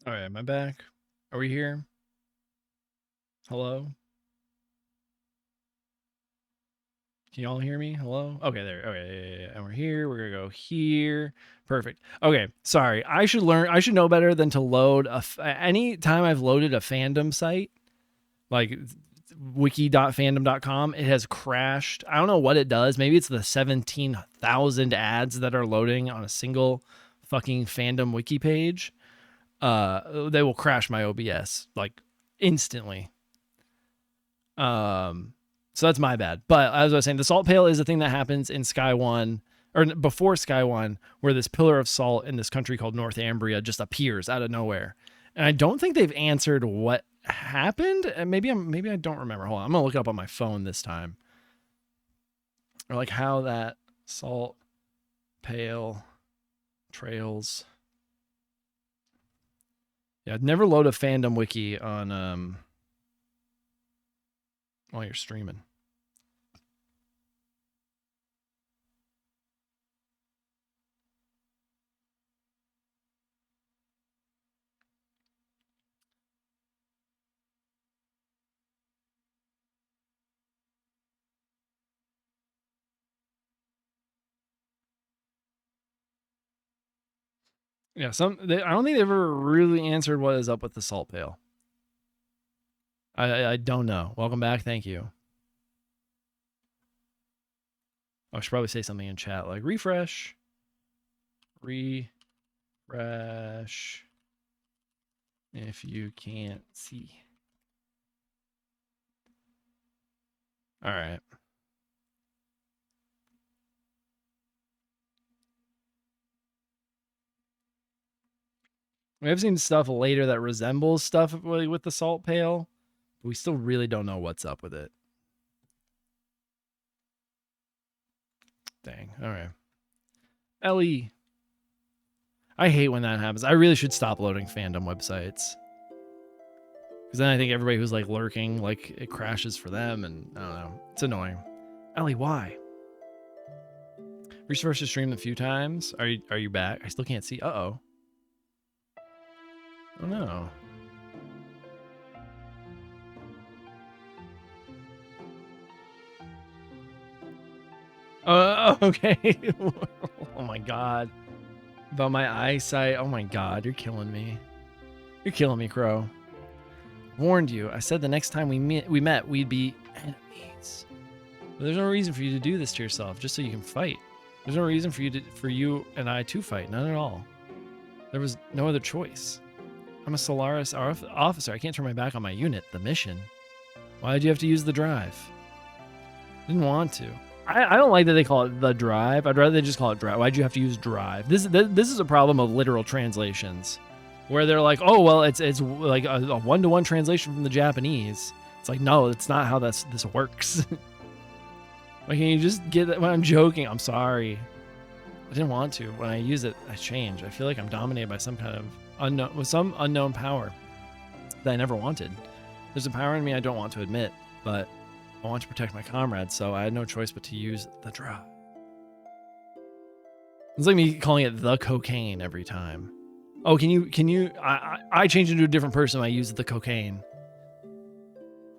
All right, am I back? Are we here? Hello? Can y'all hear me? Hello? Okay, there. Okay, yeah. And we're here. We're gonna go here. Perfect. Okay, sorry. I should know better than to load any time I've loaded a fandom site, like wiki.fandom.com, it has crashed. I don't know what it does. Maybe it's the 17,000 ads that are loading on a single fucking fandom wiki page. They will crash my OBS like instantly. So that's my bad. But as I was saying, the salt pail is a thing that happens in Sky 1 or before Sky 1, where this pillar of salt in this country called Northumbria just appears out of nowhere. And I don't think they've answered what happened. And maybe I don't remember. Hold on. I'm going to look it up on my phone this time. Or like how that salt pail trails. Yeah, I'd never load a fandom wiki on while you're streaming. Yeah, I don't think they've ever really answered what is up with the salt pail. I don't know. Welcome back. Thank you. I should probably say something in chat like refresh. Refresh. If you can't see. All right. We have seen stuff later that resembles stuff with the salt pail, But we still really don't know what's up with it. Dang. All right. Ellie. I hate when that happens. I really should stop loading fandom websites. Because then I think everybody who's like lurking, like it crashes for them, and I don't know. It's annoying. Ellie, why? Reached to stream a few times. Are you back? I still can't see. Uh-oh. Oh no. Okay. Oh my god. About my eyesight. Oh my god, you're killing me. You're killing me, Crow. Warned you. I said the next time we met, we'd be enemies. But there's no reason for you to do this to yourself, just so you can fight. There's no reason for you and I to fight. None at all. There was no other choice. I'm a Solaris officer. I can't turn my back on my unit, the mission. Why did you have to use the drive? Didn't want to. I don't like that they call it the drive. I'd rather they just call it drive. Why'd you have to use drive? This is a problem of literal translations, where they're like, oh well, it's like a 1-to-1 translation from the Japanese. It's like, no, it's not how this works. Like, can you just get that? When I'm joking, I'm sorry. I didn't want to. When I use it, I change. I feel like I'm dominated by some kind of unknown power that I never wanted. There's a power in me I don't want to admit, but I want to protect my comrades, so I had no choice but to use the drive. It's like me calling it the cocaine every time. Oh, can you? I change into a different person when I use the cocaine.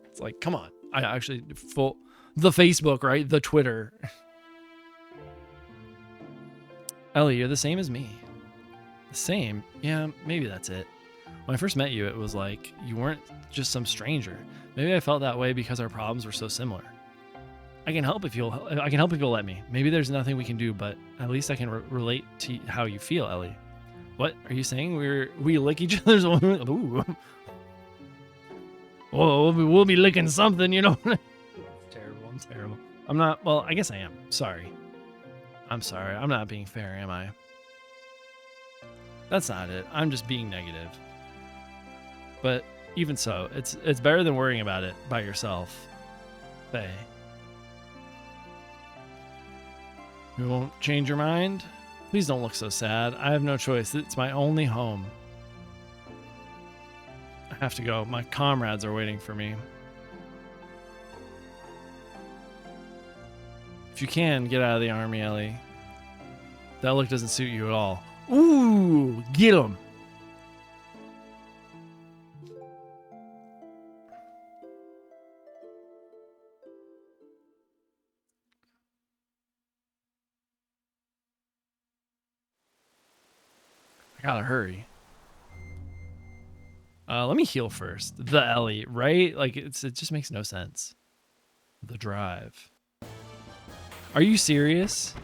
It's like, come on. I actually the Facebook, right? The Twitter. Ellie, you're the same as me. The same? Yeah, maybe that's it. When I first met you, it was like you weren't just some stranger. Maybe I felt that way because our problems were so similar. I can help if you'll let me. Maybe there's nothing we can do, but at least I can relate to how you feel, Ellie. What are you saying? We lick each other's? Ooh. Oh, we'll be licking something, you know. It's terrible. I'm terrible. I'm not. Well, I guess I am. Sorry. I'm sorry. I'm not being fair, am I? That's not it. I'm just being negative. But even so, it's better than worrying about it by yourself. Faye. You won't change your mind? Please don't look so sad. I have no choice. It's my only home. I have to go. My comrades are waiting for me. If you can, get out of the army, Ellie. That look doesn't suit you at all. Ooh, get him. I gotta hurry. Let me heal first. The Ellie, right? Like it just makes no sense. The drive. Are you serious?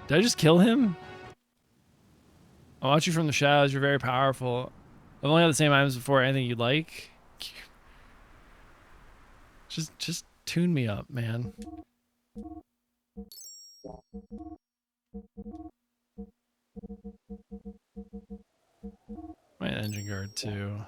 Did I just kill him? I watch you from the shadows. You're very powerful. I've only had the same items before. Anything you'd like? Just tune me up, man. My engine guard too.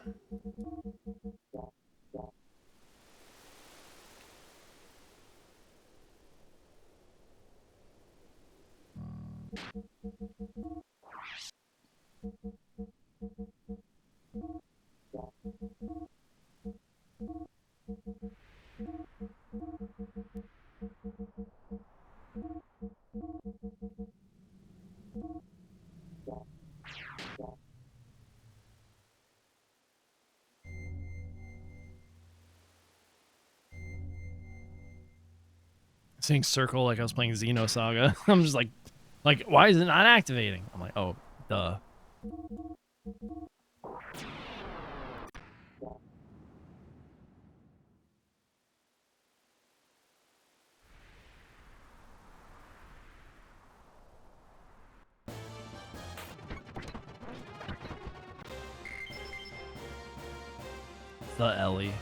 Seeing circle like I was playing Xenosaga. I'm just like, why is it not activating? I'm like, oh, duh. The Ellie.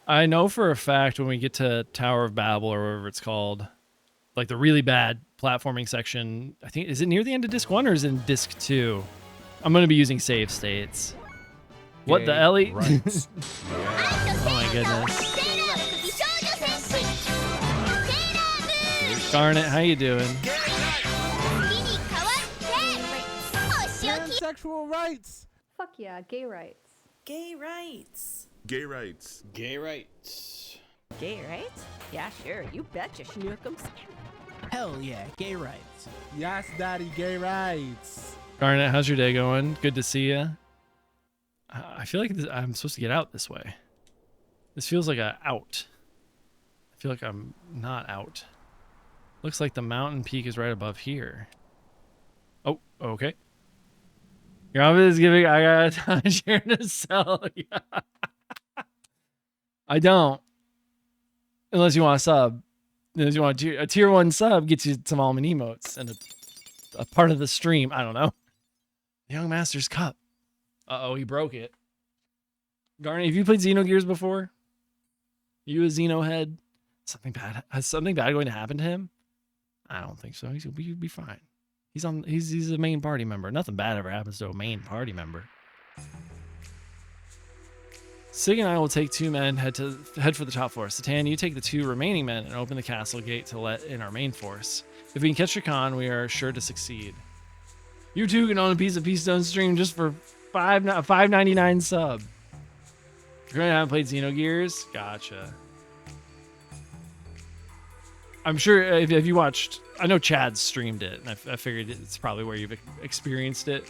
I know for a fact when we get to Tower of Babel or whatever it's called, like the really bad platforming section. I think, is it near the end of disc 1 or is it in disc 2? I'm going to be using save states. What the Ellie? Right. Oh my goodness. Garnet, how you doing? Sexual rights. Fuck yeah, gay rights. Gay rights. Gay rights. Gay rights. Gay rights? Yeah, sure. You betcha, schnookums. Hell yeah, gay rights. Yes, daddy, gay rights. Garnet, how's your day going? Good to see you. I feel like I'm supposed to get out this way. This feels like a out. I feel like I'm not out. Looks like the mountain peak is right above here. Oh, okay. Your office is giving. I got a time share to sell. Yeah. I don't. Unless you want a sub. Unless you want a tier 1 sub, gets you some almond emotes and a part of the stream. I don't know. Young Master's Cup. Uh-oh, he broke it. Garnet, have you played Xenogears before? You a Xeno head? Something bad. Has something bad going to happen to him? I don't think so. He'll be fine. He's a main party member. Nothing bad ever happens to a main party member. Sig and I will take 2 men, head for the top floor. Satan, you take the 2 remaining men and open the castle gate to let in our main force. If we can catch Rakan, we are sure to succeed. You 2 can own a piece of Peastone stream just for $5.99 sub. You're gonna have played Xenogears? Gotcha. I'm sure if you watched, I know Chad streamed it, and I figured it's probably where you've experienced it.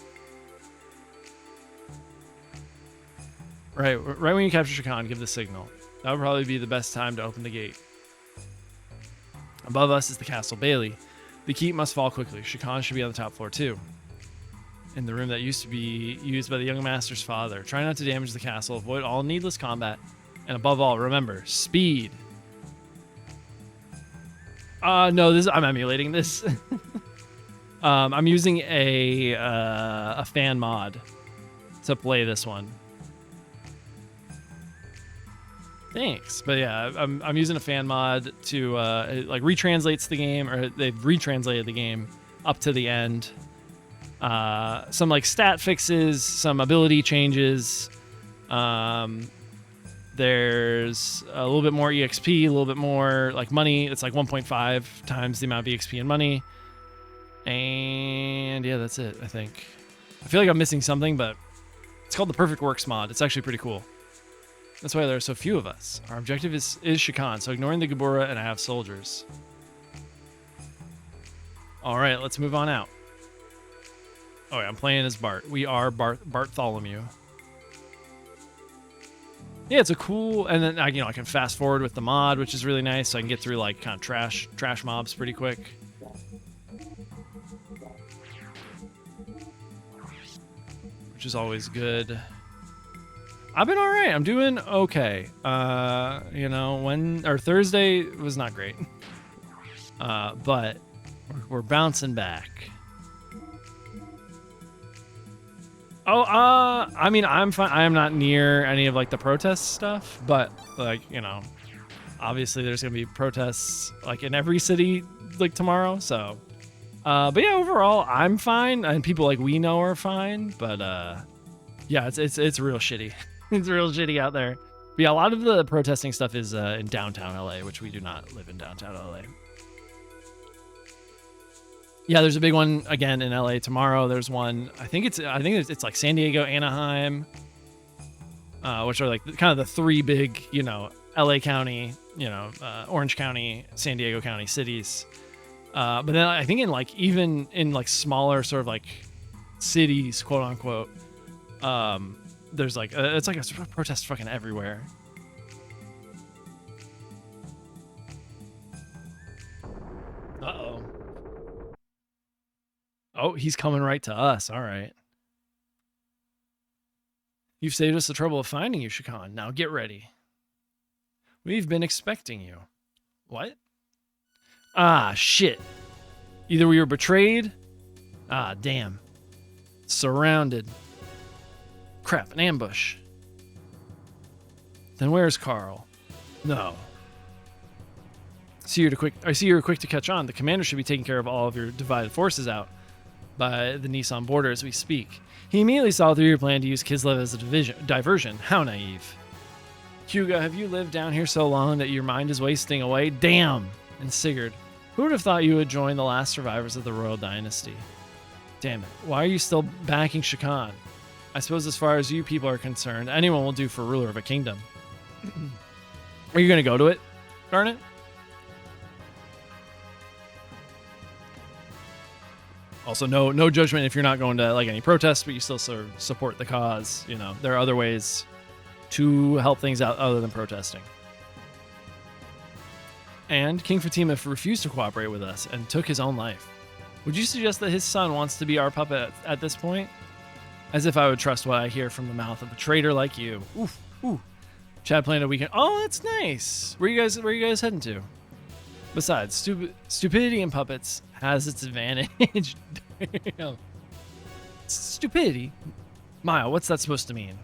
Right when you capture Shakan, give the signal. That would probably be the best time to open the gate. Above us is the Castle Bailey. The keep must fall quickly. Shakan should be on the top floor too. In the room that used to be used by the young master's father. Try not to damage the castle. Avoid all needless combat. And above all, remember, speed. No, I'm emulating this. I'm using a fan mod to play this one. Thanks, but yeah, I'm using a fan mod to it like retranslates the game, or they've retranslated the game up to the end. Some like stat fixes, some ability changes. There's a little bit more EXP, a little bit more like money. It's like 1.5 times the amount of EXP and money. And yeah, that's it, I think. I feel like I'm missing something, but it's called the Perfect Works mod. It's actually pretty cool. That's why there are so few of us. Our objective is Shakan, so ignoring the Gabura and I have soldiers. All right, let's move on out. Oh yeah, I'm playing as Bart. We are Bartholomew. Yeah, it's a cool, and then I can fast forward with the mod, which is really nice. So I can get through like kind of trash mobs pretty quick. Which is always good. I've been all right. I'm doing okay. Thursday was not great. But we're bouncing back. I mean, I'm fine. I am not near any of like the protest stuff, but like, obviously there's going to be protests like in every city like tomorrow. So, but yeah, overall I'm fine. And people like we know are fine, but, yeah, it's real shitty. It's real shitty out there. But yeah, a lot of the protesting stuff is in downtown LA, which we do not live in downtown LA. Yeah, there's a big one again in LA tomorrow. There's one. I think it's like San Diego, Anaheim, which are like kind of the 3 big, LA County, Orange County, San Diego County cities. But then I think even in like smaller sort of like cities, quote unquote, there's like it's like a protest fucking everywhere. Uh-oh. Oh, he's coming right to us. All right. You've saved us the trouble of finding you, Shakan. Now get ready. We've been expecting you. What? Ah, shit. Either we were betrayed. Ah, damn. Surrounded. Crap, an ambush. Then where's Carl? No. I see you're quick to catch on. The commander should be taking care of all of your divided forces out by the Nissan border as we speak. He immediately saw through your plan to use Kislev as a diversion. How naive. Hugo, have you lived down here so long that your mind is wasting away? Damn! And Sigurd, who would have thought you would join the last survivors of the royal dynasty? Damn it. Why are you still backing Shakan? I suppose as far as you people are concerned, anyone will do for ruler of a kingdom. Are you going to go to it? Darn it. Also, no judgment if you're not going to like any protests, but you still sort of support the cause. You know, there are other ways to help things out other than protesting. And King Fatima refused to cooperate with us and took his own life. Would you suggest that his son wants to be our puppet at this point? As if I would trust what I hear from the mouth of a traitor like you. Oof, ooh. Chad planned a weekend. Oh, that's nice. Where are you guys heading to? Besides, stupidity in puppets has its advantage. Stupidity? Mile, what's that supposed to mean?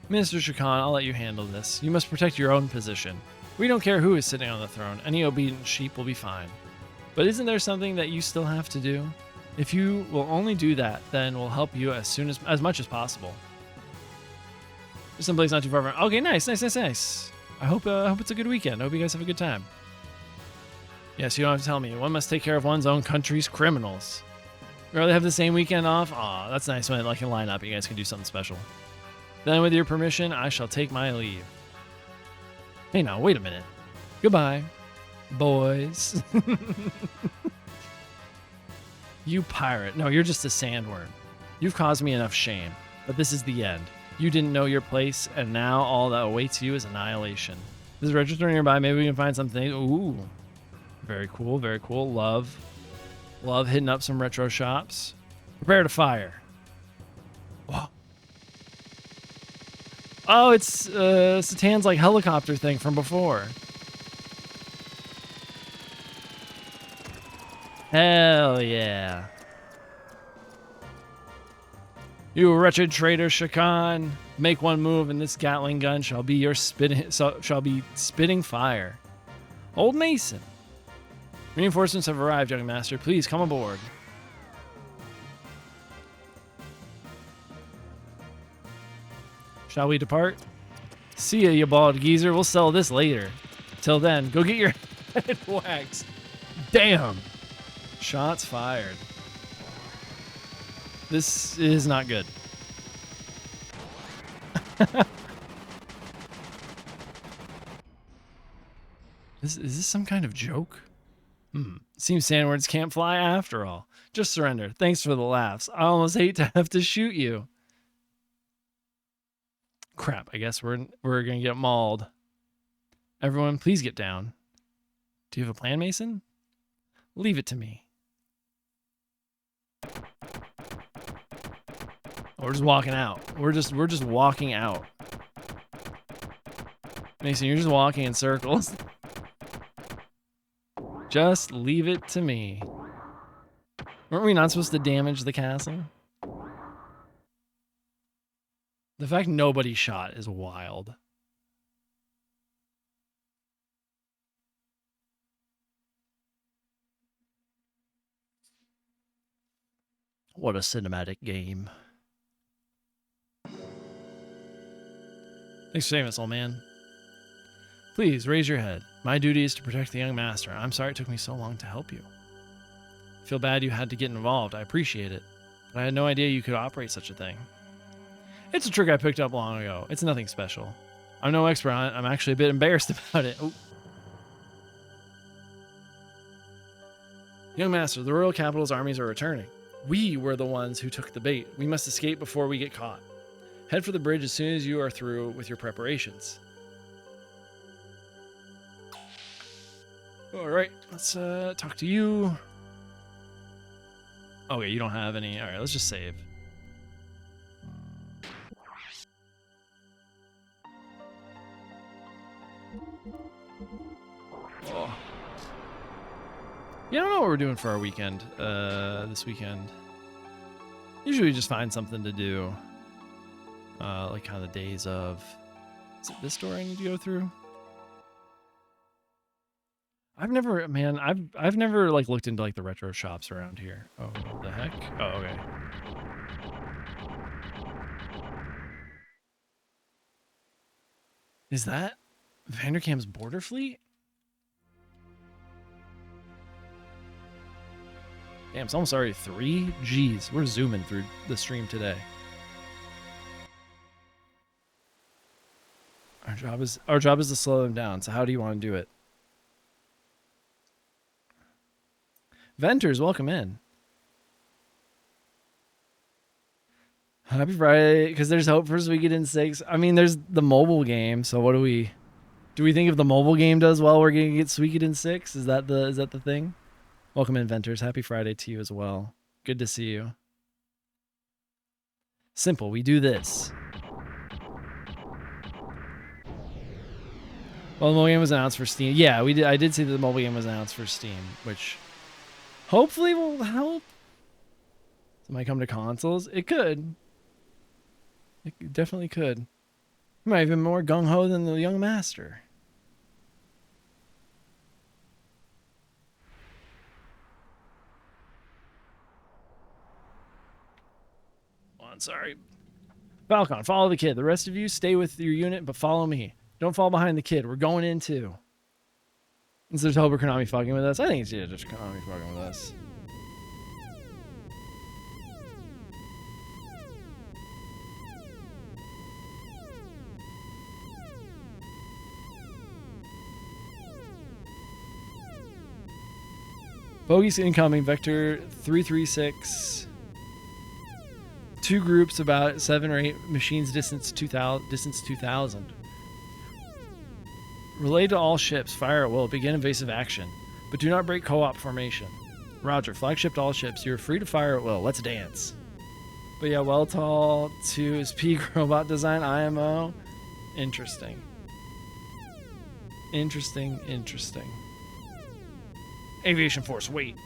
Minister Shakan, I'll let you handle this. You must protect your own position. We don't care who is sitting on the throne. Any obedient sheep will be fine. But isn't there something that you still have to do? If you will only do that, then we'll help you as much as possible. There's someplace not too far from. Okay, nice. I hope it's a good weekend. I hope you guys have a good time. Yes, you don't have to tell me. One must take care of one's own country's criminals. You rather have the same weekend off? Aw, that's nice when like in line up, you guys can do something special. Then, with your permission, I shall take my leave. Hey, now wait a minute. Goodbye, boys. You pirate. No, you're just a sandworm. You've caused me enough shame, but this is the end. You didn't know your place, and now all that awaits you is annihilation. This is register nearby. Maybe we can find something. Ooh. Very cool, very cool. Love hitting up some retro shops. Prepare to fire. Whoa. Oh, it's Satan's like helicopter thing from before. Hell yeah. You wretched traitor Shakan, make one move and this Gatling gun shall be spitting fire. Old Mason. Reinforcements have arrived, young master. Please come aboard. Shall we depart? See ya, you bald geezer. We'll sell this later. Till then, go get your head waxed. Damn. Shots fired. This is not good. Is this some kind of joke? Seems sandworms can't fly after all. Just surrender. Thanks for the laughs. I almost hate to have to shoot you. Crap, I guess we're gonna get mauled. Everyone, please get down. Do you have a plan, Mason? Leave it to me. We're just walking out. We're just walking out. Mason, you're just walking in circles. Just leave it to me. Weren't we not supposed to damage the castle? The fact nobody shot is wild. What a cinematic game. Thanks for saving us, old man. Please, raise your head. My duty is to protect the young master. I'm sorry it took me so long to help you. I feel bad you had to get involved. I appreciate it. But I had no idea you could operate such a thing. It's a trick I picked up long ago. It's nothing special. I'm no expert on it. I'm actually a bit embarrassed about it. Oh. Young master, the royal capital's armies are returning. We were the ones who took the bait. We must escape before we get caught. Head for the bridge as soon as you are through with your preparations. All right, let's talk to you. Okay, you don't have any. All right, let's just save. Oh. Yeah, I don't know what we're doing for our weekend this weekend. Usually we just find something to do. Like kind of the days of... Is it this door I need to go through? I've never, man, I've never like looked into like the retro shops around here. Oh, what the heck? Oh, okay. Is that Vanderkam's border fleet? Damn, it's almost already 3. Jeez, we're zooming through the stream today. Our job is to slow them down. So how do you want to do it? Venters, welcome in. Happy Friday, because there's hope for Suikoden 6. I mean, there's the mobile game. So what do we think if the mobile game does well, we're gonna get Suikoden 6? Is that the thing? Welcome in, Venters. Happy Friday to you as well. Good to see you. Simple. We do this. Well, the mobile game was announced for Steam. Yeah, we did. I did see that the mobile game was announced for Steam, which hopefully will help. It might come to consoles. It could. It definitely could. It might even be more gung-ho than the Young Master. Sorry. Falcon, follow the kid. The rest of you stay with your unit, but follow me. Don't fall behind the kid. We're going in too. Is there hope Konami fucking with us? I think it's just Konami fucking with us. Bogies incoming. Vector 336. 2 groups about 7 or 8 machines distance 2000. Relay to all ships. Fire at will. Begin invasive action. But do not break co-op formation. Roger. Flagship to all ships. You're free to fire at will. Let's dance. But yeah, Welltall 2 is peak robot design IMO. Interesting. Interesting. Aviation Force, wait.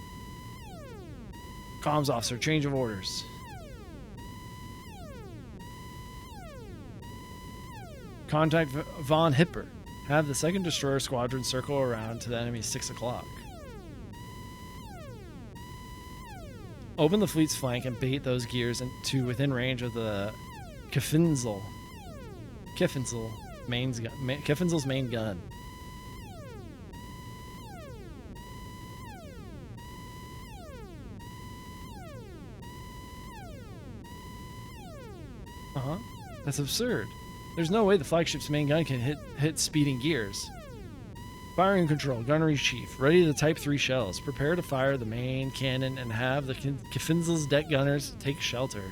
Comms officer, change of orders. Contact Von Hipper. Have the 2nd Destroyer Squadron circle around to the enemy's 6 o'clock. Open the fleet's flank and bait those gears into within range of the Kiffinsel's main gun. That's absurd. There's no way the flagship's main gun can hit speeding gears. Firing control, gunnery chief. Ready to type 3 shells. Prepare to fire the main cannon and have the Kiffinsel's deck gunners take shelter.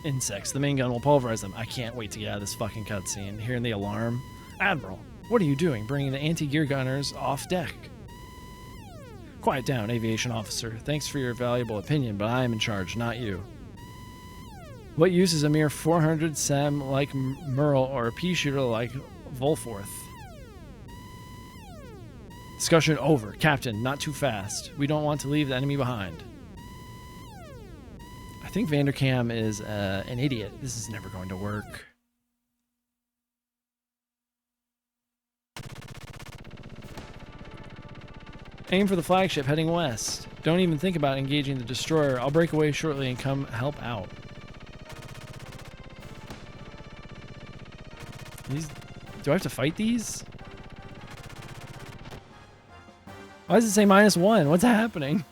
Insects. The main gun will pulverize them. I can't wait to get out of this fucking cutscene. Hearing the alarm. Admiral, what are you doing? Bringing the anti-gear gunners off deck. Quiet down, aviation officer. Thanks for your valuable opinion, but I am in charge, not you. What use is a mere 400 SEM like Merle or a pea shooter like Volforth? Discussion over. Captain, not too fast. We don't want to leave the enemy behind. I think Vanderkam is an idiot. This is never going to work. Aim for the flagship heading west. Don't even think about engaging the destroyer. I'll break away shortly and come help out. Do I have to fight these? Why does it say -1? What's happening?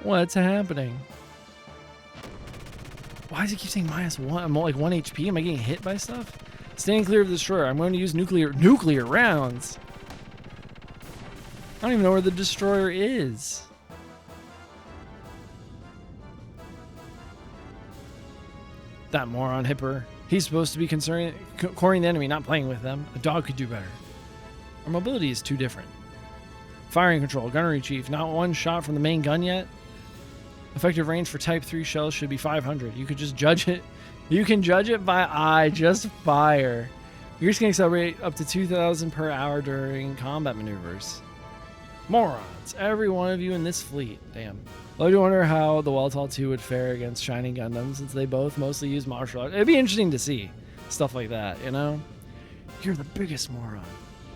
What's happening? Why does it keep saying -1? I'm like 1 HP. Am I getting hit by stuff? Staying clear of the destroyer. I'm going to use nuclear rounds. I don't even know where the destroyer is. That moron Hipper. He's supposed to be coring the enemy, not playing with them. A dog could do better. Our mobility is too different. Firing control, gunnery chief, not one shot from the main gun yet. Effective range for Type 3 shells should be 500. You could just judge it. You can judge it by eye. Just fire. Yours can accelerate up to 2,000 per hour during combat maneuvers. Morons. Every one of you in this fleet. Damn. I do wonder how the Weltall 2 would fare against Shining Gundam, since they both mostly use martial arts. It'd be interesting to see stuff like that, you know? You're the biggest moron.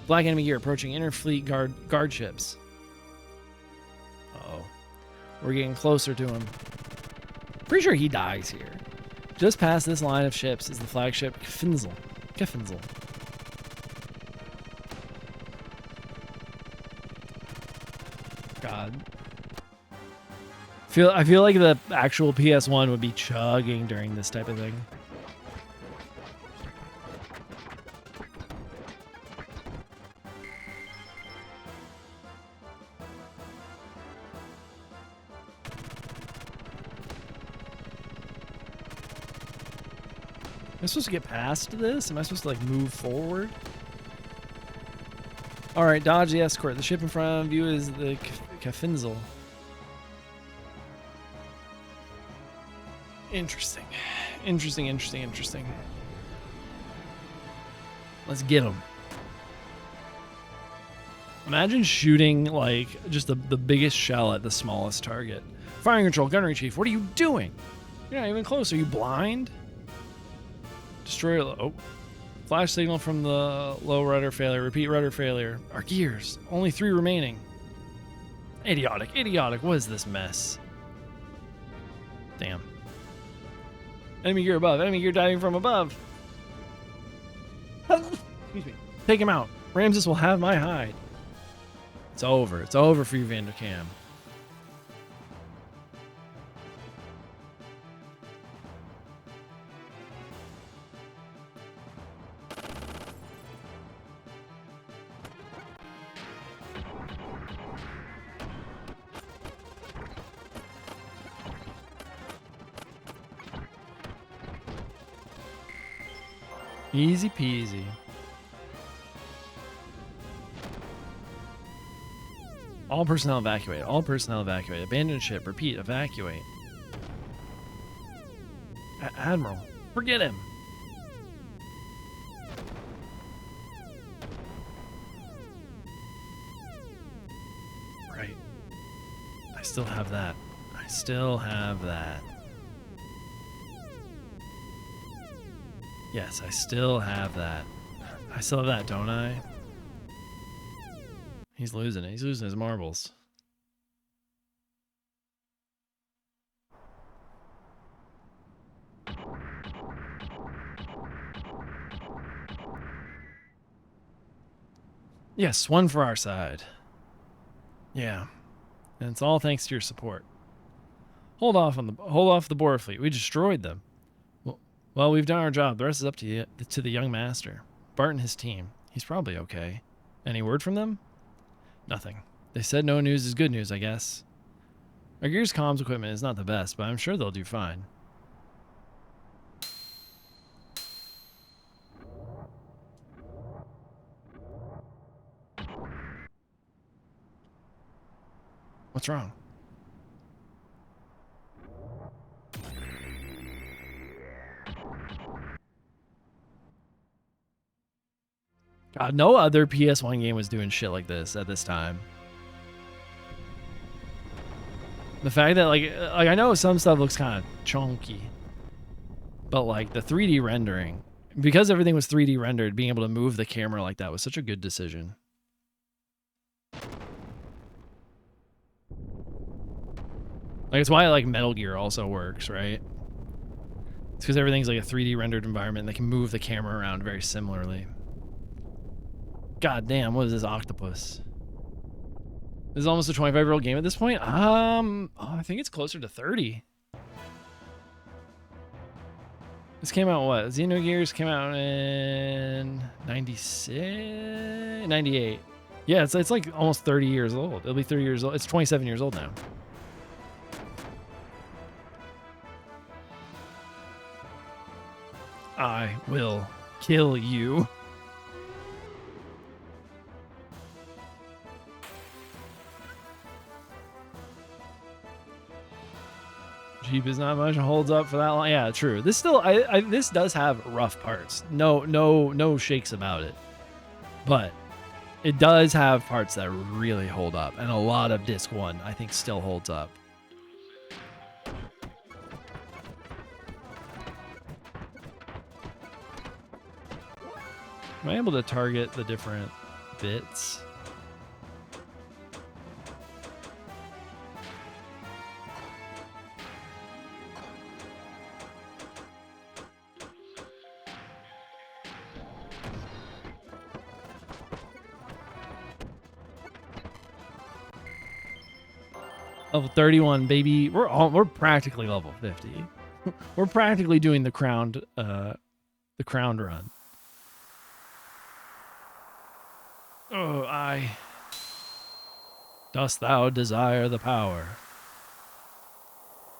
Black enemy gear approaching interfleet guard ships. Uh-oh. We're getting closer to him. Pretty sure he dies here. Just past this line of ships is the flagship Kefenzel. God. I feel like the actual PS1 would be chugging during this type of thing. Am I supposed to get past this? Am I supposed to like move forward? All right, dodge the escort. The ship in front of you is the Kefenzel. Interesting. Interesting. Let's get him. Imagine shooting like just the biggest shell at the smallest target. Firing control, gunnery chief. What are you doing? You're not even close. Are you blind? Destroy. Oh. Flash signal from the low rudder failure. Repeat rudder failure. Our gears. Only 3 remaining. Idiotic. What is this mess? Damn. Enemy gear above. Enemy gear diving from above. Excuse me. Take him out. Ramses will have my hide. It's over. It's over for you, Vanderkam. Easy peasy. All personnel evacuate. All personnel evacuate. Abandon ship. Repeat. Evacuate. Admiral. Forget him. Right. I still have that. Yes, I still have that. I still have that, don't I? He's losing it. He's losing his marbles. Yes, one for our side. Yeah. And it's all thanks to your support. Hold off the Boar fleet. We destroyed them. Well, we've done our job. The rest is up to you, to the young master. Bart and his team. He's probably okay. Any word from them? Nothing. They said no news is good news, I guess. Our Gears comms equipment is not the best, but I'm sure they'll do fine. What's wrong? God, no other PS1 game was doing shit like this at this time. The fact that like I know some stuff looks kind of chunky, but like the 3D rendering, because everything was 3D rendered, being able to move the camera like that was such a good decision. Like it's why like Metal Gear also works, right? It's because everything's like a 3D rendered environment and they can move the camera around very similarly. God damn, what is this octopus? This is almost a 25-year-old game at this point? I think it's closer to 30. This came out what? Xenogears came out in 96? 98. Yeah, it's like almost 30 years old. It'll be 30 years old. It's 27 years old now. I will kill you. Jeep is not much. It holds up for that long. Yeah, true. This still, this does have rough parts. No shakes about it. But it does have parts that really hold up, and a lot of disc 1 I think still holds up. Am I able to target the different bits? Level 31, baby. We're practically level 50. We're practically doing the crowned run. Oh, dost thou desire the power?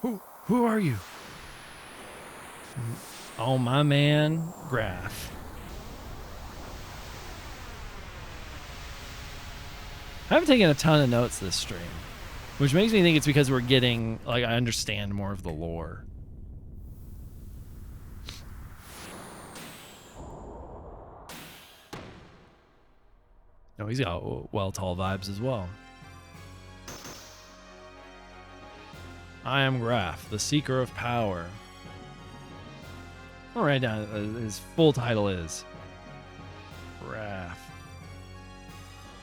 Who are you? Oh, my man, Graph. I haven't taken a ton of notes this stream, which makes me think it's because we're getting, like, I understand more of the lore. No, he's got well-tall vibes as well. I am Graph, the seeker of power. I'll write down his full title is Graph,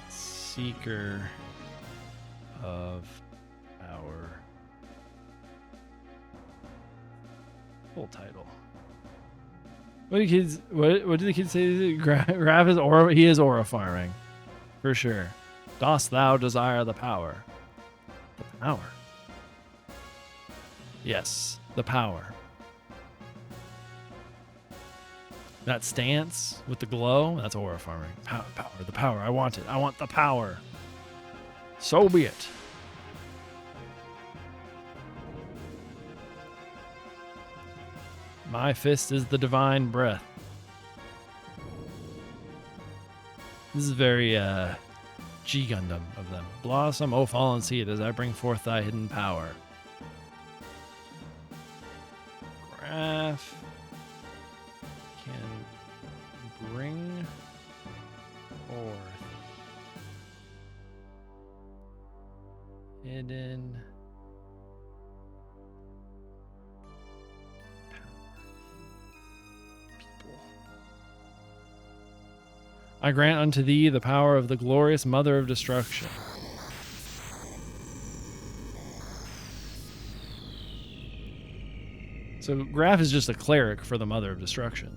seeker of power. Full title. What do kids? What do the kids say? Graph is aura. He is aura farming, for sure. Dost thou desire the power? The power. Yes, the power. That stance with the glow, that's aura farming. Power, the power. I want it. I want the power. So be it. My fist is the divine breath. This is very G Gundam of them. Blossom, O fallen seed, as I bring forth thy hidden power. Graph can bring forth hidden people. I grant unto thee the power of the glorious Mother of Destruction. So Graph is just a cleric for the Mother of Destruction.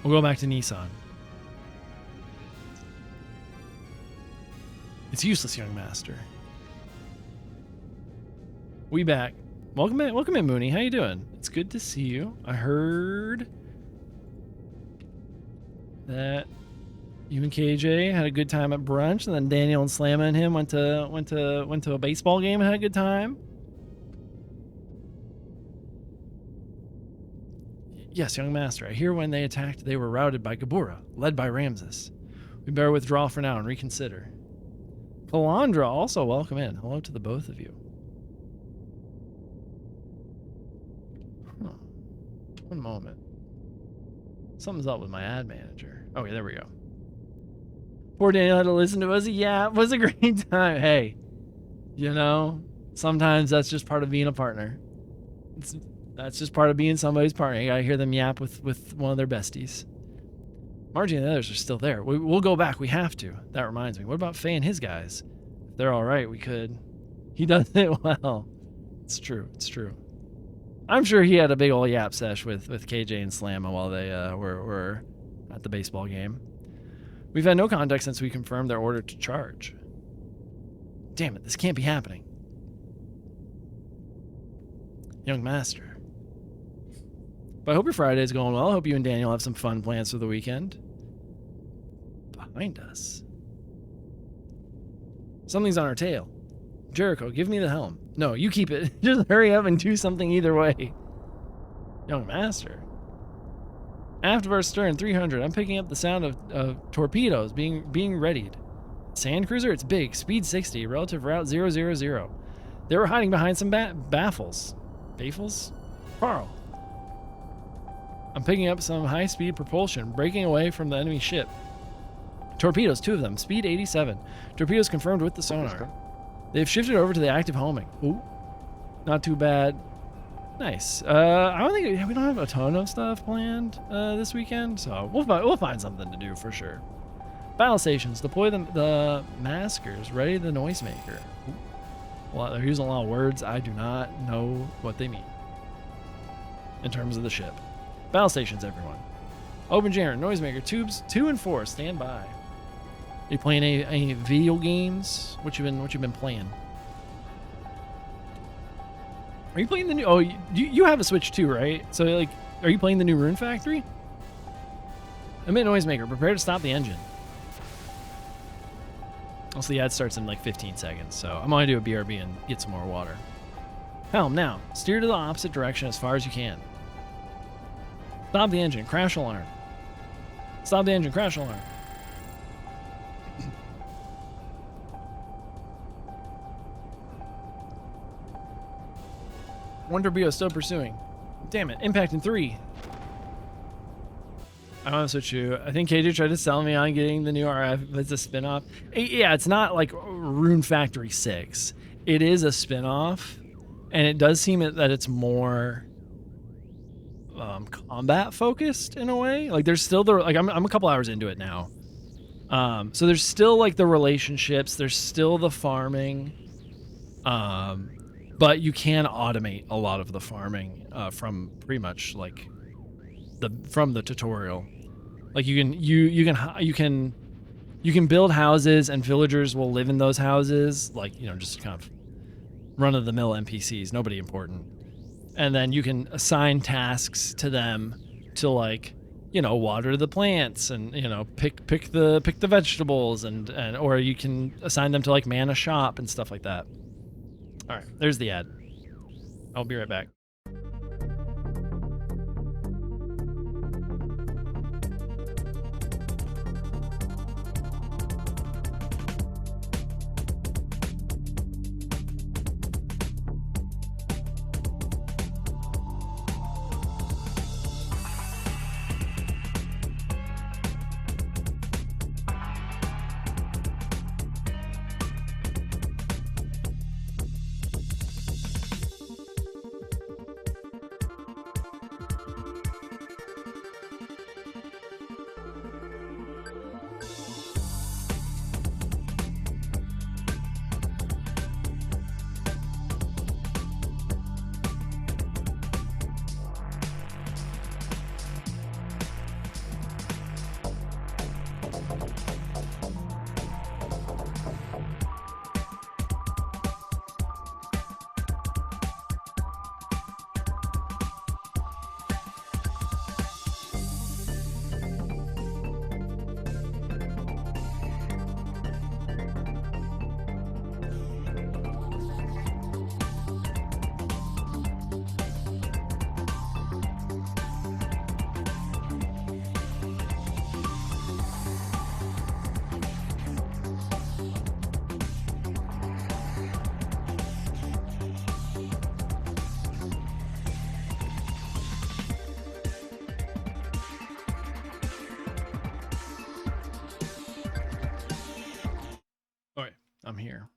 We'll go back to Nissan. It's useless, young master. We back. Welcome in, Mooney. How you doing? It's good to see you. I heard that you and KJ had a good time at brunch, and then Daniel and Slamma and him went to a baseball game and had a good time. Yes, young master. I hear when they attacked, they were routed by Gabura, led by Ramses. We better withdraw for now and reconsider. Kalandra, also welcome in. Hello to the both of you. Huh. One moment. Something's up with my ad manager. Okay, there we go. Poor Daniel had to listen to us. Yeah, it was a great time. Hey, you know, sometimes that's just part of being a partner. That's just part of being somebody's partner. You gotta hear them yap with one of their besties. Margie and the others are still there. We'll go back. We have to. That reminds me. What about Faye and his guys? If they're all right, we could. He does it well. It's true. It's true. I'm sure he had a big old yap sesh with KJ and Slamma while they were at the baseball game. We've had no contact since we confirmed their order to charge. Damn it, this can't be happening. Young master. But I hope your Friday's going well. I hope you and Daniel have some fun plans for the weekend. Behind us. Something's on our tail. Jericho, give me the helm. No, you keep it. Just hurry up and do something either way. Young master. Aft of our stern, 300. I'm picking up the sound of torpedoes being readied. Sand cruiser, it's big. Speed 60. Relative route 000. They were hiding behind some baffles. Baffles? Carl. I'm picking up some high-speed propulsion, breaking away from the enemy ship. Torpedoes, 2 of them. Speed 87. Torpedoes confirmed with the sonar. They've shifted over to the active homing. Ooh. Not too bad. Nice. I don't think we don't have a ton of stuff planned this weekend, so we'll find something to do for sure. Battle stations. Deploy the maskers. Ready the noisemaker. Ooh. Well, they're using a lot of words. I do not know what they mean in terms of the ship. Battle stations, everyone. Open generator, noisemaker, tubes 2 and 4. Stand by. You playing any video games? What you been playing? Are you playing the new? Oh, you have a Switch too, right? So like, are you playing the new Rune Factory? Emit noisemaker. Prepare to stop the engine. Also, the ad starts in like 15 seconds, so I'm gonna do a BRB and get some more water. Helm now. Steer to the opposite direction as far as you can. Stop the engine. Crash alarm. Stop the engine. Crash alarm. One torpedo still pursuing. Damn it. Impact in 3. I want to switch you. I think KJ tried to sell me on getting the new RF. It's a spinoff. Yeah, it's not like Rune Factory 6. It is a spinoff, and it does seem that it's more combat focused in a way. Like there's still the I'm a couple hours into it now. So there's still like the relationships. There's still the farming. But you can automate a lot of the farming from pretty much like from the tutorial. Like you can build houses and villagers will live in those houses, like, you know, just kind of run of the mill NPCs, nobody important. And then you can assign tasks to them to, like, you know, water the plants and, you know, pick the vegetables and or you can assign them to like man a shop and stuff like that. All right, there's the ad. I'll be right back. I'm here.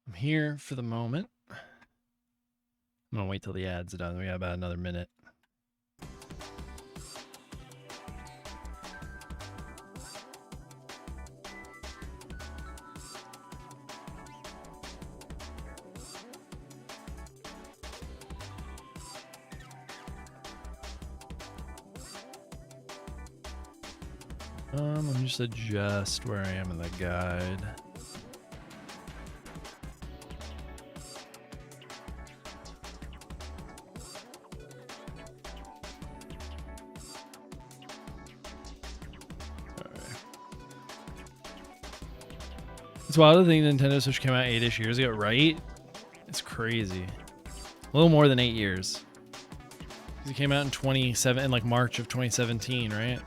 I'm here for the moment. I'm gonna wait till the ad's done. We got about another minute. Let me just adjust where I am in the guide. It's wild to think Nintendo Switch came out 8-ish years ago, right? It's crazy. A little more than 8 years. It came out in 27 in like March of 2017, right?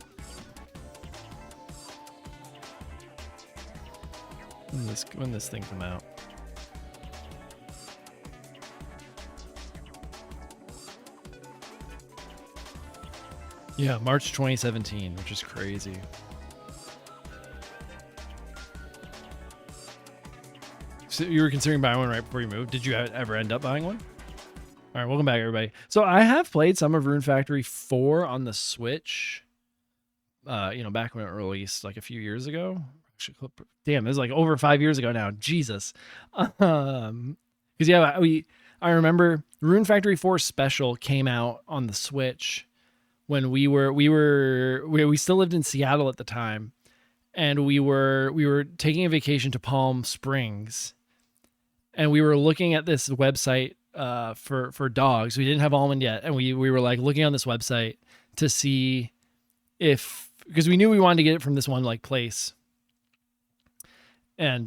When this thing come out? Yeah, March 2017, which is crazy. So you were considering buying one right before you moved. Did you ever end up buying one? All right, welcome back, everybody. So I have played some of Rune Factory 4 on the Switch. Back when it released, like a few years ago. Damn, it was like over 5 years ago now. Jesus. Because yeah, I remember Rune Factory 4 Special came out on the Switch when we still lived in Seattle at the time, and we were taking a vacation to Palm Springs, and we were looking at this website for dogs. We didn't have Almond yet, and we were like looking on this website to see because we knew we wanted to get it from this one like place, and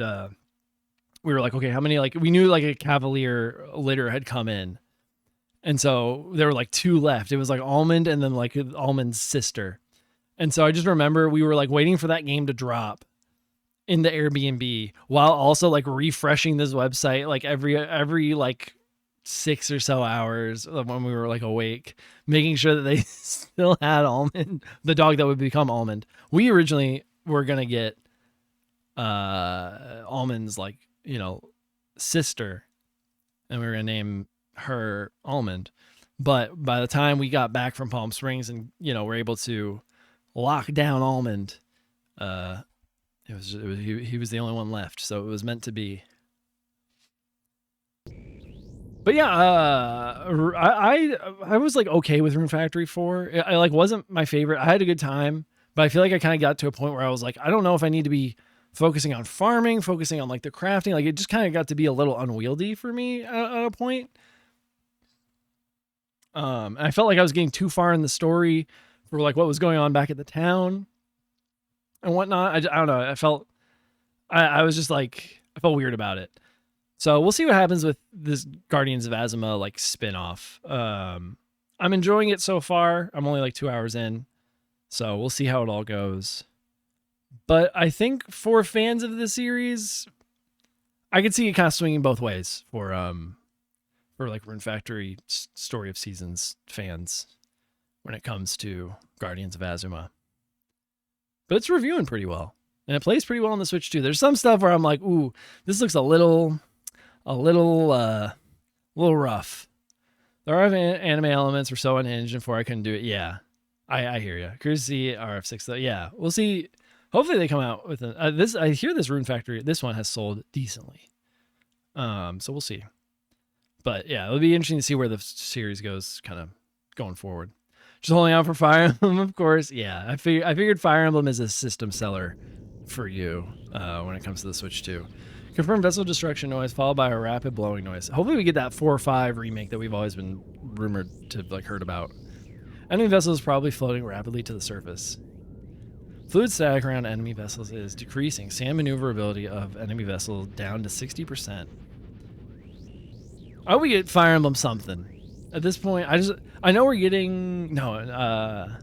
we were like, okay, how many, like we knew like a Cavalier litter had come in. And so there were like 2 left. It was like Almond and then like Almond's sister. And so I just remember we were like waiting for that game to drop in the Airbnb while also like refreshing this website like every like 6 or so hours when we were like awake, making sure that they still had Almond, the dog that would become Almond. We originally were going to get Almond's like, sister, and we were going to name her Almond. But by the time we got back from Palm Springs and we're able to lock down Almond, he was the only one left, so it was meant to be. But yeah, I was like okay with Rune Factory 4. I like wasn't my favorite. I had a good time, but I feel like I kind of got to a point where I was like, I don't know if I need to be focusing on farming, focusing on like the crafting. Like it just kind of got to be a little unwieldy for me at a point. I felt like I was getting too far in the story for like what was going on back at the town and whatnot. I don't know. I was just like, I felt weird about it. So we'll see what happens with this Guardians of Azuma like spin-off. I'm enjoying it so far. I'm only like 2 hours in, so we'll see how it all goes. But I think for fans of the series, I could see it kind of swinging both ways for like Rune Factory Story of Seasons fans when it comes to Guardians of Azuma. But it's reviewing pretty well, and it plays pretty well on the Switch too. There's some stuff where I'm like, ooh, this looks a little rough. There are anime elements were so unhinged and 4 I couldn't do it. Yeah, I hear you. Curious to see RF6 though. Yeah, we'll see. Hopefully they come out with this. I hear this Rune Factory, this one has sold decently. So we'll see. But yeah, it'll be interesting to see where the series goes kind of going forward. Just holding out for Fire Emblem, of course. Yeah, I figured Fire Emblem is a system seller for you when it comes to the Switch too. Confirmed vessel destruction noise followed by a rapid blowing noise. Hopefully we get that 4 or 5 remake that we've always been rumored to like heard about. Enemy vessels probably floating rapidly to the surface. Fluid static around enemy vessels is decreasing. Sand maneuverability of enemy vessels down to 60%. I would get Fire Emblem something. At this point, I know we're getting I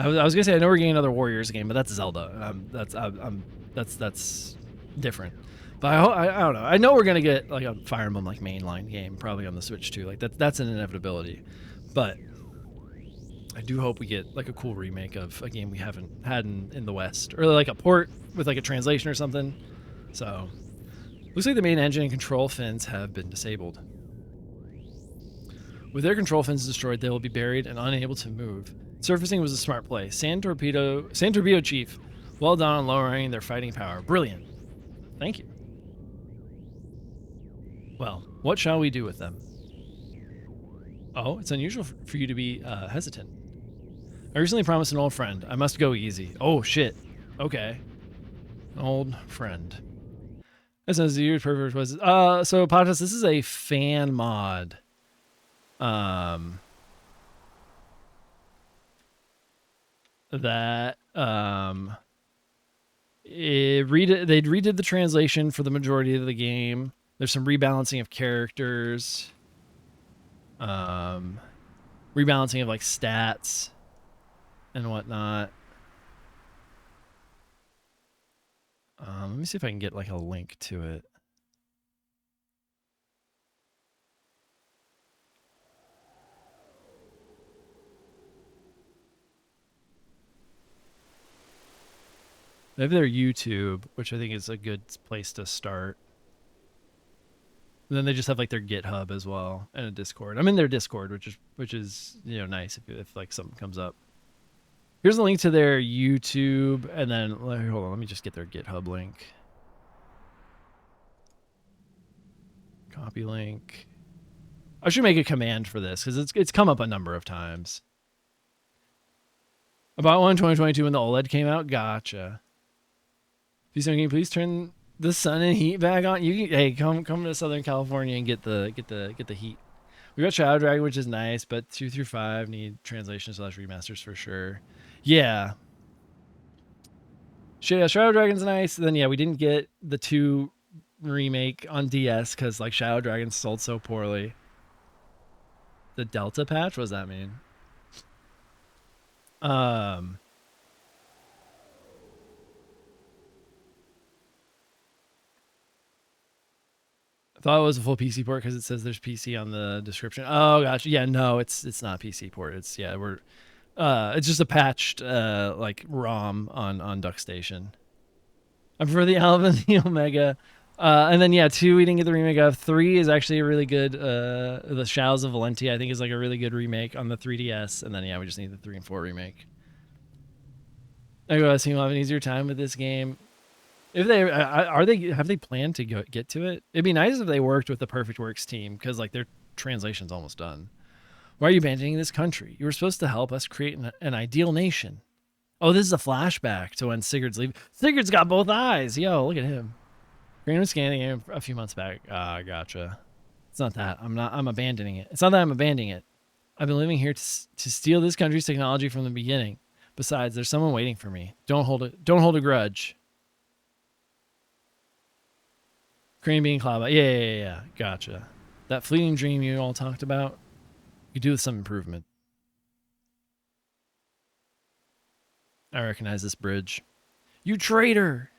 was gonna say I know we're getting another Warriors game, but that's Zelda. That's different. But I don't know. I know we're gonna get like a Fire Emblem like mainline game probably on the Switch too. Like that's an inevitability. But I do hope we get like a cool remake of a game we haven't had in the West, or like a port with like a translation or something. So looks like the main engine and control fins have been disabled. With their control fins destroyed, they will be buried and unable to move. Surfacing was a smart play. Sand Torpedo Chief, well done on lowering their fighting power. Brilliant. Thank you. Well, what shall we do with them? Oh, it's unusual for you to be hesitant. I recently promised an old friend. I must go easy. Oh, shit. Okay. An old friend. As the year perfect was. So, Potus, this is a fan mod. That they redid the translation for the majority of the game. There's some rebalancing of characters. rebalancing of like stats and whatnot. Let me see if I can get like a link to it. Maybe their YouTube, which I think is a good place to start. And then they just have like their GitHub as well and a Discord. I'm in their Discord, which is you know nice if like something comes up. Here's a link to their YouTube, and then hold on, let me just get their GitHub link. Copy link. I should make a command for this because it's come up a number of times. About one 2022 when the OLED came out. Gotcha. If you can you please turn the sun and heat back on? You can, hey, come to Southern California and get the heat. We got Shadow Dragon, which is nice, but 2 through 5 need translations / remasters for sure. Yeah. Shadow Dragon's nice. Then yeah, we didn't get the 2 remake on DS because like Shadow Dragon sold so poorly. The Delta patch, what does that mean? I thought it was a full PC port because it says there's PC on the description. Oh gotcha. Yeah, no, it's not PC port. It's it's just a patched like ROM on DuckStation. I prefer the Alpha and the Omega. And then yeah, 2 we didn't get the remake of. 3 is actually a really good the Shadows of Valentia I think is like a really good remake on the 3DS. And then yeah, we just need the 3 and 4 remake. I go assume we'll have an easier time with this game. If they have they planned to get to it? It'd be nice if they worked with the Perfect Works team because like their translation's almost done. Why are you abandoning this country? You were supposed to help us create an ideal nation. Oh, this is a flashback to when Sigurd's leaving. Sigurd's got both eyes. Yo, look at him. Green was scanning it a few months back. Ah, gotcha. It's not that. I'm abandoning it. It's not that I'm abandoning it. I've been living here to steal this country's technology from the beginning. Besides, there's someone waiting for me. Don't hold a grudge. Crane being cloud. Yeah. Gotcha. That fleeting dream you all talked about, you do with some improvement. I recognize this bridge. You traitor!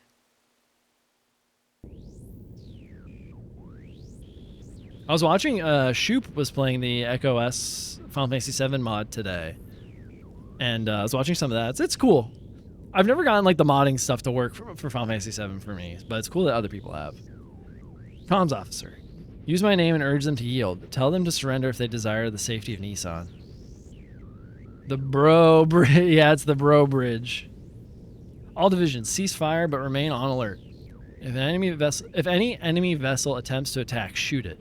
I was watching, Shoop was playing the Echo S Final Fantasy VII mod today. And I was watching some of that. It's cool. I've never gotten like the modding stuff to work for Final Fantasy VII for me, but it's cool that other people have. Comms officer. Use my name and urge them to yield. Tell them to surrender if they desire the safety of Nissan. The bro bridge. Yeah, it's the bro bridge. All divisions cease fire but remain on alert. If any enemy vessel attempts to attack, shoot it.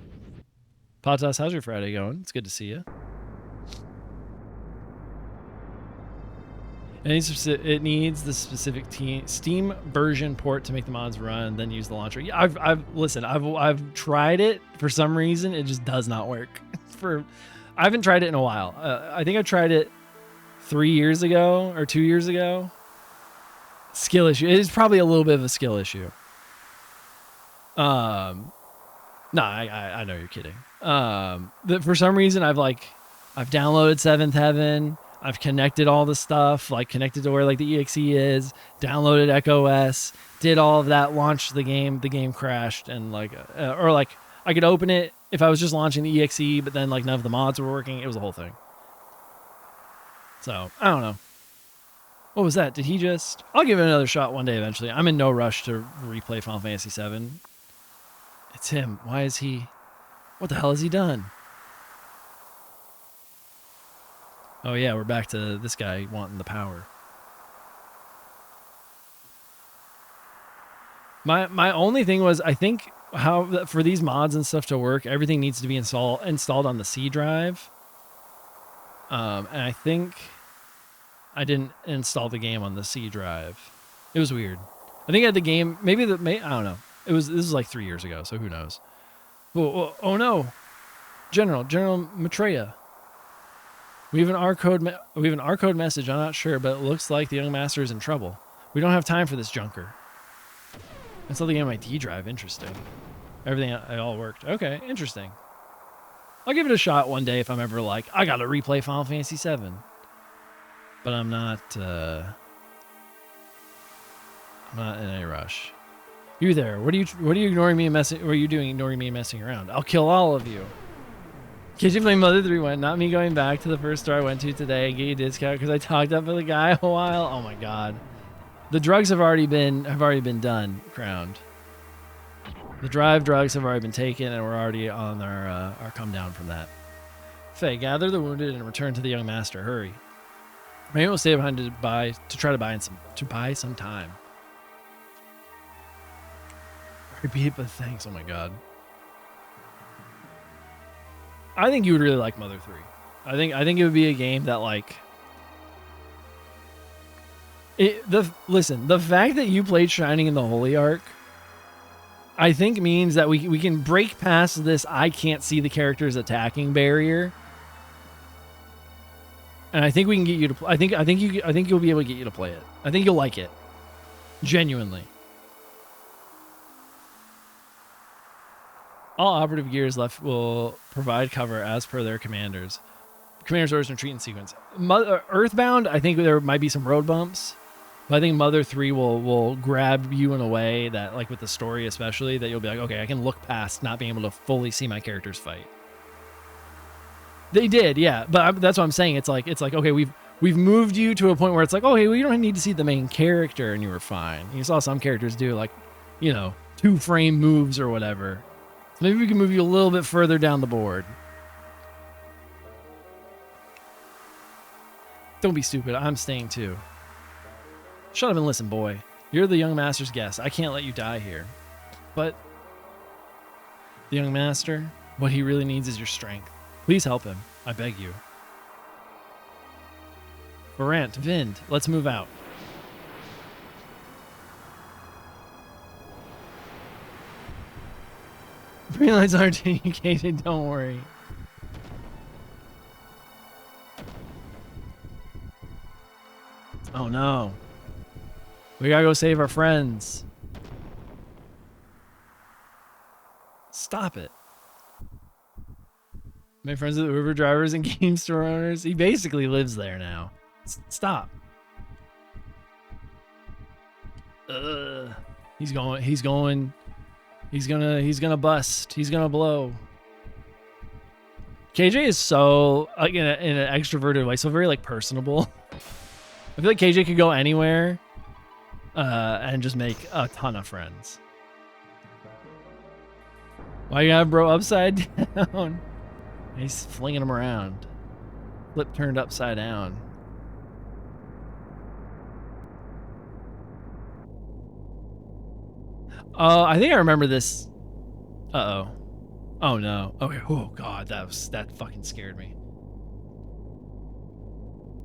Patas, how's your Friday going? It's good to see you. It needs the specific Steam version port to make the mods run, then use the launcher. Yeah, I've tried it. For some reason, it just does not work. I haven't tried it in a while. I think I tried it 3 years ago or 2 years ago. Skill issue. It is probably a little bit of a skill issue. No, I know you're kidding. For some reason, I've downloaded Seventh Heaven. I've connected all the stuff, like connected to where like the EXE is, downloaded Echo S, did all of that, launched the game crashed, and or I could open it if I was just launching the EXE, but then like none of the mods were working. It was a whole thing. So, I don't know. What was that? Did he just... I'll give it another shot one day eventually. I'm in no rush to replay Final Fantasy VII. It's him. Why is he... What the hell has he done? Oh yeah, we're back to this guy wanting the power. My only thing was, I think how for these mods and stuff to work, everything needs to be installed on the C drive. And I think I didn't install the game on the C drive. It was weird. I think I had the game, I don't know. This was like 3 years ago, so who knows? Oh no, General Maitreya. We have an R code message. I'm not sure, but it looks like the young master is in trouble. We don't have time for this junker. Install the game on my D drive. Interesting. Everything it all worked. Okay, interesting. I'll give it a shot one day if I'm ever like, I gotta replay Final Fantasy VII. But I'm not in any rush. You there? What are you ignoring me and messing? What are you doing ignoring me and messing around? I'll kill all of you. Kids, you playing Mother 3 went, not me going back to the first store I went to today and get you a discount because I talked up with the guy a while. Oh my god. The drugs have already been done, Crowned. The drive drugs have already been taken, and we're already on our come down from that. Faye, gather the wounded and return to the young master. Hurry. Maybe we'll stay behind to try to buy some time. Repeat, but thanks. Oh my god. I think you would really like Mother 3. I think it would be a game that like. Listen, the fact that you played Shining in the Holy Ark, I think means that we can break past this I can't see the characters attacking barrier. And I think we can get you to I think you'll be able to get you to play it. I think you'll like it. Genuinely. All operative gears left will provide cover as per their commanders. Commander's orders and retreat in sequence. Earthbound, I think there might be some road bumps. But I think Mother 3 will grab you in a way that, like with the story especially, that you'll be like, okay, I can look past not being able to fully see my characters fight. They did, yeah. But that's what I'm saying. It's like okay, we've moved you to a point where it's like, okay, well, you don't need to see the main character, and you were fine. You saw some characters do like, 2-frame moves or whatever. So maybe we can move you a little bit further down the board. Don't be stupid. I'm staying too. Shut up and listen, boy. You're the young master's guest. I can't let you die here. But the young master, what he really needs is your strength. Please help him. I beg you. Varant, Vind, let's move out. Green lights aren't indicated, don't worry. Oh no. We gotta go save our friends. Stop it. My friends with Uber drivers and game store owners. He basically lives there now. Stop. He's gonna bust. He's gonna blow. KJ is so like in an extroverted way, so very like personable. I feel like KJ could go anywhere and just make a ton of friends. Why you have bro upside down? He's flinging him around. Flip turned upside down. I think I remember this. Uh-oh. Oh no. Okay. Oh god, that fucking scared me.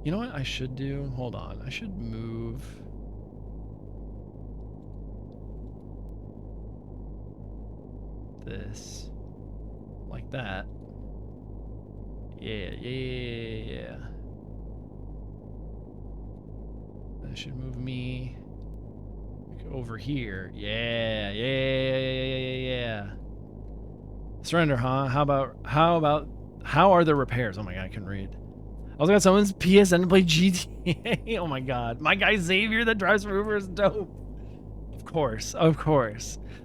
You know what I should do? Hold on. I should move. This. Like that. Yeah. That should move me over here. Yeah. Surrender, huh? How are the repairs? Oh my god, I couldn't read. I also got someone's PSN to play GTA. Oh my god. My guy Xavier that drives for Uber is dope. Of course.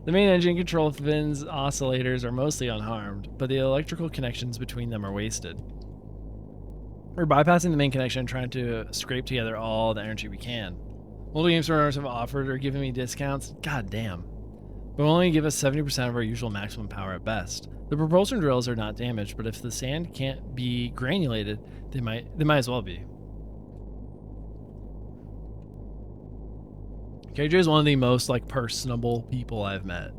The main engine control fins oscillators are mostly unharmed, but the electrical connections between them are wasted. We're bypassing the main connection and trying to scrape together all the energy we can. Multiple game stores have offered or given me discounts. God damn. But will only give us 70% of our usual maximum power at best. The propulsion drills are not damaged, but if the sand can't be granulated, they might as well be. KJ is one of the most like personable people I've met.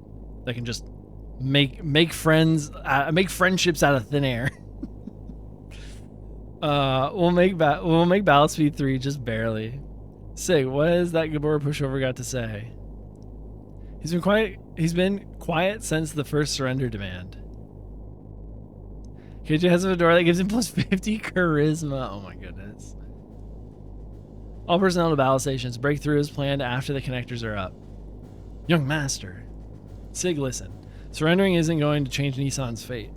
That can just make friends, make friendships out of thin air. We'll make Battle Speed 3 just barely. Sig, what has that Gabor pushover got to say? He's been quiet since the first surrender demand. KJ has a fedora that gives him plus 50 charisma. Oh my goodness. All personnel to battle stations. Breakthrough is planned after the connectors are up. Young master. Sig, listen. Surrendering isn't going to change Nissan's fate.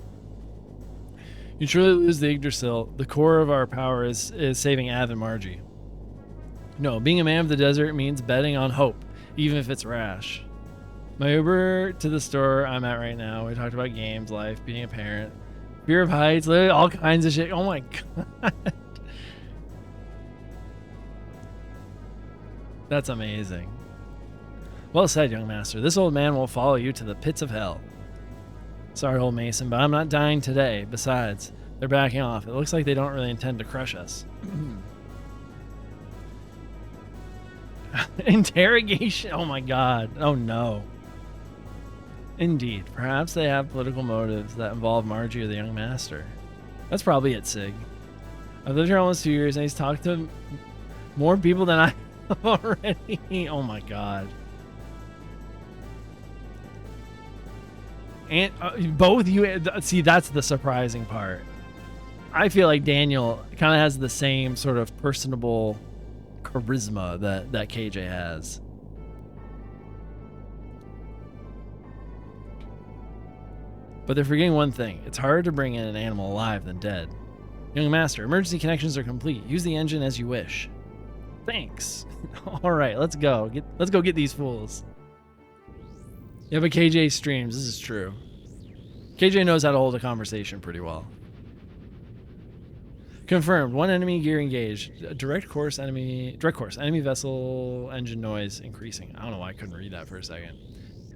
You truly lose the Yggdrasil. The core of our power is saving Av and Margie. No, being a man of the desert means betting on hope, even if it's rash. My Uber to the store I'm at right now. We talked about games, life, being a parent, fear of heights, literally all kinds of shit. Oh my god. That's amazing. Well said, young master. This old man will follow you to the pits of hell. Sorry, old Mason, but I'm not dying today. Besides, they're backing off. It looks like they don't really intend to crush us. Interrogation. Oh my god. Oh no. Indeed. Perhaps they have political motives that involve Margie or the young master. That's probably it, Sig. I've lived here almost 2 years and he's talked to more people than I have already. Oh my god. And both you see, that's the surprising part. I feel like Daniel kind of has the same sort of personable charisma that KJ has. But they're forgetting one thing. It's harder to bring in an animal alive than dead. Young master, emergency connections are complete. Use the engine as you wish. Thanks. All right, let's go. Let's go get these fools. Yeah, but KJ streams. This is true. KJ knows how to hold a conversation pretty well. Confirmed. One enemy gear engaged. Direct course enemy vessel engine noise increasing. I don't know why I couldn't read that for a second.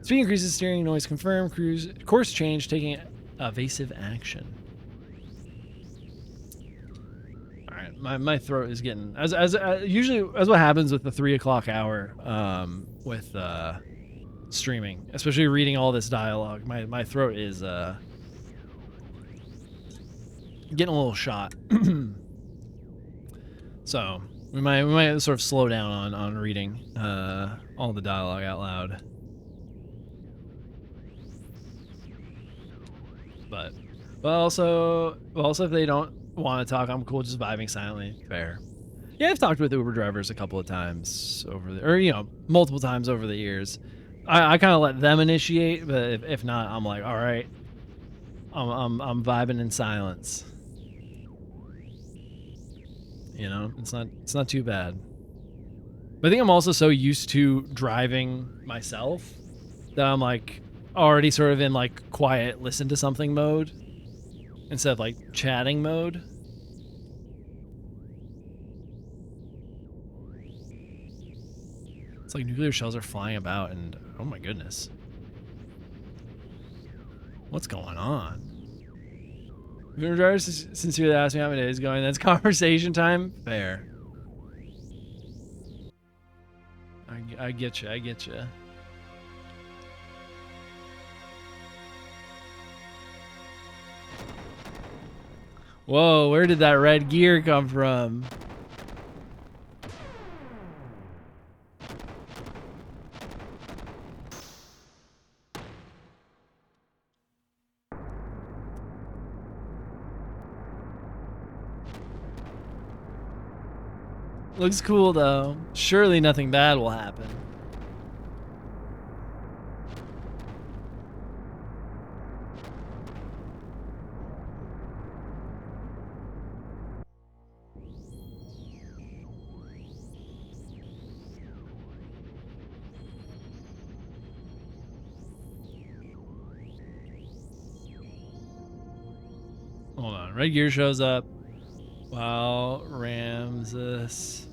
Speed increases, steering noise confirmed. Cruise course change, taking evasive action. All right, my throat is getting as usually as what happens with the 3 o'clock hour with streaming, especially reading all this dialogue. My throat is getting a little shot. So we might sort of slow down on reading all the dialogue out loud. But also if they don't want to talk, I'm cool just vibing silently. Fair. Yeah, I've talked with Uber drivers a couple of times multiple times over the years. I kind of let them initiate, but if not, I'm like, all right, I'm vibing in silence. You know, it's not too bad. But I think I'm also so used to driving myself that I'm like already sort of in like quiet listen to something mode instead of like chatting mode. It's like nuclear shells are flying about and oh my goodness. What's going on? Uber drivers sincerely asked me how my day is going. That's conversation time. Fair. I get you. I get you. Whoa, where did that red gear come from? Looks cool though. Surely nothing bad will happen. Hold on. Red gear shows up while Ramses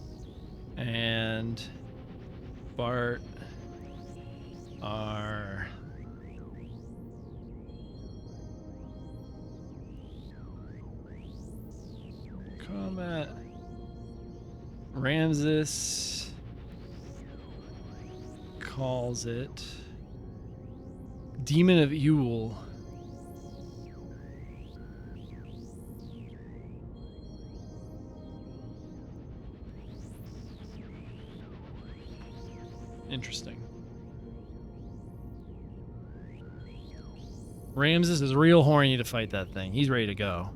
and Bart are combat. Ramses calls it Demon of Ewell. Interesting. Ramses is real horny to fight that thing. He's ready to go.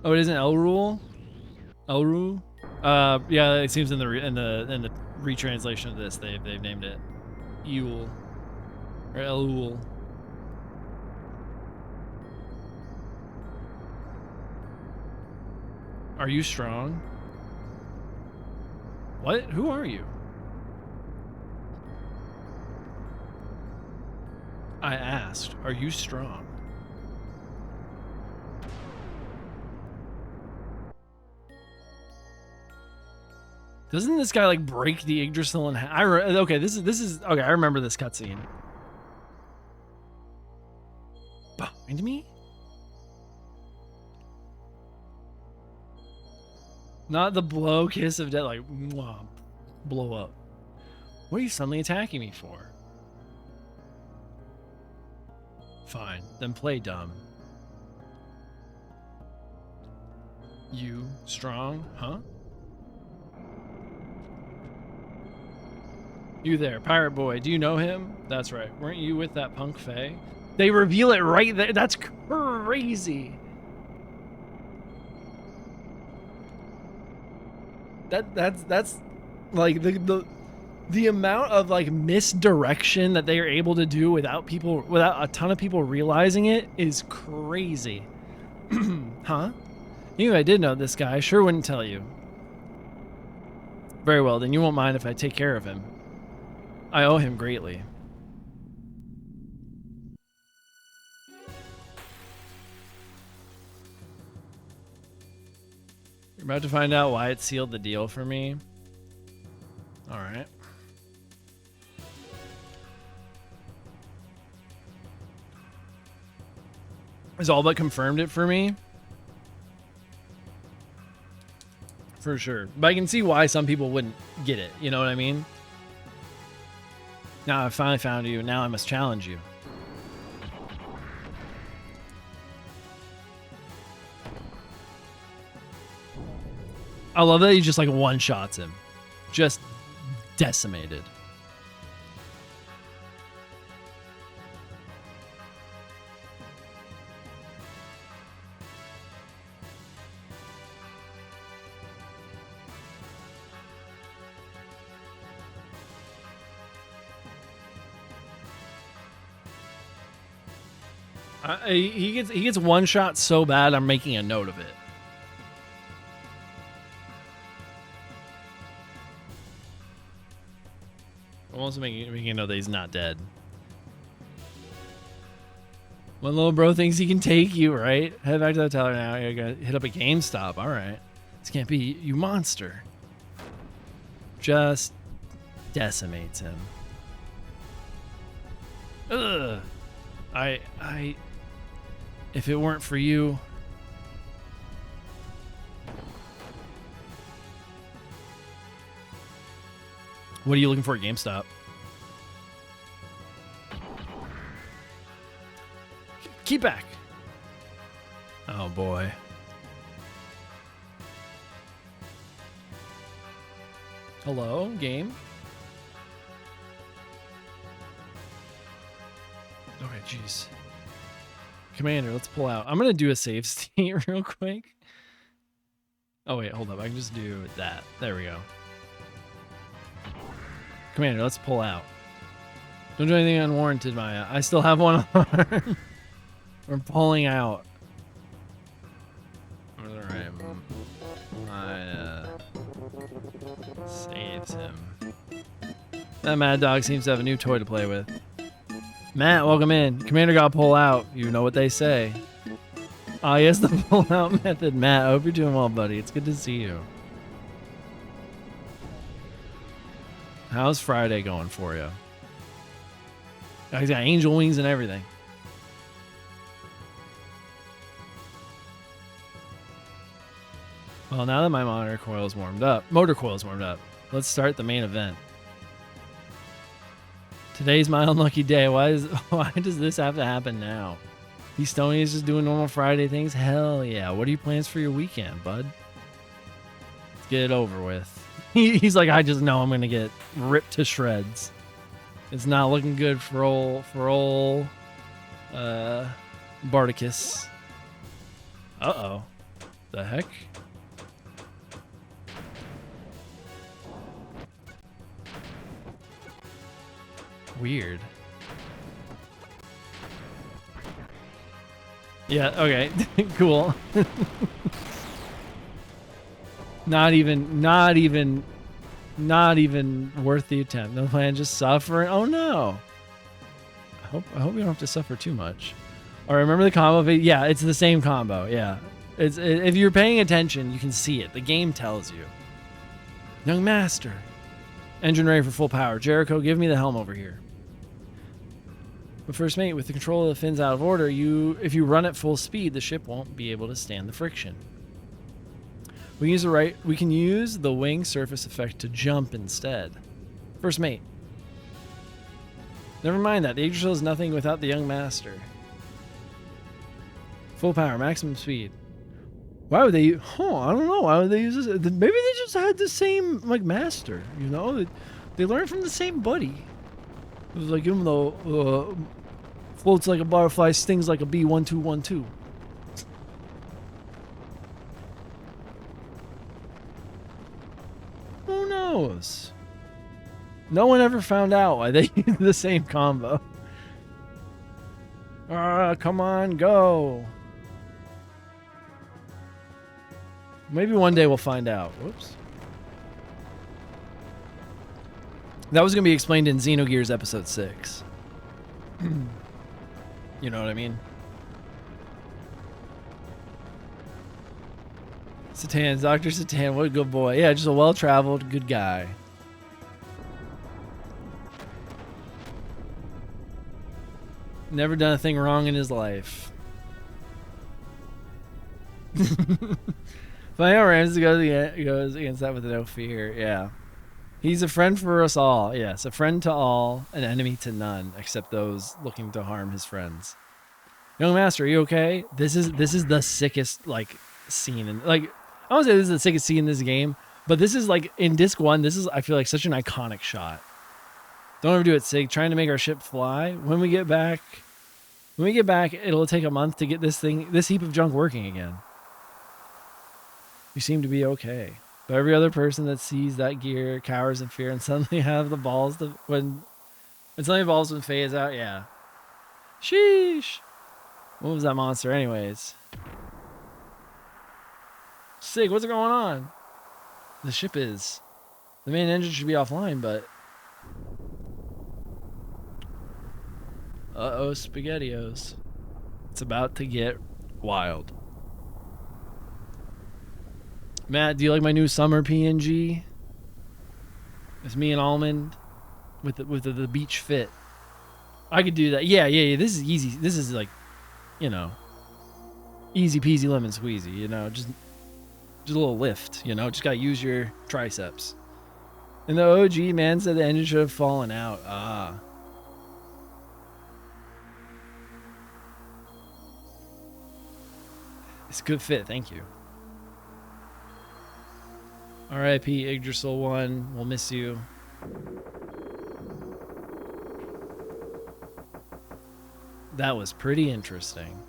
Oh, it isn't Elrul? Elrul? Yeah, it seems in the retranslation of this they've named it Ewell or Elul. Are you strong? What? Who are you? I asked, are you strong? Doesn't this guy like break the Yggdrasil in half? Okay, this is okay. I remember this cutscene. Behind me? Not the blow kiss of death, like mwah, blow up. What are you suddenly attacking me for? Fine, then play dumb. You strong, huh? You there, pirate boy, do you know him? That's right, weren't you with that punk Faye? They reveal it right there, that's crazy. That's like the amount of like misdirection that they are able to do without a ton of people realizing it is crazy. Huh? You knew I did know this guy, I sure wouldn't tell you. Very well, then you won't mind if I take care of him. I owe him greatly. You're about to find out why it sealed the deal for me. All right. It's all but confirmed it for me. For sure. But I can see why some people wouldn't get it. You know what I mean? Now I finally found you. Now I must challenge you. I love that he just like one-shots him. Just decimated. He gets one shot so bad I'm making a note of it. I'm also making a note that he's not dead. One little bro thinks he can take you, right? Head back to the teller now. You're gonna hit up a GameStop. All right. This can't be, you monster. Just decimates him. Ugh. If it weren't for you. What are you looking for at GameStop? Keep back. Oh boy. Hello, game? Okay, jeez. Commander, let's pull out. I'm gonna do a save state real quick. Oh wait, hold up. I can just do that. There we go. Commander, let's pull out. Don't do anything unwarranted, Maya. I still have one arm. We're pulling out. Alright. Maya saves him. That Mad Dog seems to have a new toy to play with. Matt, welcome in. Commander got pull out. You know what they say. Ah, yes, the pull out method. Matt, I hope you're doing well, buddy. It's good to see you. How's Friday going for you? He's got angel wings and everything. Well, now that my motor coil is warmed up, let's start the main event. Today's my unlucky day. Why does this have to happen now? These Stonies just doing normal Friday things? Hell yeah. What are your plans for your weekend, bud? Let's get it over with. He's like, I just know I'm going to get ripped to shreds. It's not looking good for ol' Bardicus. Uh-oh. The heck? Weird. Yeah, okay. Cool. Not even worth the attempt. No plan, just suffering. Oh no. I hope we don't have to suffer too much. Or remember the combo? Yeah, it's the same combo. Yeah, if you're paying attention, you can see it. The game tells you. Young master, engine ready for full power. Jericho, give me the helm over here. But first mate, with the control of the fins out of order, if you run at full speed, the ship won't be able to stand the friction. We can use the wing surface effect to jump instead. First mate. Never mind that. The Yggdrasil is nothing without the young master. Full power, maximum speed. Why would they? I don't know. Why would they use this? Maybe they just had the same like master. You know, they learned from the same buddy. It was like him though. Floats like a butterfly, stings like a bee. 1-2-1-2. Who knows? No one ever found out why they use the same combo. Come on, go. Maybe one day we'll find out. Whoops. That was going to be explained in Xenogears episode 6. You know what I mean? Satan, Dr. Satan, what a good boy. Yeah, just a well-traveled, good guy. Never done a thing wrong in his life. But yeah, Ramsey goes against that with no fear. Yeah. He's a friend for us all. Yes, a friend to all, an enemy to none, except those looking to harm his friends. Young master, are you okay? This is the sickest like scene in like I won't say this is the sickest scene in this game, but this is like in disc 1, this is I feel like such an iconic shot. Don't ever do it, Sig. Trying to make our ship fly. When we get back, it'll take a month to get this heap of junk working again. You seem to be okay. But every other person that sees that gear cowers in fear and suddenly have the balls to when phase out, yeah. Sheesh. What was that monster anyways? Sig, what's going on? The ship is. The main engine should be offline, but uh-oh, SpaghettiOs. It's about to get wild. Matt, do you like my new summer PNG? It's me and Almond with the beach fit. I could do that. Yeah. This is easy. This is like, you know, easy peasy lemon squeezy. You know, just a little lift. You know, just gotta use your triceps. And the OG man said the engine should have fallen out. Ah. It's a good fit. Thank you. R.I.P. Yggdrasil 1. We'll miss you. That was pretty interesting.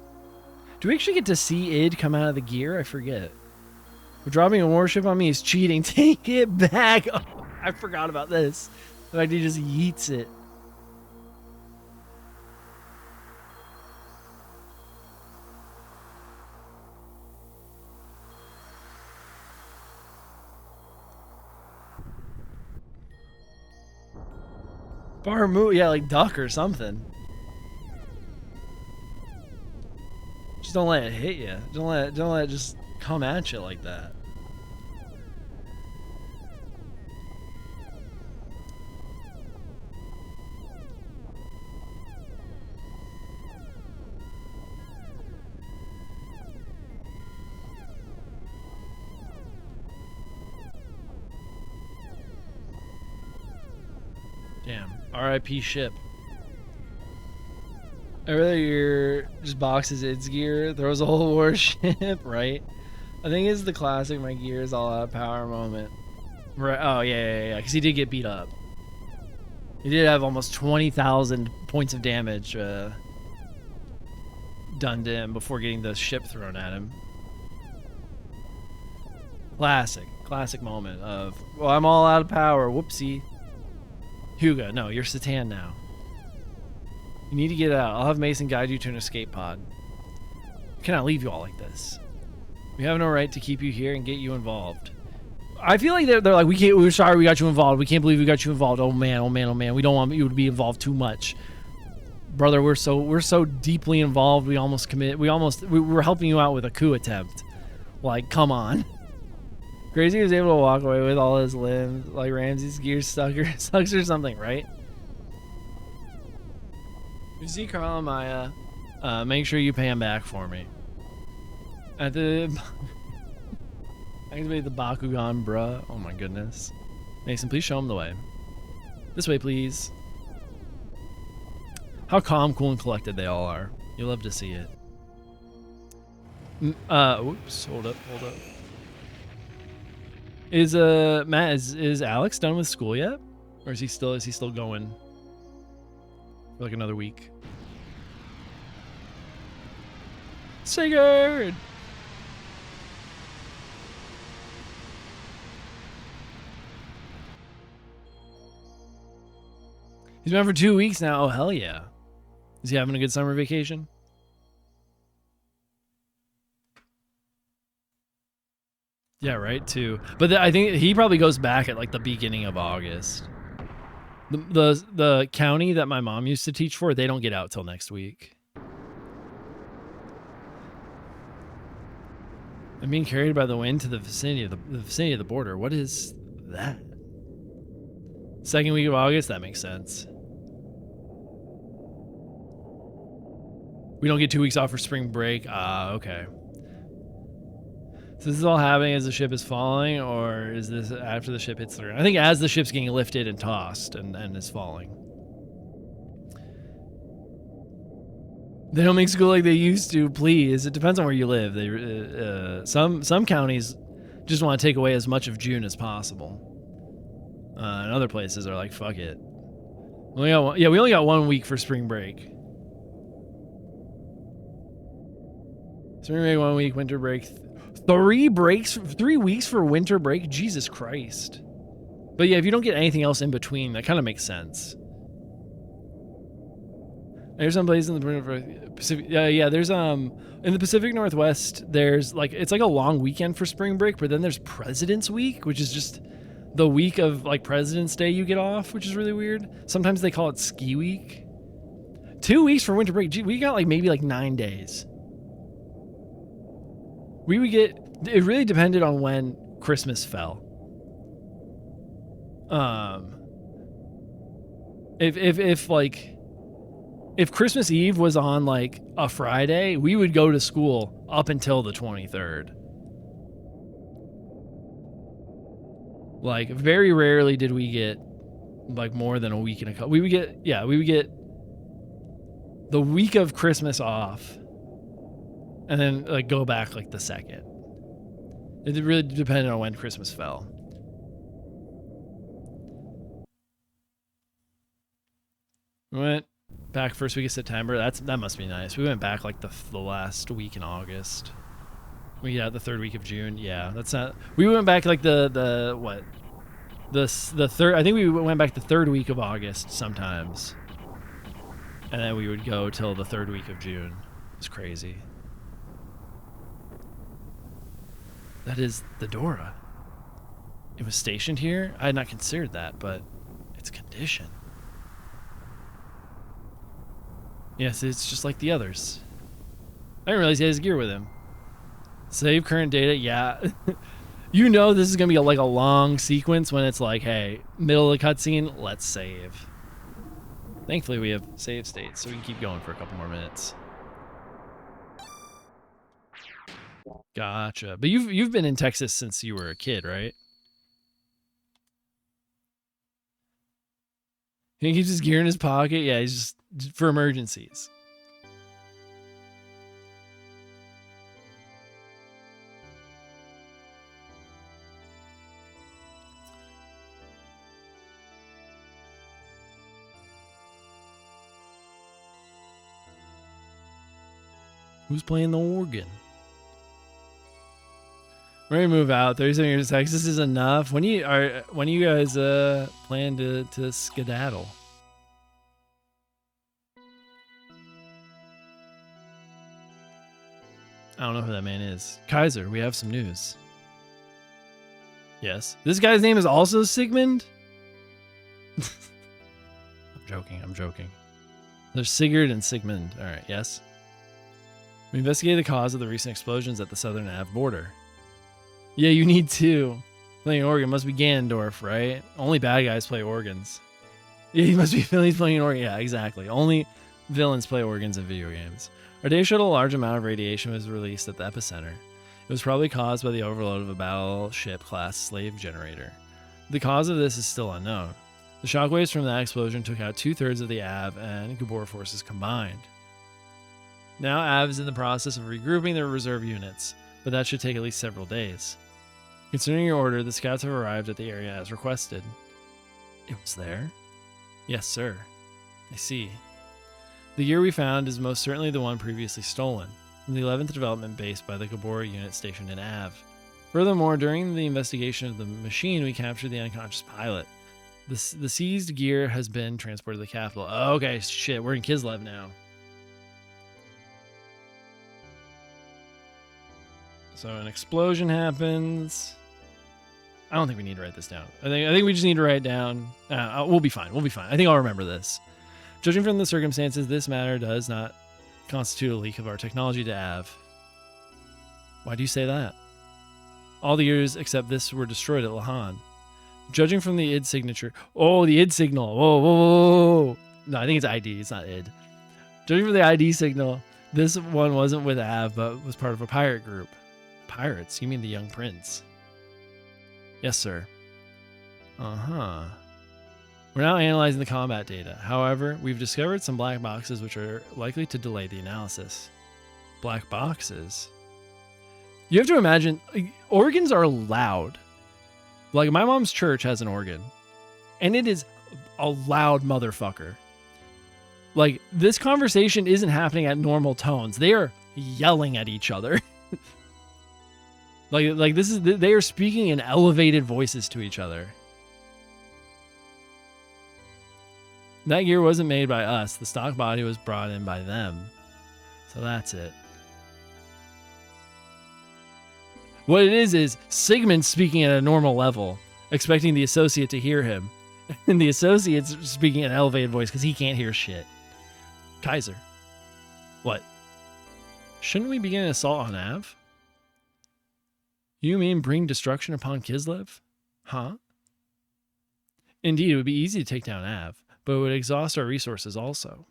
Do we actually get to see Id come out of the gear? I forget. We're dropping a warship on me is cheating. Take it back. Oh, I forgot about this. Like he just yeets it. Bar move, yeah, like duck or something. Just don't let it hit you. Don't let it just come at you like that. Damn. R.I.P. ship. Earlier, just boxes its gear, throws a whole warship, right? I think it's the classic my gear is all out of power moment. Right? Oh, yeah, because he did get beat up. He did have almost 20,000 points of damage done to him before getting the ship thrown at him. Classic moment of, well, I'm all out of power, whoopsie. Hugo, no, you're Satan now. You need to get out. I'll have Mason guide you to an escape pod. I cannot leave you all like this. We have no right to keep you here and get you involved. I feel like they're like, we're sorry we got you involved. We can't believe we got you involved. Oh man, oh man, oh man. We don't want you to be involved too much. Brother, we're so deeply involved. We were helping you out with a coup attempt. Like, come on. Crazy was able to walk away with all his limbs, like Ramsey's gear sucks or something, right? You see Carl and Maya, make sure you pay him back for me. At the activate the Bakugan, bruh. Oh my goodness. Mason, please show him the way. This way, please. How calm, cool, and collected they all are. You'll love to see it. Whoops, hold up. Is Matt, is Alex done with school yet? Or is he still going for like another week? Sigurd! He's been for 2 weeks now. Oh, hell yeah. Is he having a good summer vacation? Yeah, right, too. But I think he probably goes back at like the beginning of August. The county that my mom used to teach for, they don't get out till next week. I'm being carried by the wind to the vicinity of the border. What is that? Second week of August? That makes sense. We don't get 2 weeks off for spring break. Ah, okay. So this is all happening as the ship is falling, or is this after the ship hits the ground? I think as the ship's getting lifted and tossed and is falling. They don't make school like they used to, please. It depends on where you live. They some counties just want to take away as much of June as possible. And other places are like, fuck it. We only got 1 week for spring break. Spring break 1 week, winter break 3 weeks for winter break. Jesus Christ. But yeah, if you don't get anything else in between, that kind of makes sense. There's some places in the Pacific. Yeah. There's in the Pacific Northwest. There's like it's like a long weekend for spring break, but then there's President's Week, which is just the week of like President's Day you get off, which is really weird. Sometimes they call it Ski Week. 2 weeks for winter break. Gee, we got like maybe like 9 days. We would get. It really depended on when Christmas fell. If Christmas Eve was on like a Friday, we would go to school up until the 23rd. Like very rarely did we get like more than a week and a couple. We would get the week of Christmas off and then like go back like the second. It really depended on when Christmas fell. We went back first week of September. That must be nice. We went back like the last week in August. We got the third week of June. Yeah, that's not. We went back like the third. I think we went back the third week of August sometimes, and then we would go till the third week of June. It's crazy. That is the Dora. It was stationed here. I had not considered that, but its condition. Yes, it's just like the others. I didn't realize he has gear with him. Save current data, yeah. You know this is going to be like a long sequence when it's like, hey, middle of the cutscene, let's save. Thankfully, we have save states, so we can keep going for a couple more minutes. Gotcha. But you've been in Texas since you were a kid, right? He keeps his gear in his pocket? Yeah, he's just for emergencies. Who's playing the organ? We're gonna move out. 37 years of Texas is enough. When you guys plan to skedaddle? I don't know who that man is. Kaiser, we have some news. Yes. This guy's name is also Sigmund? I'm joking. There's Sigurd and Sigmund. All right, yes. We investigated the cause of the recent explosions at the southern Av border. Yeah, you need to. Playing an organ must be Ganondorf, right? Only bad guys play organs. Yeah, he must be Philly's playing an organ. Yeah, exactly. Only villains play organs in video games. Our data showed a large amount of radiation was released at the epicenter. It was probably caused by the overload of a battleship-class slave generator. The cause of this is still unknown. The shockwaves from that explosion took out 2/3 of the Av and Gabor forces combined. Now Av is in the process of regrouping their reserve units, but that should take at least several days. Considering your order, the scouts have arrived at the area as requested. It was there? Yes, sir. I see. The gear we found is most certainly the one previously stolen, from the 11th Development Base by the Gabor unit stationed in Av. Furthermore, during the investigation of the machine, we captured the unconscious pilot. The seized gear has been transported to the capital. Oh, okay, shit, we're in Kislev now. So an explosion happens. I don't think we need to write this down. I think we just need to write down. We'll be fine. We'll be fine. I think I'll remember this. Judging from the circumstances, this matter does not constitute a leak of our technology to Av. Why do you say that? All the gears except this were destroyed at Lahan. Judging from the id signature. Oh, the id signal. Whoa, whoa, whoa, whoa. No, I think it's ID. It's not id. Judging from the ID signal, this one wasn't with Av, but was part of a pirate group. Pirates? You mean the Young Prince? Yes, sir. Uh-huh. We're now analyzing the combat data. However, we've discovered some black boxes which are likely to delay the analysis. Black boxes? You have to imagine, organs are loud. Like, my mom's church has an organ, and it is a loud motherfucker. Like, this conversation isn't happening at normal tones. They are yelling at each other. Like this is, they are speaking in elevated voices to each other. That gear wasn't made by us. The stock body was brought in by them. So that's it. What it is Sigmund speaking at a normal level, expecting the associate to hear him. And the associate's speaking in an elevated voice because he can't hear shit. Kaiser. What? Shouldn't we begin an assault on Av? You mean bring destruction upon Kislev? Huh? Indeed, it would be easy to take down Av, but it would exhaust our resources also.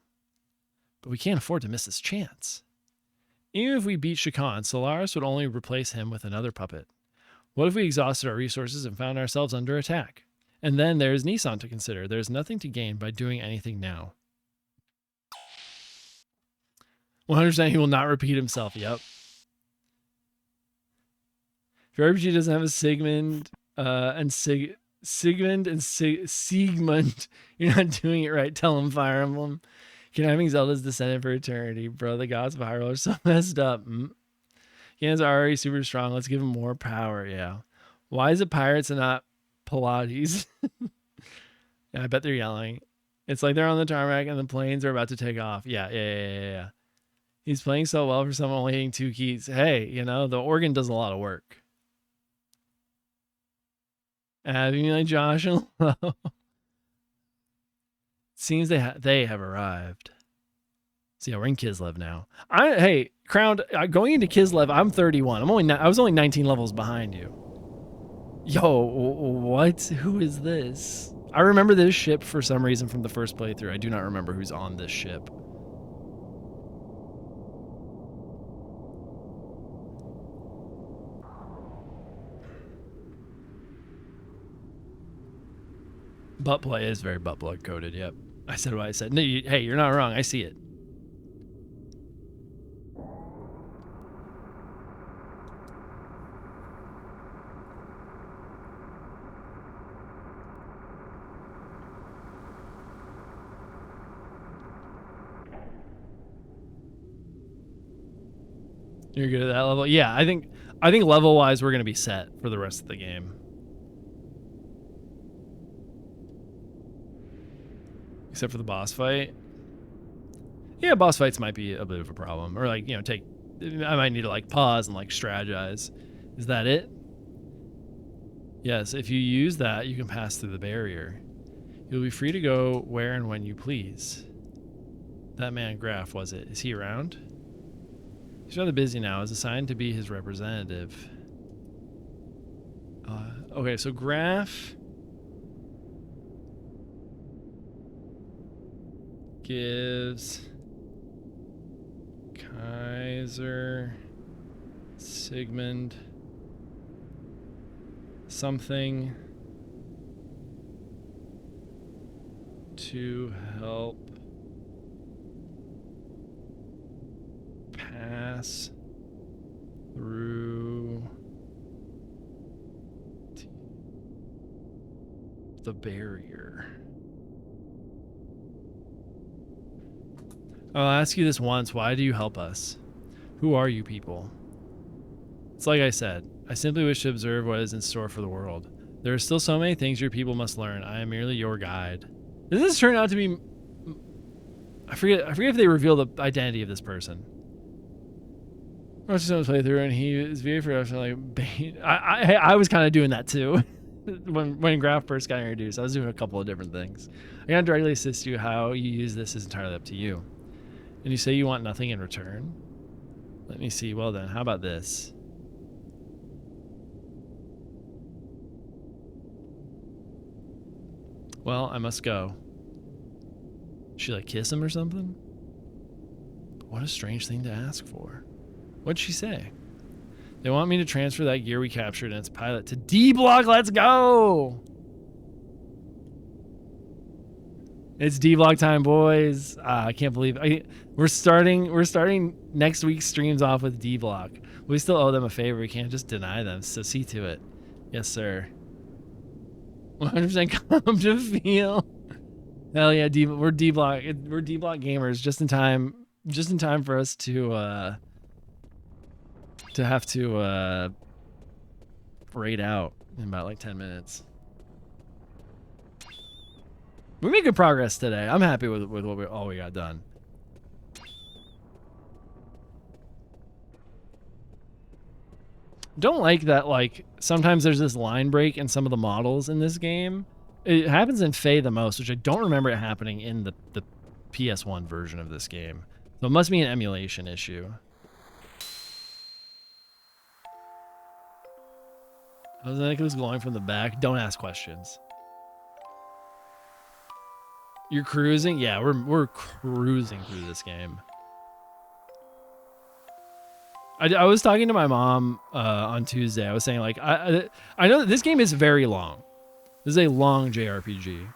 But we can't afford to miss this chance. Even if we beat Shakan, Solaris would only replace him with another puppet. What if we exhausted our resources and found ourselves under attack? And then there's Nissan to consider. There's nothing to gain by doing anything now. 100% he will not repeat himself. Yep. If your RPG doesn't have a Sigmund Sigmund and Siegmund, you're not doing it right. Tell him Fire Emblem. Conniving Zelda's descendant for eternity. Bro, the gods of Hyrule are so messed up. Ganon's already super strong. Let's give him more power. Yeah. Why is it pirates and not Pilates? Yeah, I bet they're yelling. It's like they're on the tarmac and the planes are about to take off. Yeah. He's playing so well for someone only hitting 2 keys. Hey, you know, the organ does a lot of work. You mean like Josh and Lo? Seems they have arrived. So yeah, we're in Kislev now. Hey, Crowned, going into Kislev, I'm 31. I was only 19 levels behind you. Yo, what? Who is this? I remember this ship for some reason from the first playthrough. I do not remember who's on this ship. Butt play is very butt plug coded. Yep. I said what I said. No, hey, you're not wrong. I see it. You're good at that level? Yeah, I think level wise we're gonna be set for the rest of the game. Except for the boss fight. Yeah, boss fights might be a bit of a problem. Or like, you know, I might need to like pause and like strategize. Is that it? Yes, if you use that, you can pass through the barrier. You'll be free to go where and when you please. That man Graf, was it? Is he around? He's rather busy now. I was assigned to be his representative. Okay, so Graf gives Kaiser Sigmund something to help pass through the barrier. I'll ask you this once. Why do you help us? Who are you people? It's like I said. I simply wish to observe what is in store for the world. There are still so many things your people must learn. I am merely your guide. Does this turn out to be... I forget if they reveal the identity of this person. I watched someone play through and he is very professional. Like, I was kind of doing that too. when Graf first got introduced, I was doing a couple of different things. I can't directly assist you. How you use this is entirely up to you. And you say you want nothing in return? Let me see. Well then, how about this? Well, I must go. She like kiss him or something? What a strange thing to ask for. What'd she say? They want me to transfer that gear we captured and its pilot to D block. Let's go! It's D block time, boys. I can't believe we're starting next week's streams off with D block. We still owe them a favor. We can't just deny them. So see to it. Yes, sir. 100% come to feel. Hell yeah, we're D block. We're D block gamers just in time for us to have to raid out in about like 10 minutes. We made good progress today. I'm happy with what all we got done. Don't like that, like, sometimes there's this line break in some of the models in this game. It happens in Faye the most, which I don't remember it happening in the PS1 version of this game. So it must be an emulation issue. I was like, it was glowing from the back. Don't ask questions. You're cruising? Yeah, we're cruising through this game. I was talking to my mom on Tuesday. I was saying, like, I know that this game is very long. This is a long JRPG.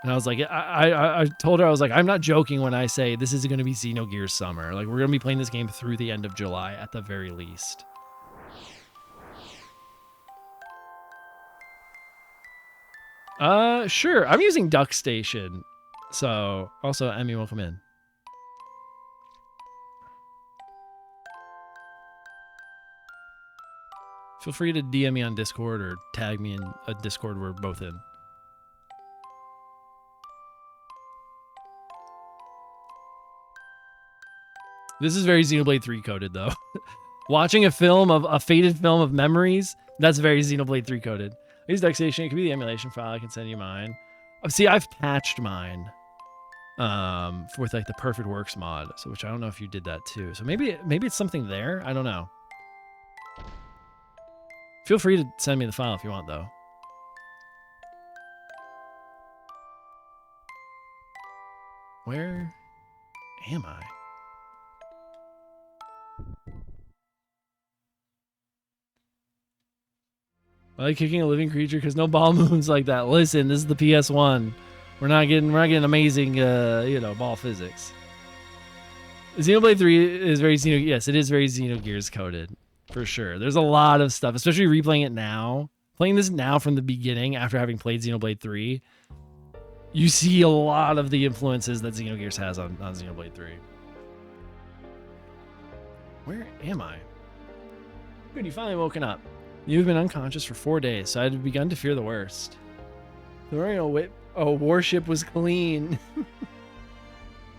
And I was like, I told her, I was like, I'm not joking when I say this is going to be Xenogears summer. Like, we're going to be playing this game through the end of July at the very least. Sure. I'm using Duck Station. So, also, Emmy, welcome in. Feel free to DM me on Discord or tag me in a Discord we're both in. This is very Xenoblade 3 coded, though. Watching a faded film of memories, that's very Xenoblade 3 coded. I use Duck Station. It could be the emulation file. I can send you mine. See, I've patched mine with like the Perfect Works mod, so which I don't know if you did that too. So maybe it's something there. I don't know. Feel free to send me the file if you want, though. Where am I? I like kicking a living creature because no ball moves like that. Listen, this is the PS1. We're not getting amazing, ball physics. Xenoblade 3 is very yes, it is very Xenogears coded. For sure. There's a lot of stuff, especially replaying it now. Playing this now from the beginning after having played Xenoblade 3, you see a lot of the influences that Xenogears has on Xenoblade 3. Where am I? Good, you finally woken up. You've been unconscious for 4 days, so I had begun to fear the worst. The warship was clean.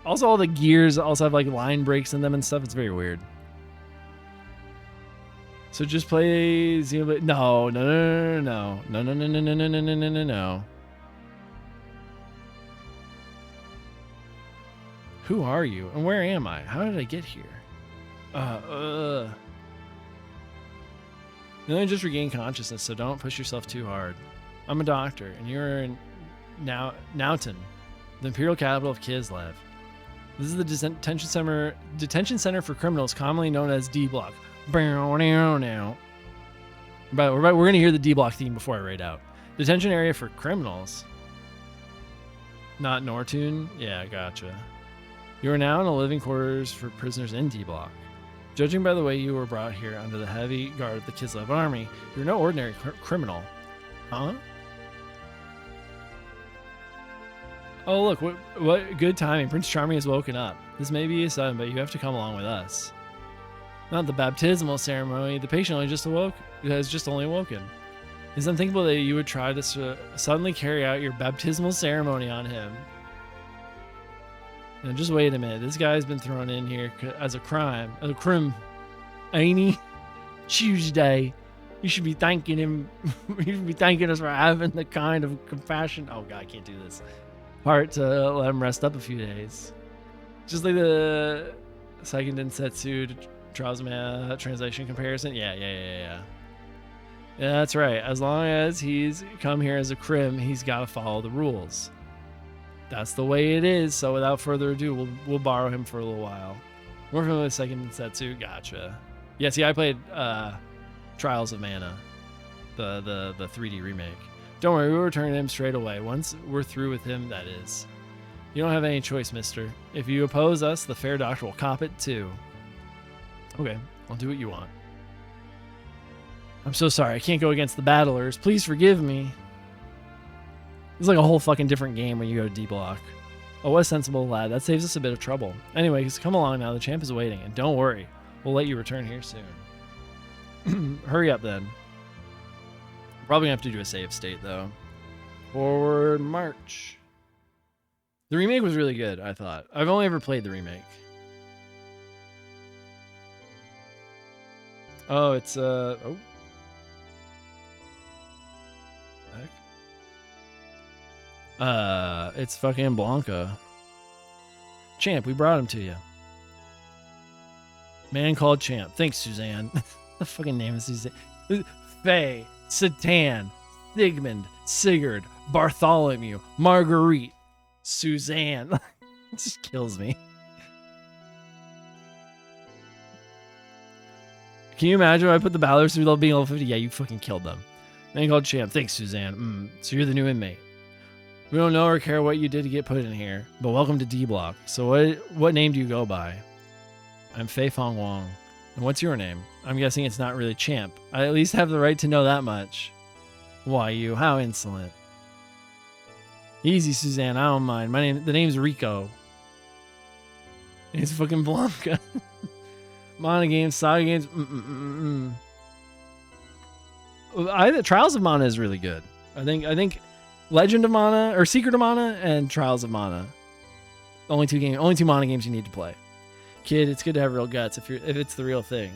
Also, all the gears also have like line breaks in them and stuff. It's very weird. So just play Xenoblade. No. No. Who are you? And where am I? How did I get here? You only just regained consciousness, so don't push yourself too hard. I'm a doctor, and you're in Nowton, the imperial capital of Kislev. This is the detention center for criminals, commonly known as D Block. But we're gonna hear the D Block theme before I raid out. Detention area for criminals. Not Nortune? Yeah, gotcha. You are now in the living quarters for prisoners in D Block. Judging by the way you were brought here under the heavy guard of the Kislev army, you're no ordinary criminal. Huh? Oh, look, what good timing. Prince Charming has woken up. This may be sudden, but you have to come along with us. Not the baptismal ceremony. The patient has just only awoken. It's unthinkable that you would try to suddenly carry out your baptismal ceremony on him. Now, just wait a minute. This guy's been thrown in here as a crime. As a crime. Ain't he? Tuesday. You should be thanking him. You should be thanking us for having the kind of compassion. Oh, God, I can't do this. Heart to let him rest up a few days. Just like the second Densetsu Trials of Mana translation comparison. Yeah. Yeah, that's right. As long as he's come here as a crim, he's got to follow the rules. That's the way it is. So without further ado, we'll borrow him for a little while. More familiar with second Densetsu. Gotcha. Yeah, see, I played Trials of Mana, the 3D remake. Don't worry, we'll return him straight away. Once we're through with him, that is. You don't have any choice, mister. If you oppose us, the fair doctor will cop it too. Okay, I'll do what you want. I'm so sorry, I can't go against the battlers. Please forgive me. It's like a whole fucking different game when you go to D Block. Oh, what a sensible lad. That saves us a bit of trouble. Anyways, come along now. The champ is waiting. And don't worry, we'll let you return here soon. Hurry up then. Probably gonna have to do a save state though. Forward march. The remake was really good, I thought. I've only ever played the remake. Oh, it's oh. Heck. It's fucking Blanca. Champ, we brought him to you. Man called Champ. Thanks, Suzanne. The fucking name is Suzanne. Faye. Satan, Sigmund, Sigurd, Bartholomew, Marguerite, Suzanne. It just kills me. Can you imagine if I put the battlers through being level 50? Yeah, you fucking killed them. Man called Champ. Thanks, Suzanne. So you're the new inmate. We don't know or care what you did to get put in here, but welcome to D Block. So what name do you go by? I'm Fei Fong Wong. And what's your name? I'm guessing it's not really Champ. I at least have the right to know that much. Why you? How insolent. Easy, Suzanne. I don't mind. The name's Rico. It's fucking Blanca. Mana games, Saga games. Trials of Mana is really good. I think Legend of Mana or Secret of Mana and Trials of Mana. Only two Mana games you need to play. Kid, it's good to have real guts if it's the real thing.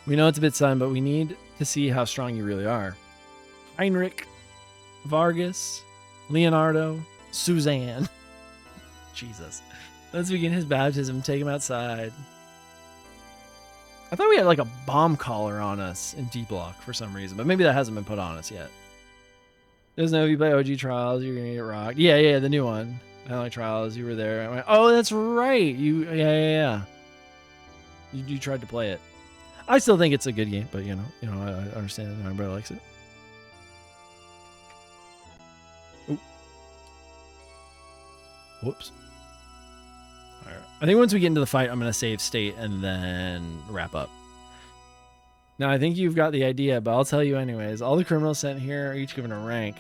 We know it's a bit sudden, but we need to see how strong you really are. Heinrich, Vargas, Leonardo, Suzanne. Jesus. Let's begin his baptism. Take him outside. I thought we had like a bomb collar on us in D Block for some reason, but maybe that hasn't been put on us yet. Doesn't know if you play OG Trials, you're gonna get rocked. Yeah, the new one. Only Trials, you were there. I went, oh, that's right. Yeah. You tried to play it. I still think it's a good game, but you know, I understand that everybody likes it. Ooh. Whoops. All right. I think once we get into the fight, I'm gonna save state and then wrap up. Now, I think you've got the idea, but I'll tell you anyways. All the criminals sent here are each given a rank.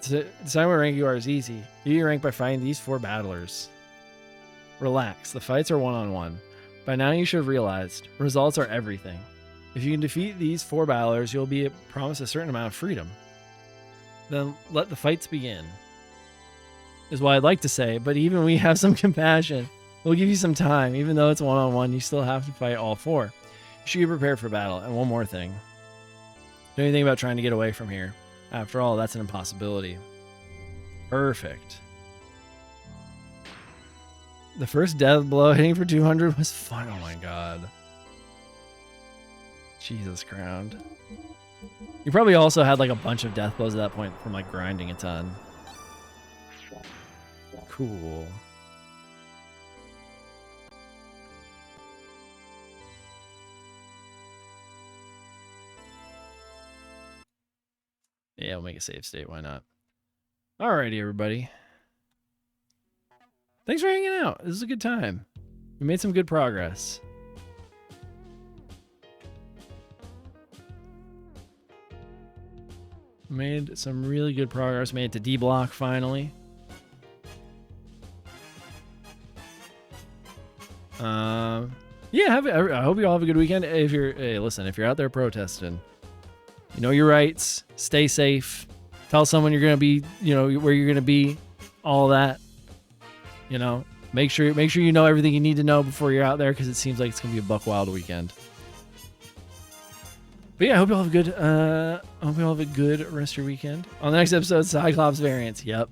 To decide what rank you are is easy. You get your rank by fighting these 4 battlers. Relax, the fights are one-on-one. By now you should have realized, results are everything. If you can defeat these 4 battlers, you'll be promised a certain amount of freedom. Then let the fights begin. Is what I'd like to say, but even we have some compassion. We'll give you some time. Even though it's one-on-one, you still have to fight all 4. should be prepared for battle. And one more thing. Do anything about trying to get away from here. After all, that's an impossibility. Perfect. The first death blow hitting for 200 was fun. Oh my god. Jesus crowned. You probably also had like a bunch of death blows at that point from like grinding a ton. Cool. Yeah, we'll make a save state. Why not? Alrighty, everybody. Thanks for hanging out. This is a good time. We made some good progress. Made some really good progress. Made it to D block finally. Yeah, I hope you all have a good weekend. If you're, hey, listen, if you're out there protesting, you know your rights. Stay safe. Tell someone you're gonna be, you know, where you're gonna be. All that. You know, make sure you know everything you need to know before you're out there, because it seems like it's gonna be a buck wild weekend. But yeah, I hope you all have a good. I hope you all have a good rest of your weekend. On the next episode, Cyclops variants. Yep.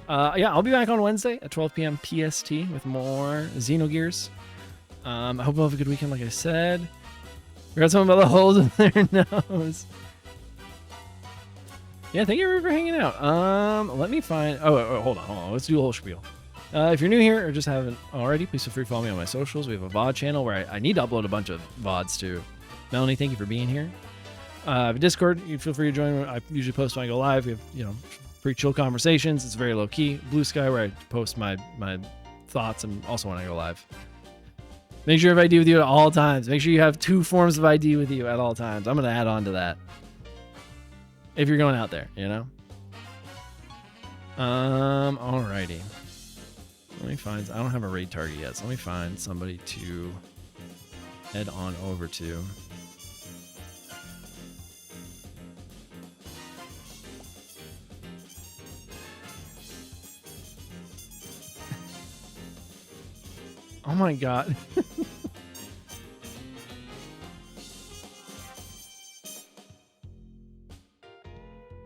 Yeah, I'll be back on Wednesday at 12 p.m. PST with more Xenogears. I hope you all have a good weekend, like I said. Forgot something about the holes in their nose. Yeah, thank you for hanging out. Let me find. Oh, hold on. Let's do a whole spiel. If you're new here or just haven't already, please feel free to follow me on my socials. We have a VOD channel where I need to upload a bunch of VODs too. Melanie, thank you for being here. I have a Discord. You feel free to join. I usually post when I go live. We have, you know, pretty chill conversations. It's very low key. Blue Sky, where I post my thoughts, and also when I go live. Make sure you have ID with you at all times. Make sure you have 2 forms of ID with you at all times. I'm gonna add on to that. If you're going out there, you know. Alrighty. Let me find. I don't have a raid target yet, so let me find somebody to head on over to. Oh my god.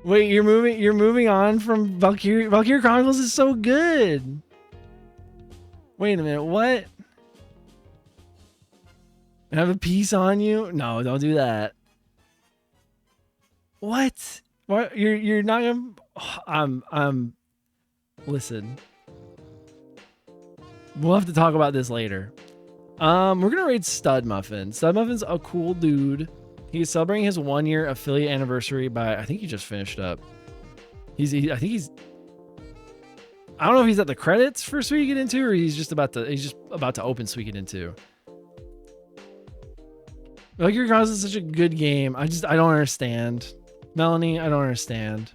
Wait, you're moving on from Valkyrie. Valkyrie Chronicles is so good. Wait a minute, what? Have a piece on you? No, don't do that. What? What? You're not gonna. Listen. We'll have to talk about this later. We're gonna raid Stud Muffin. Stud Muffin's a cool dude. He's celebrating his 1-year affiliate anniversary by, I think he just finished up. I think he's. I don't know if he's at the credits for Suikoden 2 or he's just about to open Suikoden 2. Valkyrie Chronicles is such a good game. I don't understand. Melanie, I don't understand.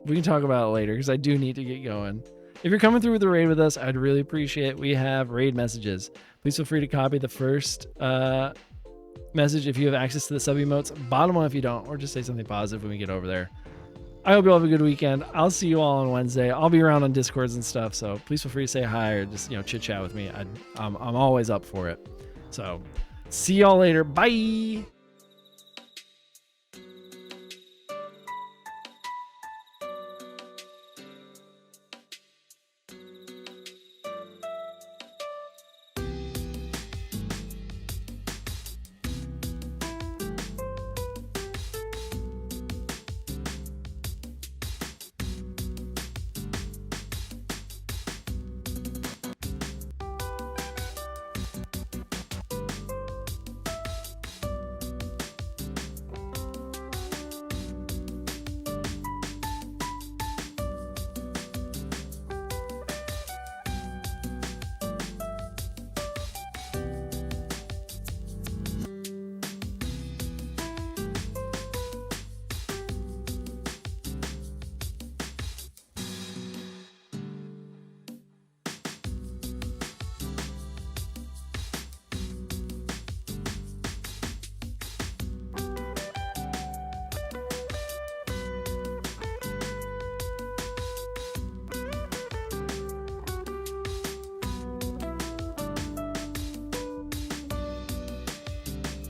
We can talk about it later because I do need to get going. If you're coming through with the raid with us, I'd really appreciate it. We have raid messages. Please feel free to copy the first message if you have access to the sub emotes. Bottom one if you don't, or just say something positive when we get over there. I hope you all have a good weekend. I'll see you all on Wednesday. I'll be around on Discords and stuff, so please feel free to say hi or just, you know, chit chat with me. I'm always up for it. So see y'all later. Bye.